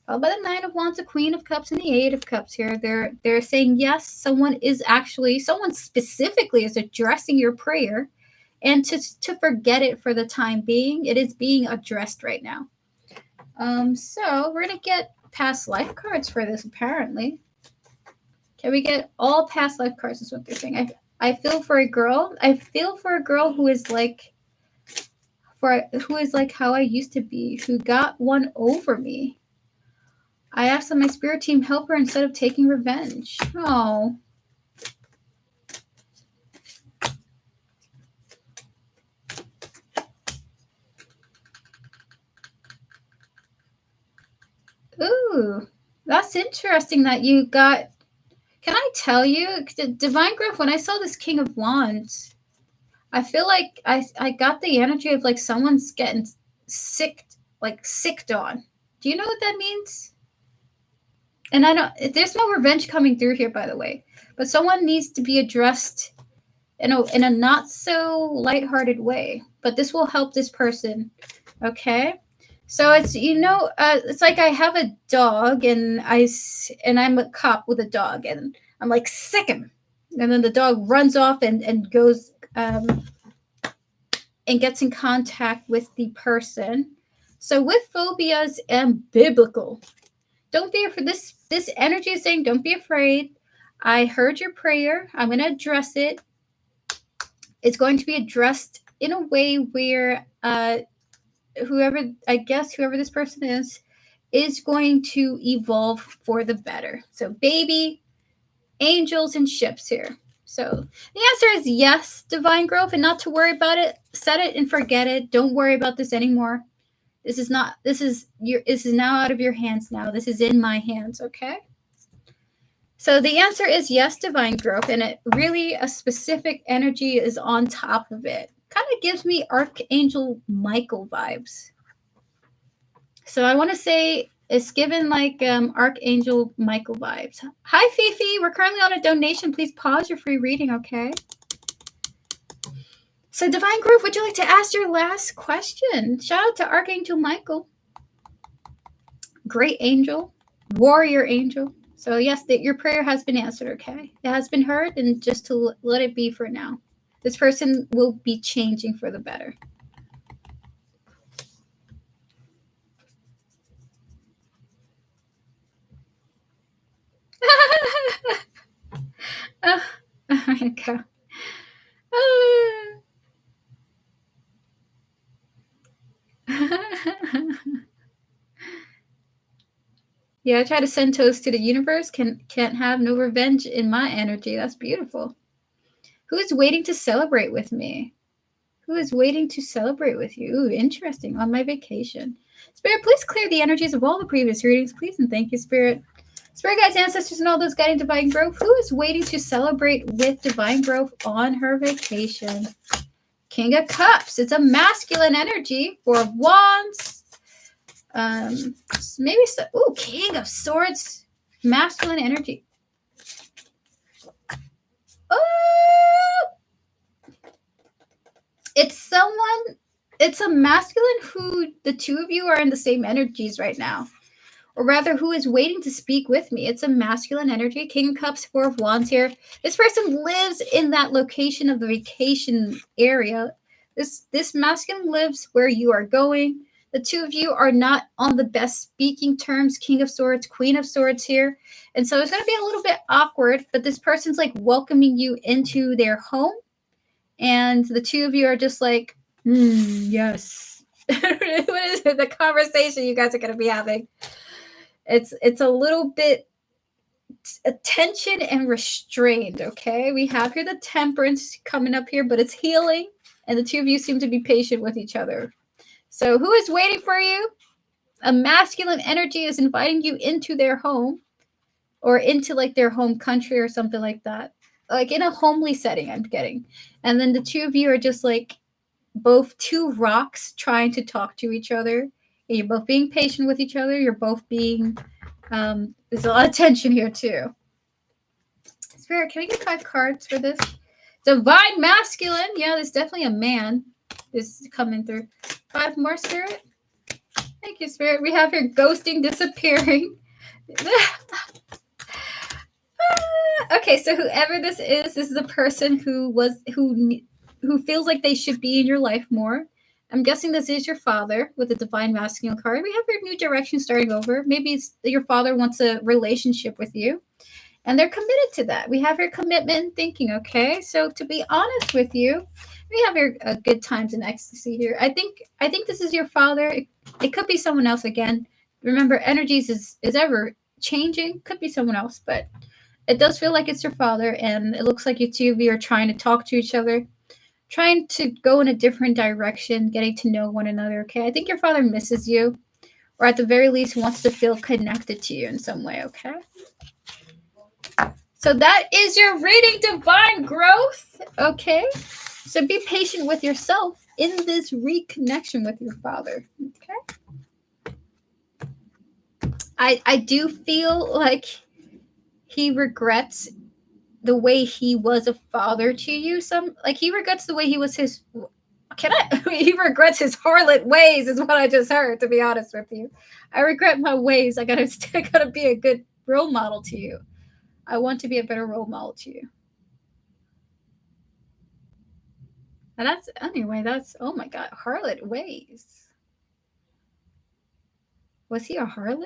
followed by the Nine of Wands, the Queen of Cups, and the Eight of Cups here, they're saying yes, someone specifically is addressing your prayer, and to forget it for the time being. It is being addressed right now. So we're gonna get past life cards for this, apparently. Can we get all past life cards is what they're saying. I feel for a girl. I feel for a girl who is like how I used to be, who got one over me. I asked that my spirit team help her instead of taking revenge. Oh. Ooh, that's interesting that you got. Can I tell you, Divine Growth, when I saw this King of Wands, I feel like I got the energy of like someone's getting sicked on. Do you know what that means? And I don't, there's no revenge coming through here, by the way, but someone needs to be addressed in a not so lighthearted way, but this will help this person. Okay. So it's, it's like I have a dog and I'm a cop with a dog and I'm like, sick him. And then the dog runs off and goes, and gets in contact with the person. So with phobias and biblical, Don't be afraid. This energy is saying, don't be afraid. I heard your prayer. I'm going to address it. It's going to be addressed in a way where whoever this person is going to evolve for the better. So baby, angels, and ships here. So the answer is yes, divine growth, and not to worry about it. Set it and forget it. Don't worry about this anymore. This is now out of your hands now. This is in my hands, okay? So the answer is yes, divine growth, and it really a specific energy is on top of it. Kind of gives me Archangel Michael vibes. So I want to say it's given like Archangel Michael vibes. Hi, Fifi. We're currently on a donation. Please pause your free reading, okay? So, Divine Growth, would you like to ask your last question? Shout out to Archangel Michael. Great angel. Warrior angel. So, yes, your prayer has been answered, okay? It has been heard, and just to let it be for now. This person will be changing for the better. Oh my God. Yeah, I try to send toast to the universe. Can't have no revenge in my energy. That's beautiful. Who is waiting to celebrate with me? Who is waiting to celebrate with you? Ooh, interesting. On my vacation. Spirit, please clear the energies of all the previous readings, please, and thank you, Spirit. Spirit guides, ancestors, and all those guiding divine growth. Who is waiting to celebrate with divine growth on her vacation? King of Cups. It's a masculine energy. Four of Wands. Maybe so. Ooh, King of Swords. Masculine energy. Oh, it's a masculine who the two of you are in the same energies right now. Or rather, who is waiting to speak with me. It's a masculine energy. King of Cups, Four of Wands here. This person lives in that location of the vacation area. This masculine lives where you are going. The two of you are not on the best speaking terms. King of Swords, Queen of Swords here. And so it's going to be a little bit awkward, but this person's like welcoming you into their home. And the two of you are just like, yes. What is it? The conversation you guys are going to be having. It's a little bit tension and restrained, okay? We have here the Temperance coming up here, but it's healing, and the two of you seem to be patient with each other. So who is waiting for you? A masculine energy is inviting you into their home or into like their home country or something like that. Like in a homely setting, I'm getting. And then the two of you are just like both two rocks trying to talk to each other. And you're both being patient with each other. You're both being there's a lot of tension here too. Spirit, can we get 5 cards for this? Divine masculine. Yeah, there's definitely a man is coming through. 5 more, Spirit. Thank you, Spirit. We have here ghosting, disappearing. Okay, so whoever this is a person who feels like they should be in your life more. I'm guessing this is your father with the divine masculine card. We have your new direction starting over. Maybe it's your father wants a relationship with you, and they're committed to that. We have your commitment and thinking, okay? So to be honest with you, we have your good times and ecstasy here. I think this is your father. It could be someone else again. Remember, energies is ever changing. Could be someone else, but it does feel like it's your father, and it looks like you two of you are trying to talk to each other, trying to go in a different direction, getting to know one another, okay? I think your father misses you, or at the very least wants to feel connected to you in some way, okay? So that is your reading, Divine Growth, okay? So be patient with yourself in this reconnection with your father, okay? I do feel like he regrets the way he was a father to you. He regrets the way he was his he regrets his harlot ways is what I just heard, to be honest with you. I regret my ways. I gotta be a good role model to you. I want to be a better role model to you. And that's oh my God, harlot ways. Was he a harlot?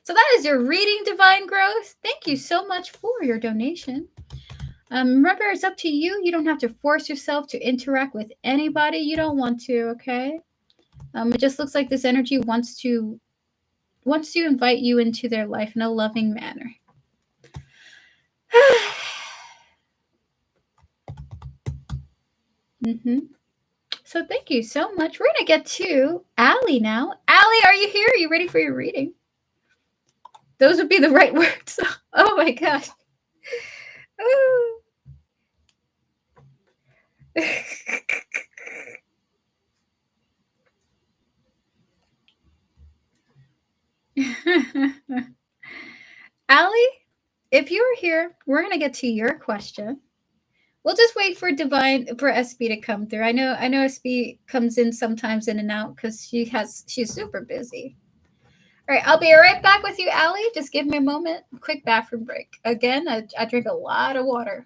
So that is your reading, Divine Growth. Thank you so much for your donation. Remember, it's up to you. You don't have to force yourself to interact with anybody you don't want to, okay? It just looks like this energy wants to invite you into their life in a loving manner. So thank you so much. We're going to get to Allie now. Allie, are you here? Are you ready for your reading? Those would be the right words. Oh my gosh. Allie, if you're here, we're going to get to your question. We'll just wait for SB to come through. I know SB comes in sometimes in and out because she's super busy. All right, I'll be right back with you, Allie. Just give me a moment. Quick bathroom break. Again, I drink a lot of water.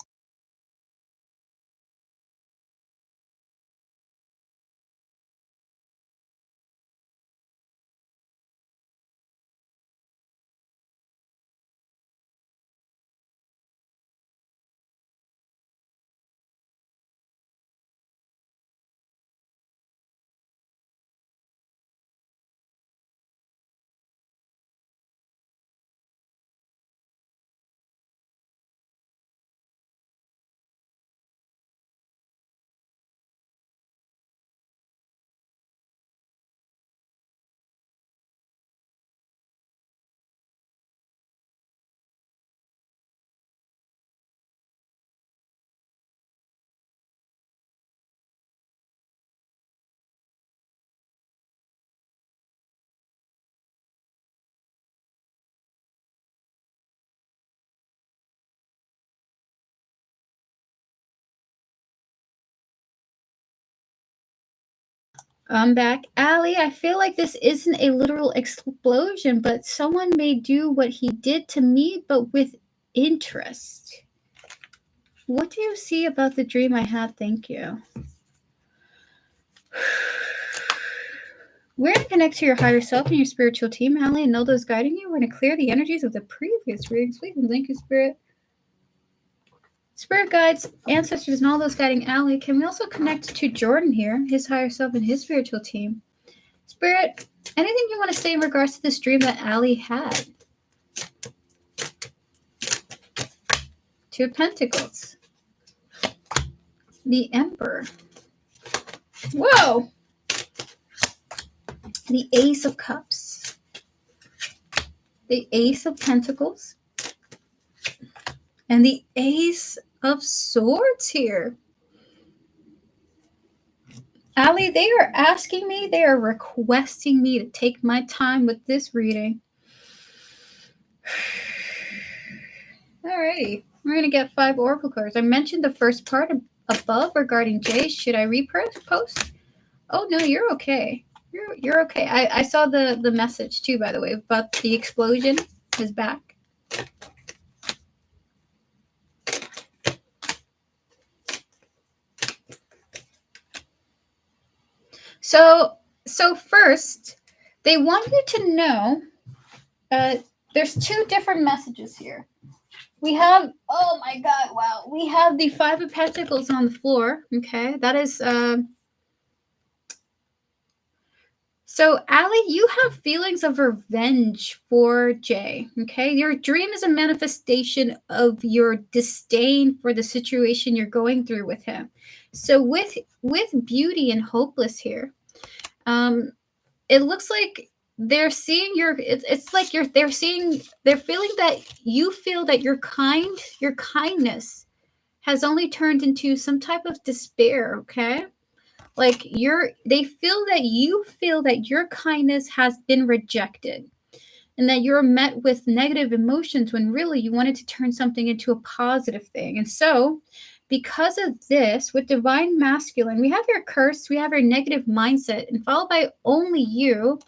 I'm back. Allie, I feel like this isn't a literal explosion, but someone may do what he did to me, but with interest. What do you see about the dream I had? Thank you. We're going to connect to your higher self and your spiritual team, Allie, and know those guiding you. We're going to clear the energies of the previous readings. Please and thank you, Spirit. Spirit guides, ancestors, and all those guiding Allie. Can we also connect to Jordan here, his higher self and his spiritual team? Spirit, anything you want to say in regards to this dream that Allie had? Two of Pentacles. The Emperor. Whoa! The Ace of Cups. The Ace of Pentacles. And the Ace of Swords here. Allie, they are asking me, they are requesting me to take my time with this reading. Alrighty. We're going to get 5 oracle cards. I mentioned the first part above regarding Jay. Should I repost? Oh, no, you're okay. You're okay. I saw the message, too, by the way, about the explosion is back. So first, they want you to know there's 2 different messages here. We have, oh my God, wow. We have the 5 of Pentacles on the floor, okay? That is, so Allie, you have feelings of revenge for Jay, okay? Your dream is a manifestation of your disdain for the situation you're going through with him. So with beauty and hopeless here, it looks like they're seeing it's like they're feeling that you feel that your kindness has only turned into some type of despair, okay? Like they feel that your kindness has been rejected and that you're met with negative emotions when really you wanted to turn something into a positive thing. And so because of this, with divine masculine, we have your curse, we have your negative mindset, and followed by only you.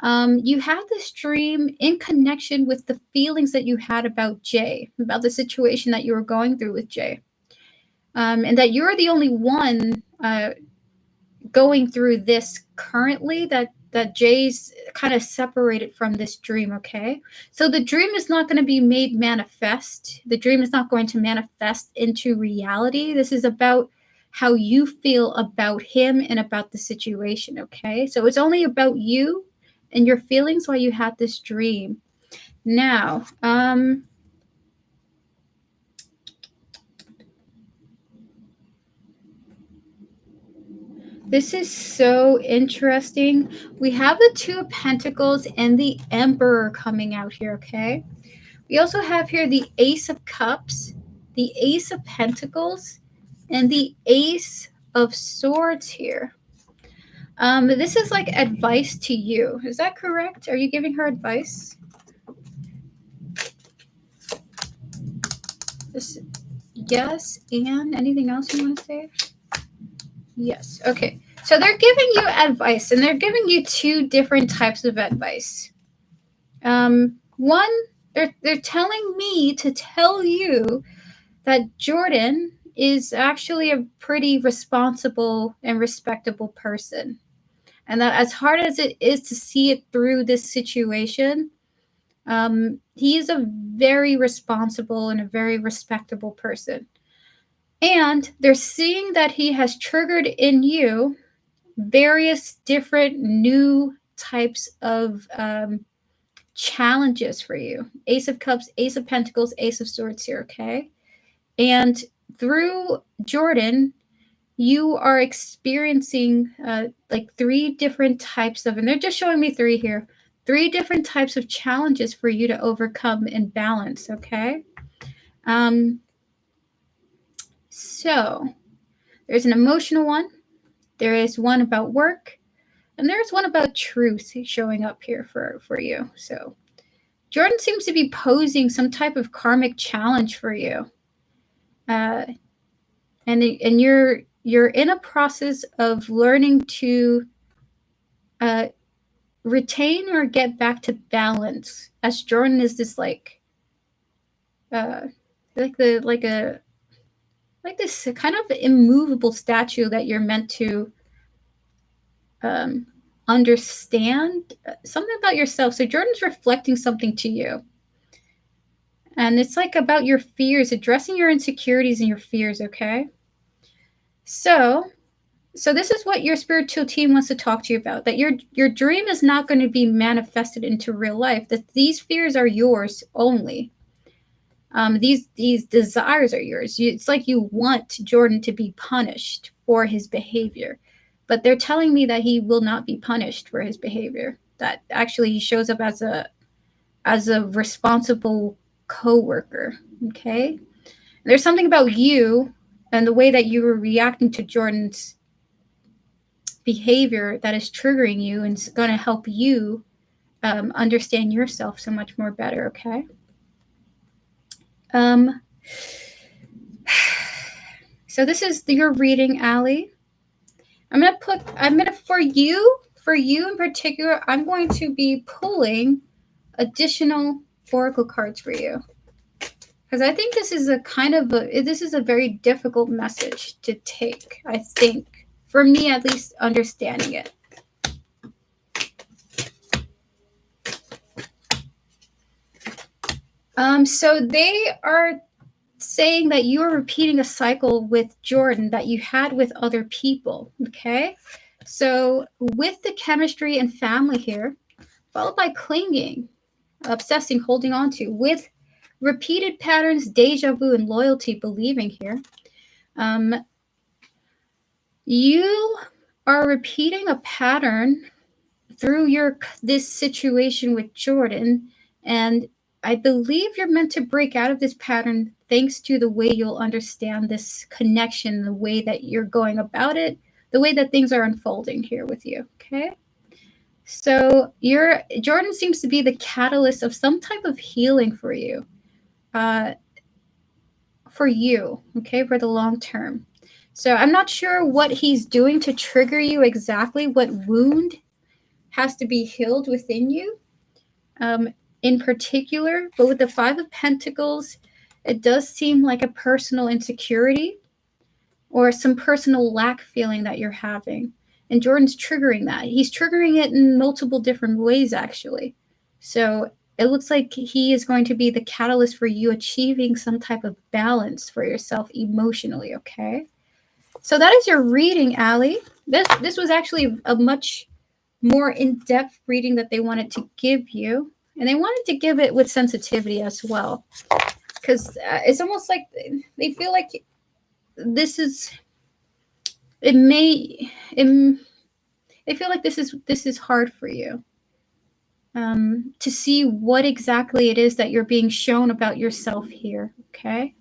You had this dream in connection with the feelings that you had about Jay, about the situation that you were going through with Jay. And that you're the only one going through this currently, that that Jay's kind of separated from this dream, okay? So the dream is not going to be made manifest. The dream is not going to manifest into reality. This is about how you feel about him and about the situation, okay? So it's only about you and your feelings while you had this dream. Now, this is so interesting. We have the Two of Pentacles and the Emperor coming out here, okay? We also have here the Ace of Cups, the Ace of Pentacles, and the Ace of Swords here. This is like advice to you. Is that correct? Are you giving her advice? Yes, and anything else you want to say? Yes. Okay. So they're giving you advice, and they're giving you two different types of advice. One, they're telling me to tell you that Jordan is actually a pretty responsible and respectable person. And that as hard as it is to see it through this situation, he is a very responsible and a very respectable person. And they're seeing that he has triggered in you various different new types of challenges for you. Ace of Cups, Ace of Pentacles, Ace of Swords here, okay? And through Jordan, you are experiencing like three different types of, and they're just showing me three here, three different types of challenges for you to overcome and balance, okay? So there's an emotional one, there is one about work, and there's one about truth showing up here for you. So Jordan seems to be posing some type of karmic challenge for you. And you're in a process of learning to retain or get back to balance, as Jordan is this like this kind of immovable statue that you're meant to understand something about yourself. So Jordan's reflecting something to you, and it's like about your fears, addressing your insecurities and your fears, okay? So this is what your spiritual team wants to talk to you about, that your dream is not going to be manifested into real life, that these fears are yours only. These desires are yours. It's like you want Jordan to be punished for his behavior, but they're telling me that he will not be punished for his behavior, that actually he shows up as a responsible co-worker, okay? There's something about you and the way that you were reacting to Jordan's behavior that is triggering you and it's going to help you understand yourself so much more better, okay? So this is your reading, Allie. For you in particular, I'm going to be pulling additional oracle cards for you, because I think this is a very difficult message to take, I think, for me at least, understanding it. So they are saying that you are repeating a cycle with Jordan that you had with other people, okay? So with the chemistry and family here, followed by clinging, obsessing, holding on to, with repeated patterns, deja vu, and loyalty, believing here, you are repeating a pattern through this situation with Jordan, and I believe you're meant to break out of this pattern thanks to the way you'll understand this connection, the way that you're going about it, the way that things are unfolding here with you, okay? So Jordan seems to be the catalyst of some type of healing for you, okay, for the long term. So I'm not sure what he's doing to trigger you exactly, what wound has to be healed within you in particular, but with the Five of Pentacles, it does seem like a personal insecurity or some personal lack feeling that you're having. And Jordan's triggering that. He's triggering it in multiple different ways, actually. So it looks like he is going to be the catalyst for you achieving some type of balance for yourself emotionally, okay? So that is your reading, Allie. This was actually a much more in-depth reading that they wanted to give you. And they wanted to give it with sensitivity as well. Because it's almost like they feel like this is... They feel like this is hard for you. To see what exactly it is that you're being shown about yourself here, okay?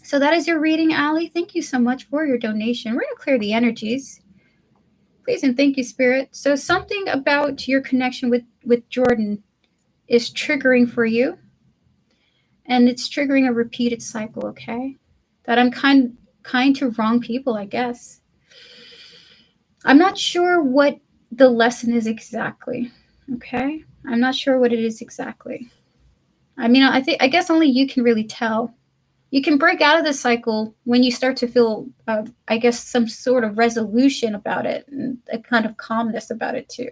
So that is your reading, Allie. Thank you so much for your donation. We're going to clear the energies. Please and thank you, Spirit. So something about your connection with Jordan is triggering for you. And it's triggering a repeated cycle, okay? That I'm kind to wrong people, I guess. I'm not sure what the lesson is exactly, okay? I'm not sure what it is exactly. I mean, I guess only you can really tell. You can break out of the cycle when you start to feel, I guess, some sort of resolution about it and a kind of calmness about it too.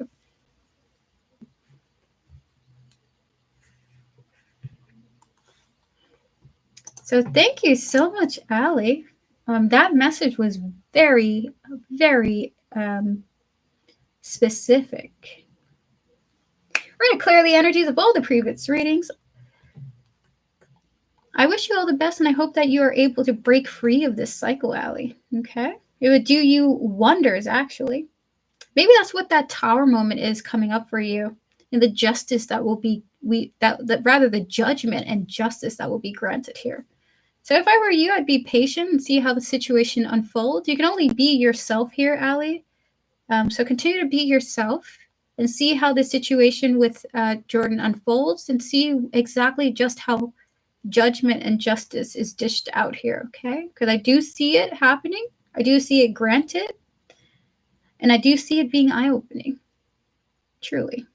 So thank you so much, Allie. That message was very, very specific. We're going to clear the energies of all the previous readings. I wish you all the best, and I hope that you are able to break free of this cycle, Allie. Okay? It would do you wonders, actually. Maybe that's what that tower moment is coming up for you, and the justice that will be rather the judgment and justice that will be granted here. So if I were you, I'd be patient and see how the situation unfolds. You can only be yourself here, Allie. So continue to be yourself and see how the situation with Jordan unfolds, and see exactly just how judgment and justice is dished out here, okay? Because I do see it happening. I do see it granted. And I do see it being eye-opening. Truly.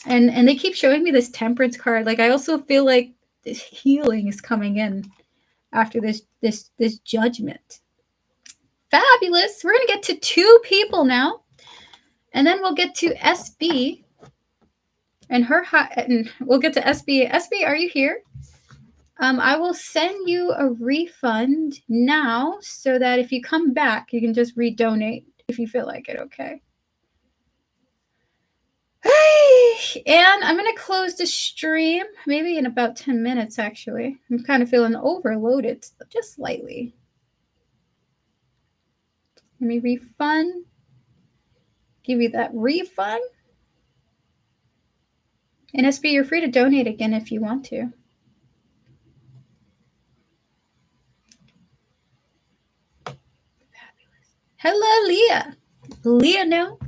And they keep showing me this temperance card. Like, I also feel like this healing is coming in after this judgment. Fabulous. We're going to get to 2 people now. And then we'll get to SB. And we'll get to SB. SB, are you here? I will send you a refund now so that if you come back, you can just redonate if you feel like it, okay? And I'm going to close the stream maybe in about 10 minutes, actually. I'm kind of feeling overloaded, just slightly. Let me refund. Give you that refund. And SB, you're free to donate again if you want to. Hello, Leah. Leah, no.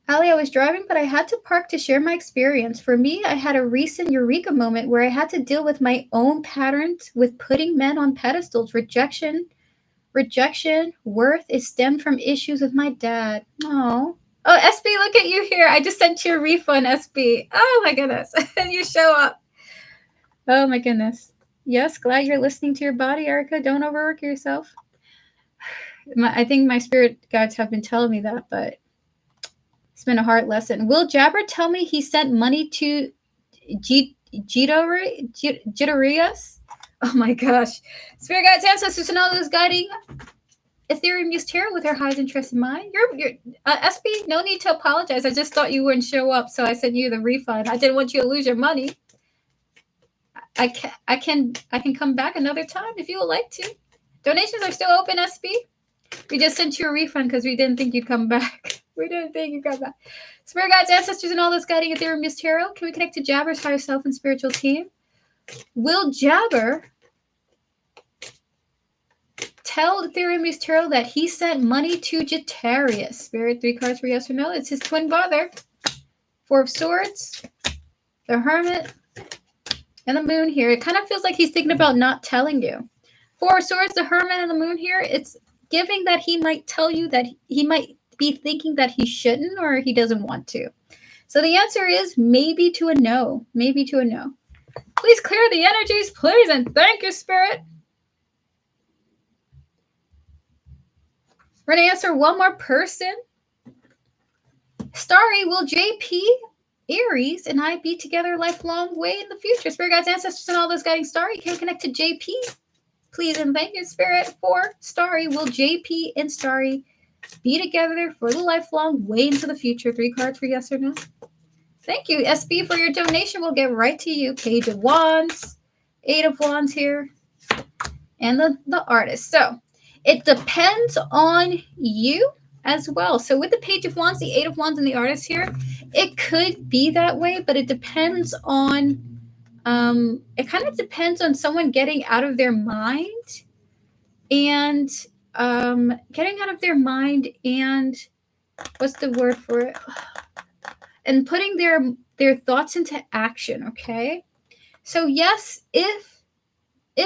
Allie, I was driving, but I had to park to share my experience. For me, I had a recent eureka moment where I had to deal with my own patterns with putting men on pedestals. Rejection, worth is stemmed from issues with my dad. Oh, SB, look at you here. I just sent you a refund, SB. Oh, my goodness. You show up. Oh, my goodness. Yes, glad you're listening to your body, Erica. Don't overwork yourself. I think my spirit guides have been telling me that, but it's been a hard lesson. Will Jabber tell me he sent money to Jitterias? Oh my gosh. Spirit guides, ancestors, and all those guiding Ethereum used tarot with her highest interest in mind. You're SB, no need to apologize. I just thought you wouldn't show up, so I sent you the refund. I didn't want you to lose your money. I can come back another time if you would like to. Donations are still open, SB. We just sent you a refund because we didn't think you'd come back. We didn't think you'd come back. Spirit guides, ancestors, and all those guiding Ethereum used tarot. Can we connect to Jabber's higher self and spiritual team? Will Jabber tell Ethereum used tarot that he sent money to Jitterius? Spirit, 3 cards for yes or no. It's his twin brother. 4 of Swords, the Hermit, and the Moon here. It kind of feels like he's thinking about not telling you. 4 of Swords, the Hermit, and the Moon here. It's giving that he might tell you that he might be thinking that he shouldn't or he doesn't want to. So the answer is maybe to a no. Maybe to a no. Please clear the energies, please, and thank you, Spirit. We're going to answer one more person. Starry, will JP, Aries, and I be together a lifelong way in the future? Spirit guides, ancestors, and all those guiding Starry, can we connect to JP? Please and thank you, Spirit, for Starry. Will JP and Starry be together for the lifelong way into the future? 3 cards for yes or no. Thank you, SB, for your donation. We'll get right to you. Page of Wands, 8 of Wands here, and the artist. So it depends on you as well. So with the Page of Wands, the 8 of Wands, and the artist here, it could be that way, but it depends on, it kind of depends on someone getting out of their mind and what's the word for it? And putting their thoughts into action, okay? So yes, if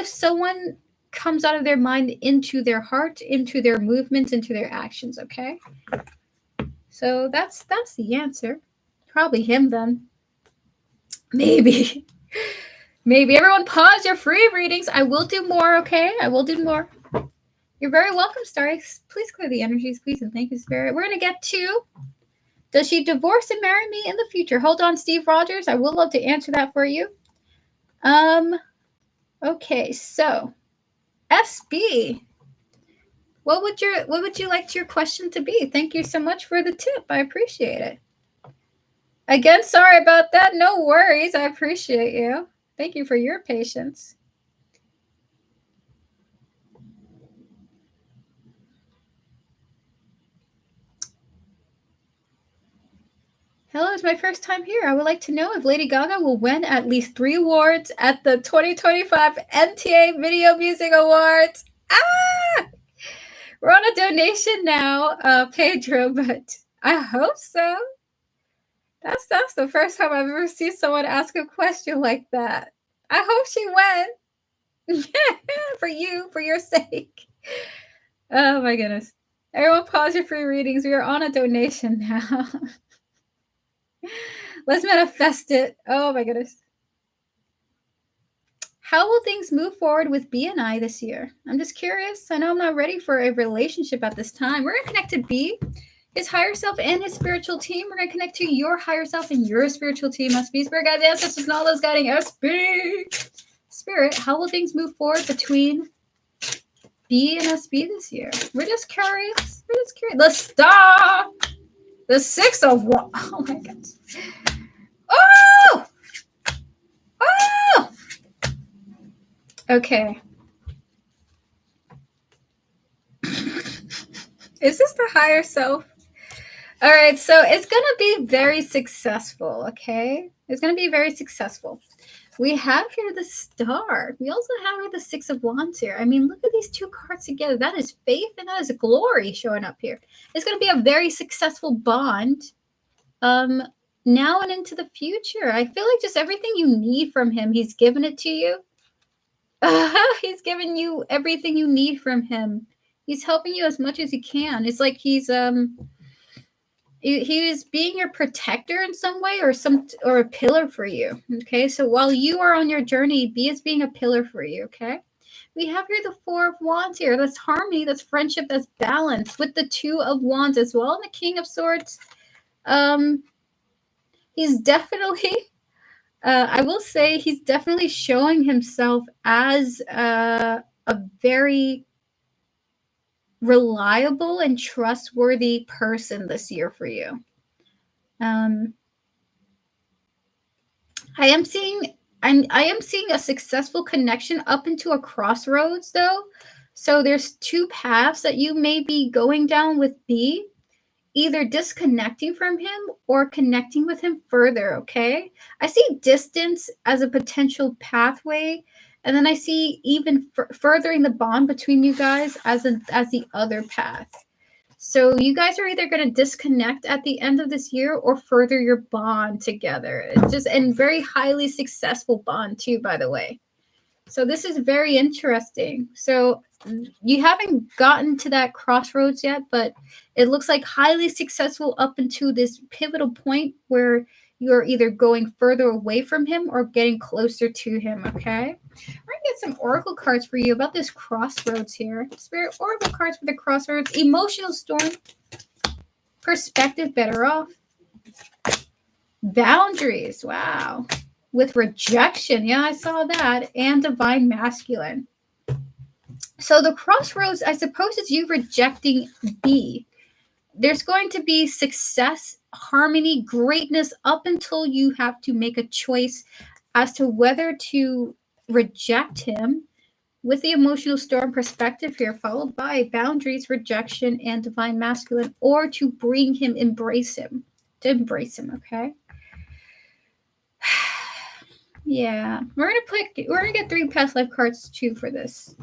someone comes out of their mind into their heart, into their movements, into their actions, okay? So that's the answer. Probably him then. Maybe. Maybe. Everyone pause your free readings. I will do more, okay? I will do more. You're very welcome, Starry. Please clear the energies, please, and thank you, Spirit. We're going to get to, does she divorce and marry me in the future? Hold on, Steve Rogers. I would love to answer that for you. Okay, so SB, what would you like your question to be? Thank you so much for the tip. I appreciate it. Again, sorry about that. No worries. I appreciate you. Thank you for your patience. Hello, it's my first time here. I would like to know if Lady Gaga will win at least 3 awards at the 2025 MTA Video Music Awards. Ah! We're on a donation now, Pedro, but I hope so. That's the first time I've ever seen someone ask a question like that. I hope she wins. for your sake. Oh my goodness. Everyone pause your free readings. We are on a donation now. Let's manifest it. Oh my goodness. How will things move forward with B and I this year? I'm just curious. I know I'm not ready for a relationship at this time. We're going to connect to B, his higher self, and his spiritual team. We're going to connect to your higher self and your spiritual team. SB, Spirit guides, ancestors, and all those guiding SB. Spirit, how will things move forward between B and SB this year? We're just curious. The star. The 6 of Wands. Oh my God. Oh! Oh! Okay. Is this the higher self? All right, so it's going to be very successful, okay? It's going to be very successful. We have here the star. We also have here the 6 of Wands here. I mean, look at these 2 cards together. That is faith and that is glory showing up here. It's going to be a very successful bond now and into the future. I feel like just everything you need from him, he's given it to you. He's given you everything you need from him. He's helping you as much as he can. It's like he's being your protector in some way or a pillar for you. Okay, so while you are on your journey, B is being a pillar for you. Okay, we have here the 4 of Wands here. That's harmony, that's friendship, that's balance with the 2 of Wands as well, and the King of Swords. He's definitely I will say he's definitely showing himself as a very reliable and trustworthy person this year for you. I am seeing a successful connection up into a crossroads though. So there's 2 paths that you may be going down with B. Either disconnecting from him or connecting with him further, okay? I see distance as a potential pathway, and then I see even furthering the bond between you guys as the other path. So you guys are either going to disconnect at the end of this year or further your bond together. It's just and very highly successful bond too, by the way. So this is very interesting. So you haven't gotten to that crossroads yet, but it looks like highly successful up into this pivotal point where you're either going further away from him or getting closer to him, okay? We're going to get some oracle cards for you about this crossroads here. Spirit oracle cards for the crossroads. Emotional storm. Perspective, better off. Boundaries, wow. With rejection, yeah, I saw that. And divine masculine. So the crossroads, I suppose, is you rejecting B. There's going to be success, harmony, greatness up until you have to make a choice as to whether to reject him with the emotional storm perspective here, followed by boundaries, rejection, and divine masculine, or to bring him, embrace him, okay? Yeah, we're gonna get 3 past life cards too for this.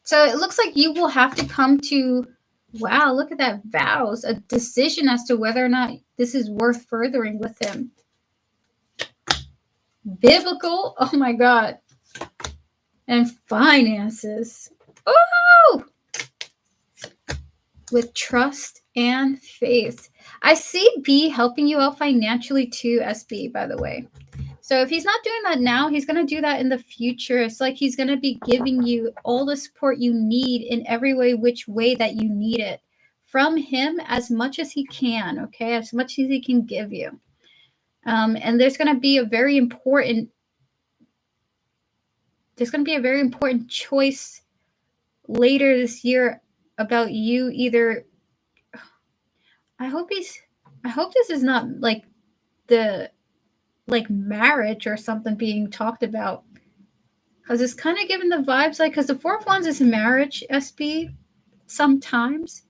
So it looks like you will have to come to, wow, look at that, vows, a decision as to whether or not this is worth furthering with him. Biblical, oh my God. And finances. Oh! With trust and faith. I see B helping you out financially too, SB, by the way. So if he's not doing that now, he's going to do that in the future. It's like he's going to be giving you all the support you need in every way, which way that you need it from him as much as he can, okay? As much as he can give you. And there's going to be a very important choice later this year about you either. I hope this is not like marriage or something being talked about, because it's kind of giving the vibes like, because the 4 of Wands is marriage, SB, sometimes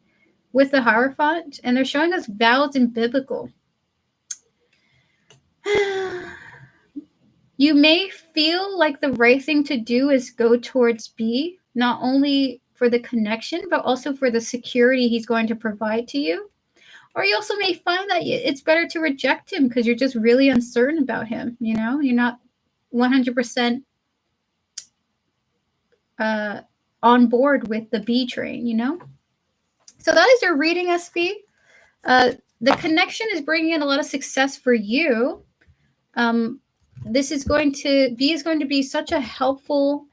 with the Hierophant, and they're showing us vows and biblical. You may feel like the right thing to do is go towards B, not only for the connection, but also for the security he's going to provide to you. Or you also may find that it's better to reject him because you're just really uncertain about him. You know, you're not 100% on board with the B train, you know? So that is your reading, SB. The connection is bringing in a lot of success for you. This is going to be such a helpful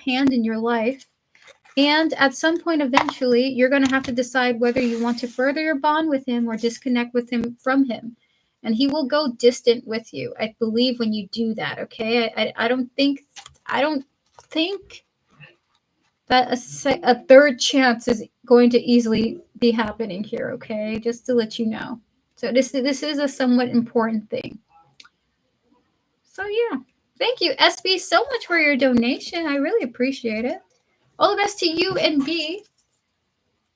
hand in your life. And at some point, eventually, you're going to have to decide whether you want to further your bond with him or disconnect with him from him. And he will go distant with you, I believe, when you do that, okay? I don't think that a third chance is going to easily be happening here, okay? Just to let you know. So this is a somewhat important thing. So yeah, thank you, SB, so much for your donation. I really appreciate it. All the best to you and B.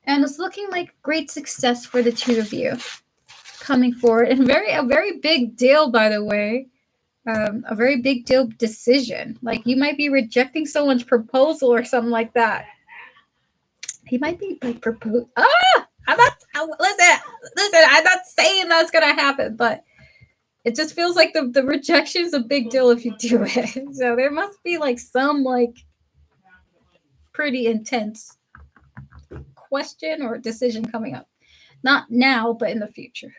And it's looking like great success for the two of you coming forward. And a very big deal, by the way. A very big deal decision. Like you might be rejecting someone's proposal or something like that. He might be like proposed. Listen, I'm not saying that's gonna happen, but it just feels like the rejection is a big deal if you do it. So there must be like some like pretty intense question or decision coming up. Not now, but in the future.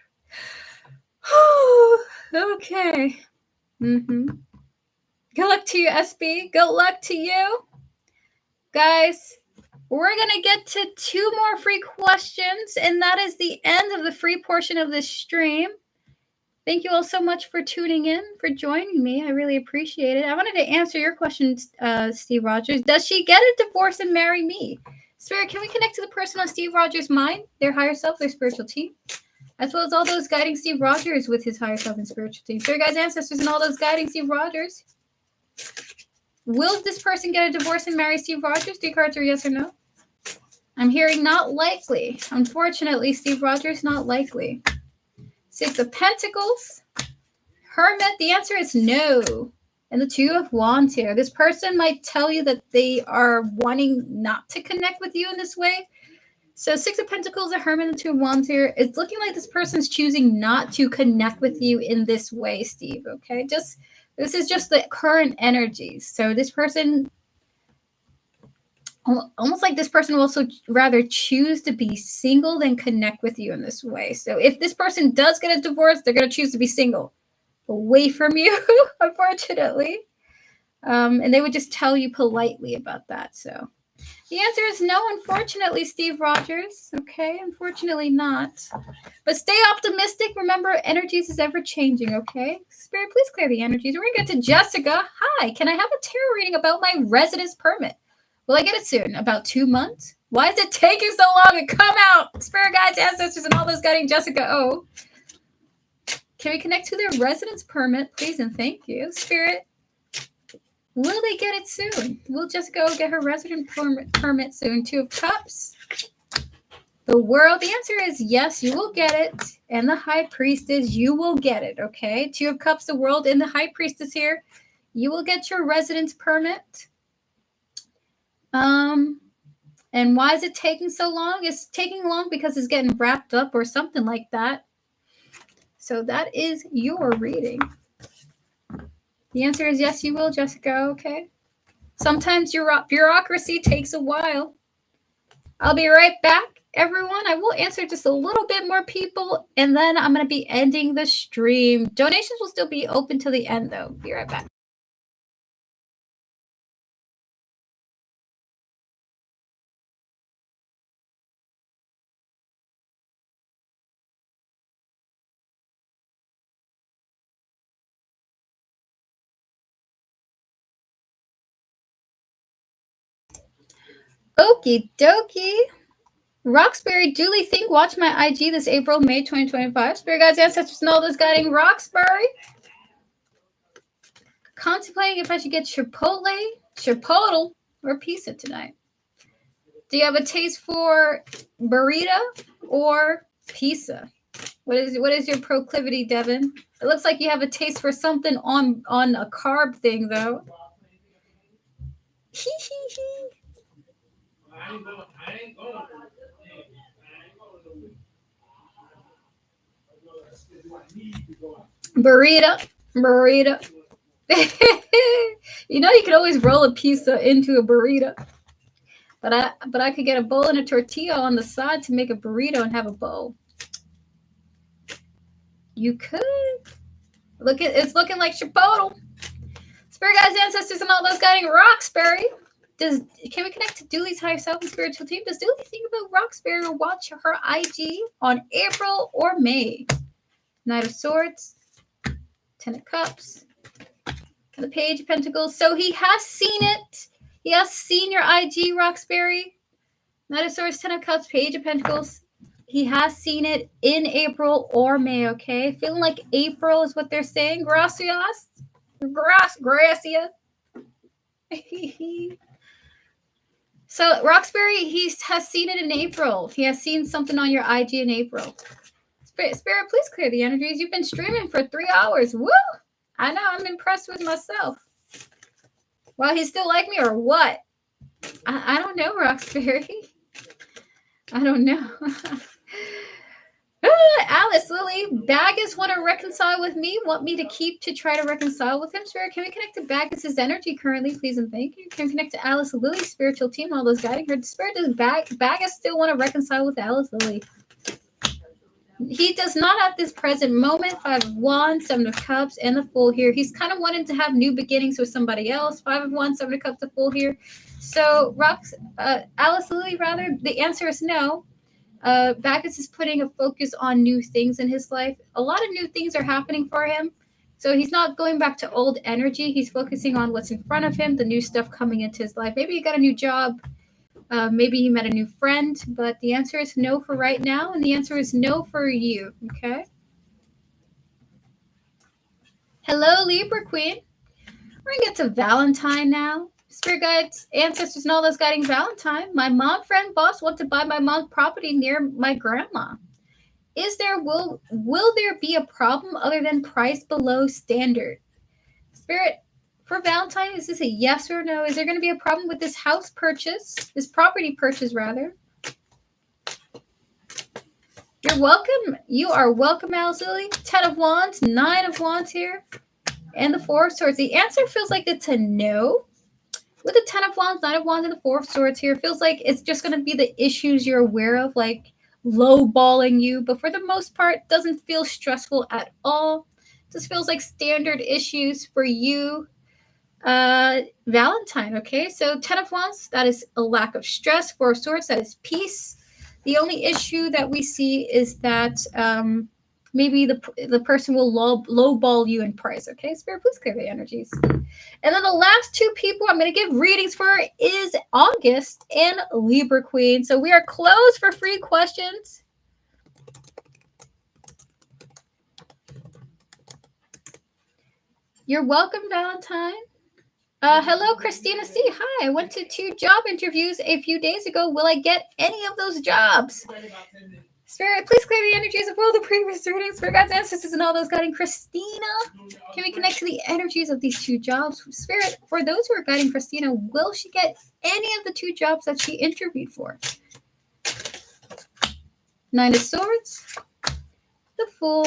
Okay. Good luck to you, SB. Good luck to you. Guys, we're going to get to 2 more free questions, and that is the end of the free portion of this stream. Thank you all so much for tuning in, for joining me. I really appreciate it. I wanted to answer your question, Steve Rogers. Does she get a divorce and marry me? Spirit, can we connect to the person on Steve Rogers' mind, their higher self, their spiritual team, as well as all those guiding Steve Rogers with his higher self and spiritual team? Spirit guides, ancestors, and all those guiding Steve Rogers. Will this person get a divorce and marry Steve Rogers? 3 cards are yes or no? I'm hearing not likely. Unfortunately, Steve Rogers, not likely. 6 of Pentacles. Hermit, the answer is no. And the 2 of Wands here. This person might tell you that they are wanting not to connect with you in this way. So 6 of Pentacles, a Hermit, and 2 of Wands here. It's looking like this person's choosing not to connect with you in this way, Steve, okay? This is just the current energies. So this person, almost like this person will also rather choose to be single than connect with you in this way. So if this person does get a divorce, they're going to choose to be single. away from you, unfortunately. And they would just tell you politely about that. So the answer is no, unfortunately, Steve Rogers. Okay, unfortunately not. But stay optimistic. Remember, energies is ever changing, okay? Spirit, please clear the energies. We're going to get to Jessica. Hi, can I have a tarot reading about my residence permit? Will I get it soon? About 2 months? Why is it taking so long to come out? Spirit guides, ancestors, and all those guiding Jessica O. Can we connect to their residence permit, please, and thank you. Spirit, will they get it soon? Will Jessica O get her resident permit soon? 2 of Cups. The World, the answer is yes, you will get it. And the High Priestess, you will get it, okay? 2 of Cups, the World, and the High Priestess here. You will get your residence permit. And why is it taking so long? It's taking long because it's getting wrapped up or something like that. So that is your reading. The answer is yes, you will, Jessica, okay? Sometimes your bureaucracy takes a while. I'll be right back, everyone. I will answer just a little bit more people, and then I'm going to be ending the stream. Donations will still be open till the end, though. Be right back. Okie dokie. Roxbury, Julie Think, watch my IG this April, May 2025. Spirit guides, ancestors, and all those guiding Roxbury. Contemplating if I should get Chipotle, or pizza tonight. Do you have a taste for burrito or pizza? What is your proclivity, Devin? It looks like you have a taste for something on a carb thing, though. Hee hee hee. Burrito. You know you can always roll a pizza into a burrito. But I could get a bowl and a tortilla on the side to make a burrito and have a bowl. You could. It's looking like Chipotle. Spirit guides, ancestors, and all those guiding Roxbury. Can we connect to Dooley's higher self and spiritual team? Does Dooley think about Roxbury or watch her IG on April or May? Knight of Swords, 10 of Cups, and the Page of Pentacles. So he has seen it. He has seen your IG, Roxbury. Knight of Swords, 10 of Cups, Page of Pentacles. He has seen it in April or May, okay? Feeling like April is what they're saying. Gracias. Gracias. So Roxbury, he has seen it in April. He has seen something on your IG in April. Spirit, please clear the energies. You've been streaming for 3 hours. Woo! I know. I'm impressed with myself. Well, he still like me or what? I don't know, Roxbury. I don't know. Alice, Lily, Bagus want to reconcile with me, want me to keep to try to reconcile with him. Spirit, can we connect to Bagus's energy currently, please and thank you? Can we connect to Alice, Lily, spiritual team, all those guiding her? Spirit, does Bagus still want to reconcile with Alice, Lily? He does not at this present moment. 5 of Wands, 7 of Cups, and the Fool here. He's kind of wanting to have new beginnings with somebody else. 5 of Wands, 7 of Cups, the Fool here. So, Alice, Lily, rather, the answer is no. Bacchus is putting a focus on new things in his life. A lot of new things are happening for him. So he's not going back to old energy. He's focusing on what's in front of him, the new stuff coming into his life. Maybe he got a new job. Maybe he met a new friend. But the answer is no for right now. And the answer is no for you. Okay? Hello, Libra Queen. We're going to get to Valentine now. Spirit guides, ancestors, and all those guiding Valentine. My mom, friend, boss want to buy my mom's property near my grandma. Will there be a problem other than price below standard? Spirit, for Valentine, is this a yes or no? Is there going to be a problem with this house purchase, this property purchase rather? You're welcome. You are welcome, Alice Lily. 10 of Wands, 9 of Wands here, and the 4 of Swords. The answer feels like it's a no. With the 10 of Wands, 9 of Wands, and the 4 of Swords here, it feels like it's just going to be the issues you're aware of, like lowballing you. But for the most part, doesn't feel stressful at all. This feels like standard issues for you, Valentine, okay? So 10 of Wands, that is a lack of stress. 4 of Swords, that is peace. The only issue that we see is that maybe the person will lowball you in price, okay? Spirit, please clear the energies. And then the last 2 people I'm going to give readings for is August and Libra Queen. So we are closed for free questions. You're welcome, Valentine. Hello, Christina C. Hi, I went to 2 job interviews a few days ago. Will I get any of those jobs? Spirit, please clear the energies of all the previous readings for God's ancestors and all those guiding Christina. Can we connect to the energies of these 2 jobs? Spirit, for those who are guiding Christina, will she get any of the 2 jobs that she interviewed for? 9 of Swords, the Fool,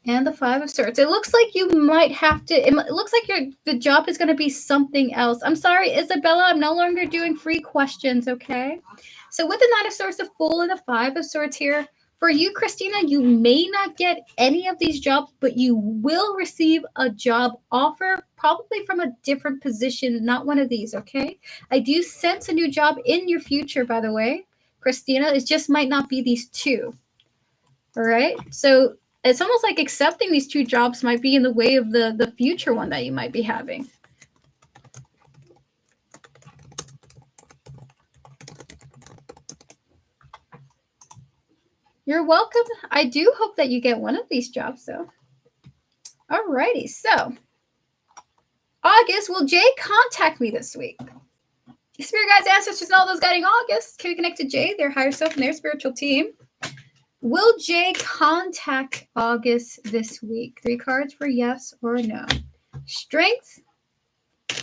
and the 5 of Swords. It looks like you might have to, it looks like the job is going to be something else. I'm sorry, Isabella, I'm no longer doing free questions, okay? So with the 9 of Swords, the Fool, and the 5 of Swords here, for you, Christina, you may not get any of these jobs, but you will receive a job offer, probably from a different position, not one of these, okay? I do sense a new job in your future, by the way, Christina. It just might not be these 2, all right? So it's almost like accepting these 2 jobs might be in the way of the future one that you might be having. You're welcome. I do hope that you get one of these jobs, though. Alrighty, so August, will Jay contact me this week? Spirit guides, ancestors, and all those guiding August. Can we connect to Jay, their higher self, and their spiritual team? Will Jay contact August this week? 3 cards for yes or no. Strength.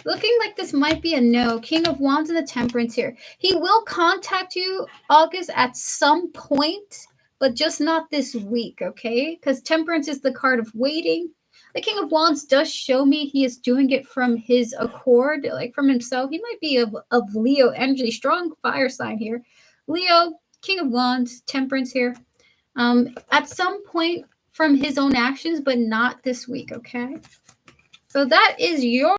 Looking like this might be a no. King of Wands and the Temperance here. He will contact you, August, at some point, but just not this week, okay? Because Temperance is the card of waiting. The King of Wands does show me he is doing it from his accord, like from himself. He might be of Leo energy, strong fire sign here. Leo, King of Wands, Temperance here. At some point from his own actions, but not this week, okay? So that is your